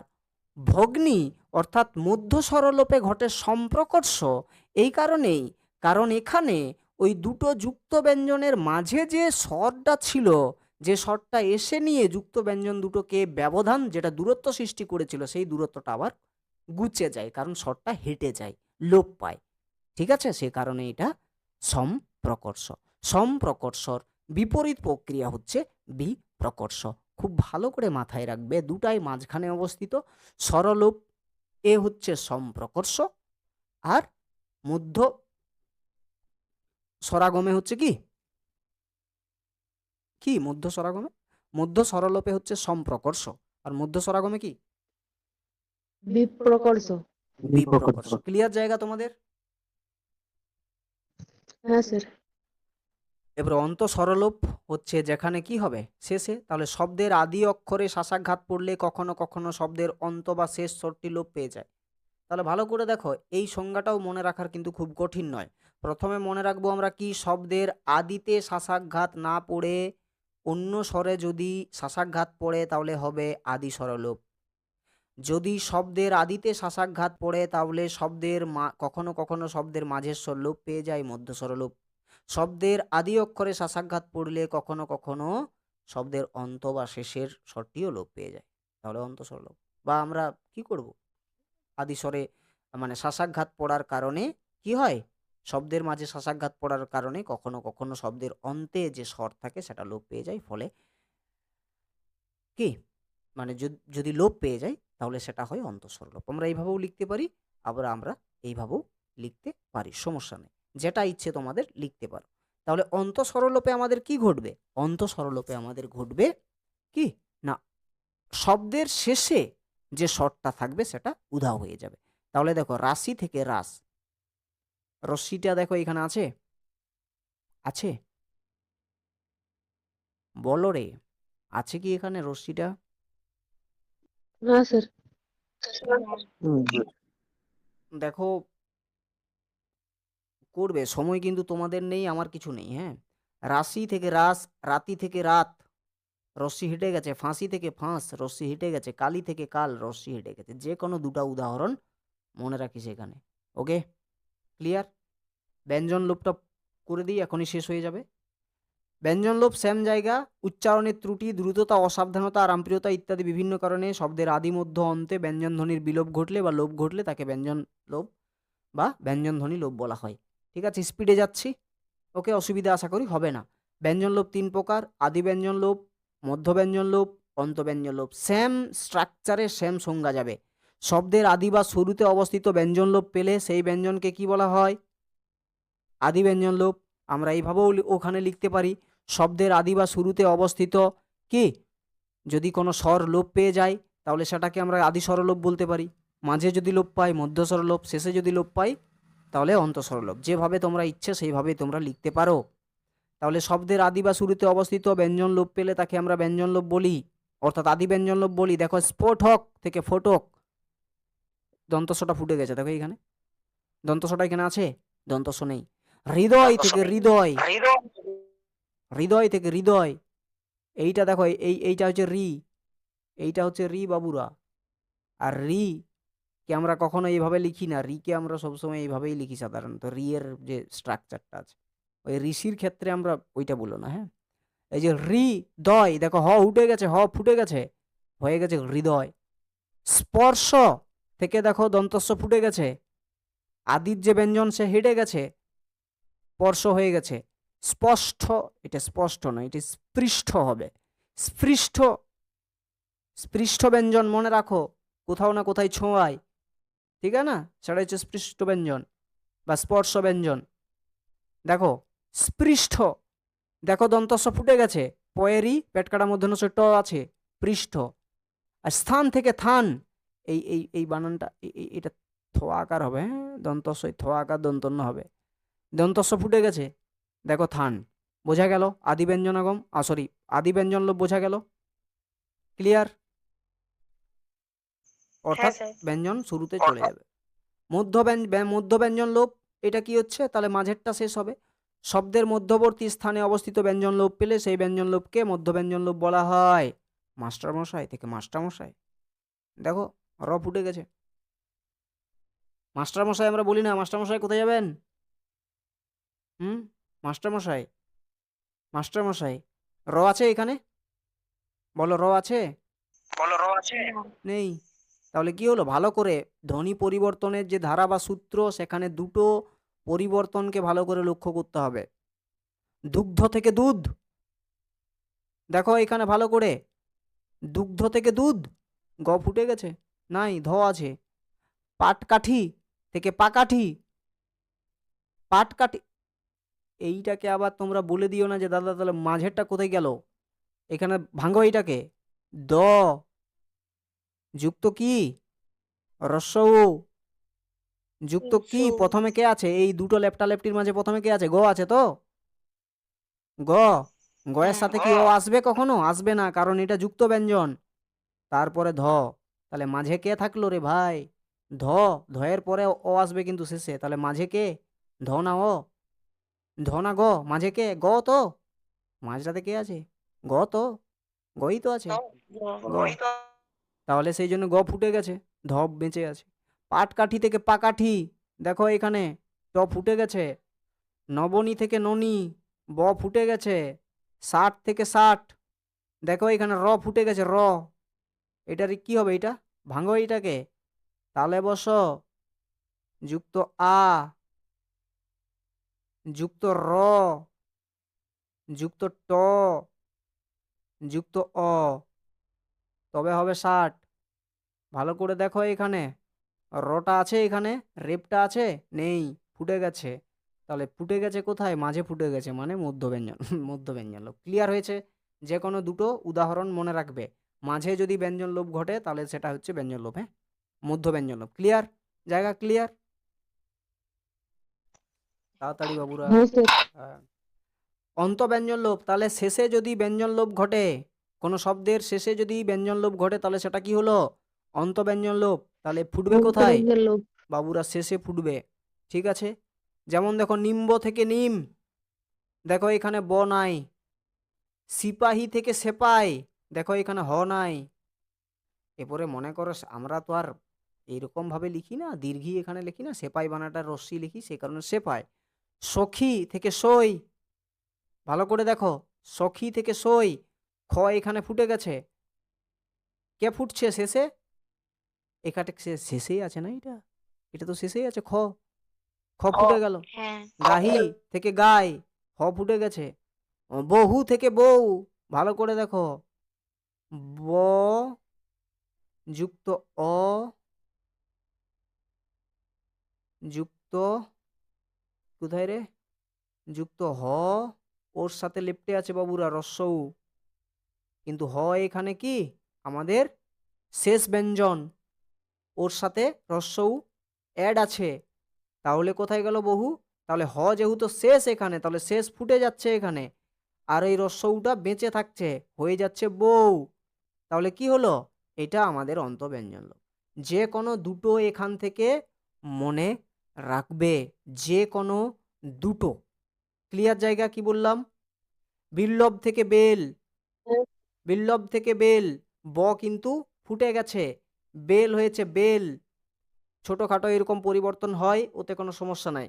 S1: ভগ্নী অর্থাৎ মধ্য স্বরলোপে ঘটে সম্প্রকর্ষ এই কারণেই, কারণ এখানে ওই দুটো যুক্ত ব্যঞ্জনের মাঝে যে স্বরটা ছিল, যে স্বরটা এসে নিয়ে যুক্ত ব্যঞ্জন দুটোকে ব্যবধান, যেটা দূরত্ব সৃষ্টি করেছিল, সেই দূরত্বটা আবার গুচে যায়, কারণ স্বরটা হেঁটে যায়, লোপ পায়। ঠিক আছে, সে কারণে এটা সম্প্রকর্ষ। সম্প্রকর্ষর বিপরীত প্রক্রিয়া হচ্ছে বিপ্রকর্ষ। খুব ভালো করে মাথায় রাখবে, দুটাই মাঝখানে অবস্থিত। স্বরলোপ এ হচ্ছে সম্প্রকর্ষ, আর মধ্য স্বরাগমে হচ্ছে কি কি মধ্য স্বরাগমে, মধ্য স্বরলোপে হচ্ছে সম্প্রকর্ষ, আর মধ্য স্বরাগমে কি
S2: বিপ্রকর্ষ।
S1: বিপ্রকর্ষ। ক্লিয়ার জায়গা তোমাদের?
S2: হ্যাঁ স্যার।
S1: এবার অন্ত স্বরলোপ হচ্ছে যেখানে কি হবে শেষে, তাহলে শব্দের আদি অক্ষরে শাসাঘাত পড়লে কখনো কখনো শব্দের অন্ত বা শেষ স্বরটি লোপ পেয়ে যায়। তাহলে ভালো করে দেখো, এই সংজ্ঞাটাও মনে রাখার কিন্তু খুব কঠিন নয়। প্রথমে মনে রাখবো আমরা কি, শব্দের আদিতে শাসাঘাত না পড়ে অন্য স্বরে যদি শাসাঘাত পড়ে তাহলে হবে আদি স্বরলোপ। যদি শব্দের আদিতে শাসাঘাত পড়ে তাহলে শব্দের কখনো কখনো শব্দের মাঝের স্বর লোপ পেয়ে যায়, মধ্য স্বরলোপ। শব্দের আদি অক্ষরে শাসাঘাত পড়লে কখনো কখনো শব্দের অন্ত বা শেষের স্বরটিও লোপ পেয়ে যায়, তাহলে অন্ত স্বরলোপ। বা আমরা কি করব, আদি স্বরে মানে শাসাঘাত পড়ার কারণে কি হয়, শব্দের মাঝে শাসাঘাত পড়ার কারণে কখনো কখনো শব্দের অন্তে যে স্বর থাকে সেটা লোপ পেয়ে যায়, ফলে কি মানে যদি লোপ পেয়ে যায় তাহলে সেটা হয় অন্তঃস্বরলোপ। আমরা এইভাবেও লিখতে পারি, আবার আমরা এইভাবেও লিখতে পারি, সমস্যা নেই, যেটা ইচ্ছে তোমাদের লিখতে পারো। তাহলে অন্তঃস্বরলোপে আমাদের কি ঘটবে, অন্তঃস্বরলোপে আমাদের ঘটবে কি না, শব্দের শেষে যে স্বরটা থাকবে সেটা উধাও হয়ে যাবে। তাহলে দেখো, রাশি থেকে রাস, রশ্মিটা দেখো এখানে আছে, আছে বলো রে, আছে কি এখানে রশ্মিটা?
S2: হ্যাঁ স্যার।
S1: দেখো, করবে সময় কিন্তু তোমাদের নেই, আমার কিছু নেই। হ্যাঁ, রাশি থেকে রাস, রাতি থেকে রাত, রশ্মি হেঁটে গেছে, ফাঁসি থেকে ফাঁস, রশ্মি হেঁটে গেছে, কালি থেকে কাল, রশ্মি হেঁটে গেছে। যে কোনো দুটা উদাহরণ মনে রাখিস এখানে। ওকে, ক্লিয়ার? ব্যঞ্জন লোপটা করে দিই, এখনই শেষ হয়ে যাবে। ব্যঞ্জন লোপ সেম জায়গা, উচ্চারণের ত্রুটি, দ্রুততা, অসাবধানতা, আরামপ্রিয়তা ইত্যাদি বিভিন্ন কারণে শব্দের আদি মধ্য অন্তে ব্যঞ্জন ধ্বনির বিলোপ ঘটলে বা লোপ ঘটলে তাকে ব্যঞ্জন লোপ বা ব্যঞ্জন ধ্বনি লোপ বলা হয়। ঠিক আছে, স্পিডে যাচ্ছি, ওকে, অসুবিধা আশা করি হবে না। ব্যঞ্জন লোপ 3 প্রকার: আদি ব্যঞ্জন লোপ, মধ্য ব্যঞ্জন লোপ, অন্ত ব্যঞ্জন লোপ। সেম স্ট্রাকচারে সেম সংজ্ঞা যাবে। শব্দের আদি বা শুরুতে অবস্থিত ব্যঞ্জন লোপ পেলে সেই ব্যঞ্জনকে কি বলা হয়, আদি ব্যঞ্জন লোপ। আমরা এইভাবেও ওখানে লিখতে পারি, শব্দের আদি বা শুরুতে অবস্থিত কি, যদি কোনো স্বর লোপ পেয়ে যায় তাহলে সেটাকে আমরা আদি স্বরলোপ বলতে পারি। মাঝে যদি লোপ পাই মধ্য স্বরলোপ, শেষে যদি লোপ পাই তাহলে অন্ত স্বরলোপ। যেভাবে তোমরা ইচ্ছে সেইভাবেই তোমরা লিখতে পারো। তাহলে শব্দের আদি বা শুরুতে অবস্থিত ব্যঞ্জন লোপ পেলে তাকে আমরা ব্যঞ্জন লোপ বলি, অর্থাৎ আদি ব্যঞ্জন লোপ বলি। দেখো, স্ফোটক থেকে ফোটক, দন্তস্বটা ফুটে গেছে, দেখো এইখানে দন্তস্বটা এখানে আছে, দন্তস্ব নেই। হৃদয় থেকে হৃদয়, হৃদয় থেকে হৃদয়, এইটা দেখো, এইটা হচ্ছে রি, এইটা হচ্ছে রি বাবুরা। আর রি কে আমরা কখনো এইভাবে লিখি না, রিকে আমরা সবসময় এইভাবেই লিখি সাধারণত। রি এর যে স্ট্রাকচারটা আছে, ওই ঋষির ক্ষেত্রে আমরা ওইটা বলো না। হ্যাঁ, এই যে হৃদয়, দেখো হ উঠে গেছে, হ ফুটে গেছে, হয়ে গেছে হৃদয়। স্পর্শ থেকে দেখো দন্তস্ব ফুটে গেছে, আদির যে ব্যঞ্জন সে হেঁটে গেছে, স্পর্শ হয়ে গেছে। স্পষ্ট, এটা স্পষ্ট নয়, এটা স্পৃষ্ট হবে, স্পৃষ্ট। স্পৃষ্ট ব্যঞ্জন মনে রাখো, কোথাও না কোথায় ছোঁয়ায়, ঠিক আছে না, সেটা হচ্ছে স্পৃষ্ট ব্যঞ্জন বা স্পর্শ ব্যঞ্জন। দেখো স্পৃষ্ট, দেখো দন্তস্ব ফুটে গেছে, পয়েরই পেট কাটা মধ্যন ট আছে, পৃষ্ঠ। আর স্থান থেকে থান, এই এই এই বানানটা এটা থ আকার হবে। হ্যাঁ, দন্তস্ব থ আকার দন্তন্য হবে। দন্তস্ব ফুটে গেছে, দেখো থান, বোঝা গেল আদি ব্যঞ্জনাগম, সরি আদি ব্যঞ্জন লোপ বোঝা গেল। ক্লিয়ার? অর্থাৎ ব্যঞ্জন শুরুতে চলে যাবে। মধ্য ব্যঞ্জন লোপ, এটা কি হচ্ছে? তাহলে মাঝেরটা শেষ হবে। শব্দের মধ্যবর্তী স্থানে অবস্থিত ব্যঞ্জন লোপ পেলে সেই ব্যঞ্জন লোপকে মধ্যব্যঞ্জন লোপ বলা হয়। মাস্টারমশাই থেকে মাস্টারমশাই, দেখো র ফুটে গেছে। মাস্টারমশাই আমরা বলি না, মাস্টারমশাই কোথায় যাবেন? হুম, মাস্টারমশাই, মাস্টারমশাই, র আছে এখানে? বলো, র আছে?
S3: না।
S1: নেই। তাহলে কি হলো? ভালো করে ধ্বনি পরিবর্তনের যে ধারা বা সূত্র, সেখানে দুটো পরিবর্তনকে ভালো করে লক্ষ্য করতে হবে। দুগ্ধ থেকে দুধ, দেখো এখানে ভালো করে, দুগ্ধ থেকে দুধ, গ ফুটে গেছে, নাই, ধ আছে। পাটকাঠি থেকে পাকাঠি, পাটকাঠি, এইটাকে আবার তোমরা বলে দিও না যে দাদা তাহলে মাঝেরটা কোথায় গেল। এখানে ভাঙো এইটাকে। দ যুক্ত কি? রস্যউ যুক্ত কি?
S3: সু
S1: প্রথমে কে আছে? এই দুটো লেপটা লেপটির মাঝে প্রথমে কে আছে? গ আছে তো? গ, গয়ের
S3: হ্যাঁ।
S1: সাথে কি ও আসবে? কখনো আসবে না, কারণ এটা যুক্ত ব্যঞ্জন। তারপরে ধ, তাহলে মাঝে কে থাকলো রে ভাই? ধ, ধয়ের পরে ও আসবে কিন্তু শেষে, তাহলে মাঝে কে? ধ না ও? ধ না গ? মাঝে কে? গ তো? মাঝটাতে কে আছে? গ তো? গই তো আছে, গ। তাহলে সেই জন্য গ ফুটে গেছে, ধ বেঁচে আছে। পাটকাঠি থেকে পাকাঠি, দেখো এখানে ট ফুটে গেছে। নবনী থেকে ননি, ব ফুটে গেছে। 60 থেকে 60, দেখো এখানে র ফুটে গেছে, র। এটার কি হবে? এটা ভাঙো এইটাকে, তালে বস, যুক্ত আ, যুক্ত র, যুক্ত ট, যুক্ত অ, তবে হবে 60। ভালো করে দেখো এখানে রটা আছে, এখানে রেপটা আছে, নেই, ফুটে গেছে। তাহলে ফুটে গেছে কোথায়? মাঝে ফুটে গেছে, মানে মধ্যব্যঞ্জন মধ্যব্যঞ্জন লোপ। ক্লিয়ার হয়েছে? যে কোনো দুটো উদাহরণ মনে রাখবে। মাঝে যদি ব্যঞ্জন লোপ ঘটে তাহলে সেটা হচ্ছে ব্যঞ্জন লোপ, হ্যাঁ, মধ্যব্যঞ্জন লোপ। ক্লিয়ার? জায়গা ক্লিয়ার? তাড়াতাড়ি বাবুরা।
S2: হ্যাঁ স্যার।
S1: হ্যাঁ। অন্তব্যঞ্জন লোপ, তাহলে শেষে যদি ব্যঞ্জন লোপ ঘটে, কোনো শব্দের শেষে যদি ব্যঞ্জন লোপ ঘটে তাহলে সেটা কি হলো? অন্তব্যঞ্জন লোপ। তাহলে ফুটবে কোথায়?
S2: অন্তরঞ্জন লোক।
S1: বাবুরা শেষে ফুটবে। ঠিক আছে? যেমন দেখো নিম্ব থেকে নিম, দেখো এখানে ব নাই। সিপাহী থেকে সেপাই, দেখো এখানে হ নাই। এরপরে মনে করো আমরা তো আর এইরকম ভাবে লিখি না, দীর্ঘি এখানে লিখি না, সেপাই বানাটা রশ্মি লিখি, সে কারণে সেপাই। সখী থেকে সই, ভালো করে দেখো, সখী থেকে সই, খ এখানে ফুটে গেছে। কে ফুটছে শেষে? এখানে শেষেই আছে না, এটা, এটা তো শেষেই আছে, খ, খ ফুটে গেল।
S3: হ্যাঁ।
S1: গাহি থেকে গাই, হ ফুটে গেছে। বহু থেকে বউ, ভালো করে দেখো, ব যুক্ত অ যুক্ত কোথায় রে? যুক্ত হ, ওর সাথে লেপ্টে আছে বাবুরা রস্যউ, কিন্তু হ এখানে কি আমাদের শেষ ব্যঞ্জন, ওর সাথে রস্যউ অ্যাড আছে। তাহলে কোথায় গেল বহু? তাহলে হ যেহেতু শেষ এখানে, তাহলে শেষ ফুটে যাচ্ছে এখানে, আর এই রস্যউটা বেঁচে থাকছে, হয়ে যাচ্ছে বউ। তাহলে কি হলো? এটা আমাদের অন্তব্যঞ্জন লোপ। যে কোনো দুটো এখান থেকে মনে রাখবে, যে কোনো দুটো। ক্লিয়ার? জায়গা কি বললাম? বিল্লব থেকে বেল, বিল্লব থেকে বেল, ব কিন্তু ফুটে গেছে, বেল হয়েছে বেল। ছোটখাটো এরকম পরিবর্তন হয়, ওতে কোনো সমস্যা নাই।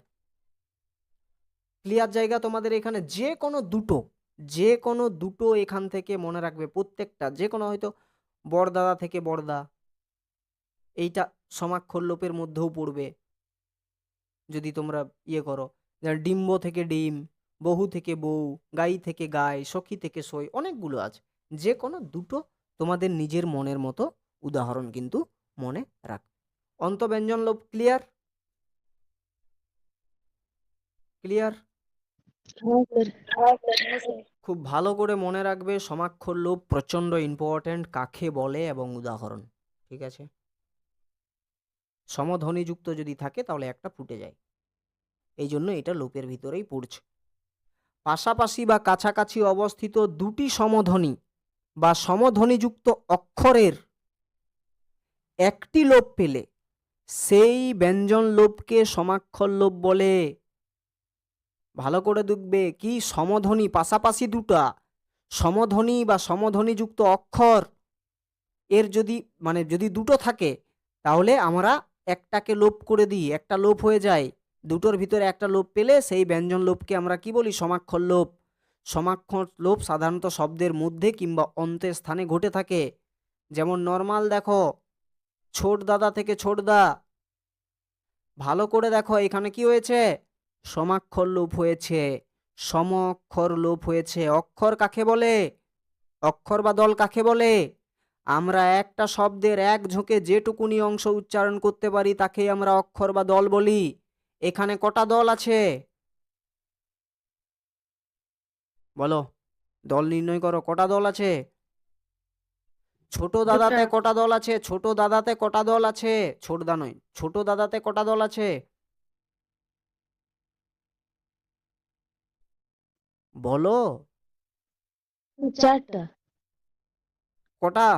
S1: ক্লিয়ার? জায়গা তোমাদের এখানে যে কোনো দুটো, যে কোনো দুটো এখান থেকে মনে রাখবে প্রত্যেকটা, যে কোনো হয়তো বড়দাদা থেকে বড়দা, এইটা সমাক্ষর লোপের মধ্যেও পড়বে যদি তোমরা ইয়ে করো। যেমন ডিম্ব থেকে ডিম, বহু থেকে বউ, গাই থেকে গায়, সখী থেকে সই, অনেকগুলো আছে। যে কোনো দুটো তোমাদের নিজের মনের মতো উদাহরণ কিন্তু মনে রাখ। অন্তব্যঞ্জন লোপ ক্লিয়ার? ক্লিয়ার?
S3: হ্যাঁ স্যার।
S1: খুব ভালো করে মনে রাখবে, সমাক্ষর লোপ প্রচণ্ড ইম্পর্ট্যান্ট, কাকে বলে এবং উদাহরণ। ঠিক আছে? সমধ্বনিযুক্ত যদি থাকে তাহলে একটা ফুটে যায়, এই জন্য এটা লোপের ভিতরেই পড়ছে। পাশাপাশি বা কাছাকাছি অবস্থিত দুটি সমধ্বনি বা সমধ্বনিযুক্ত অক্ষরের একটি লোপ পেলে সেই ব্যঞ্জন লোপকে সমাক্ষর লোপ বলে। ভালো করে দেখবে, কি সমধ্বনি পাশাপাশি দুটা সমধ্বনি বা সমধ্বনিযুক্ত অক্ষর এর যদি যদি দুটো থাকে, তাহলে আমরা একটাকে লোপ করে দিই, একটা লোপ হয়ে যায়। দুটোর ভিতরে একটা লোপ পেলে সেই ব্যঞ্জন লোপকে আমরা কি বলি? সমাক্ষর লোপ। সমাক্ষর লোপ সাধারণত শব্দের মধ্যে কিংবা অন্তের স্থানে ঘটে থাকে। যেমন নর্মাল দেখো, ছোট দাদা থেকে ছোট দা, ভালো করে দেখো এখানে কি হয়েছে? সমাক্ষর লোপ হয়েছে, সম অক্ষর লোপ হয়েছে। অক্ষর কাকে বলে? অক্ষর বা দল কাকে বলে? আমরা একটা শব্দের এক ঝোঁকে যেটুকুনি অংশ উচ্চারণ করতে পারি তাকেই আমরা অক্ষর বা দল বলি। এখানে কটা দল আছে? বলো, দল নির্ণয় করো, কটা দল আছে? ছোট
S2: দুটা।
S1: দাদাতে কটা দল আছে? ছোট দাদাতে কটা দল আছে? ছোট দা নয়, ছোট দাদাতে কটা দল আছে? বলো।
S2: 4টা।
S1: কটা?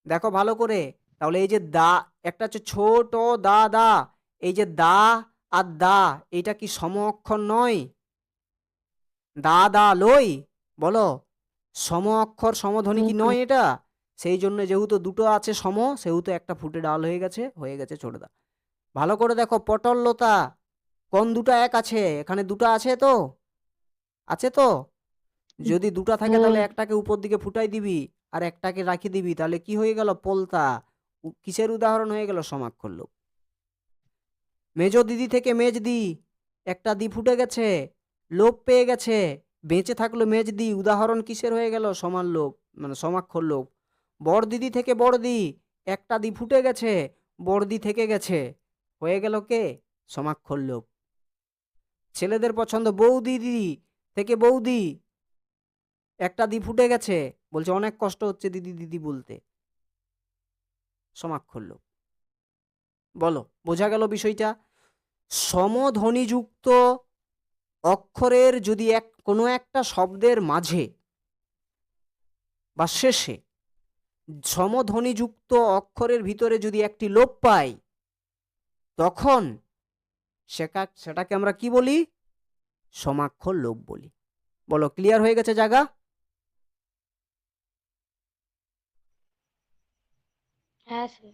S1: দেখো ভালো করে। তাহলে এই যে দা, একটা হচ্ছে ছোট দা দা, এই যে দা আর দা, এটা কি সম অক্ষর নয়? দা দা লই, বলো, সম অক্ষর সমধ্বনি কি নয় এটা? সেই জন্য যেহেতু দুটো আছে সম, সেহেতু একটা ফুটে ডাল হয়ে গেছে ছোট দা। ভালো করে দেখো, পটল লতা, কোন দুটো এক আছে? এখানে দুটো আছে তো? আছে তো? যদি দুটো থাকে তাহলে একটাকে উপর দিকে ফুটাই দিবি আর একটাকে রাখি দিবি, তাহলে কি হয়ে গেল? পলতা। কিসের উদাহরণ হয়ে গেল? সমাক্ষর লোপ। মেজ দিদি থেকে মেজ দি, একটা দি ফুটে গেছে, লোপ পেয়ে গেছে, বেঁচে থাকলো মেজ দি, উদাহরণ কিসের হয়ে গেল? সমান লোপ, সমাক্ষর লোপ। বড় দিদি থেকে বড় দি, একটা দি ফুটে গেছে, বড় দি থেকে গেছে, হয়ে গেল কে? সমাক্ষর লোপ। ছেলেদের পছন্দ বৌদি দিদি থেকে বৌদি, একটা দি ফুটে গেছে, বলছে অনেক কষ্ট হচ্ছে দিদি দিদি বলতে, সমাক্ষর লোপ। বলো, বোঝা গেল বিষয়টা? সমধ্বনিযুক্ত অক্ষরের যদি কোনো একটা শব্দের মাঝে বা শেষে সমধ্বনিযুক্ত অক্ষরের ভিতরে যদি একটি লোপ পাই, তখন সেটাকে আমরা কি বলি? সমাক্ষর লোপ বলি। বলো, ক্লিয়ার হয়ে গেছে জায়গা?
S3: হ্যাঁ স্যার।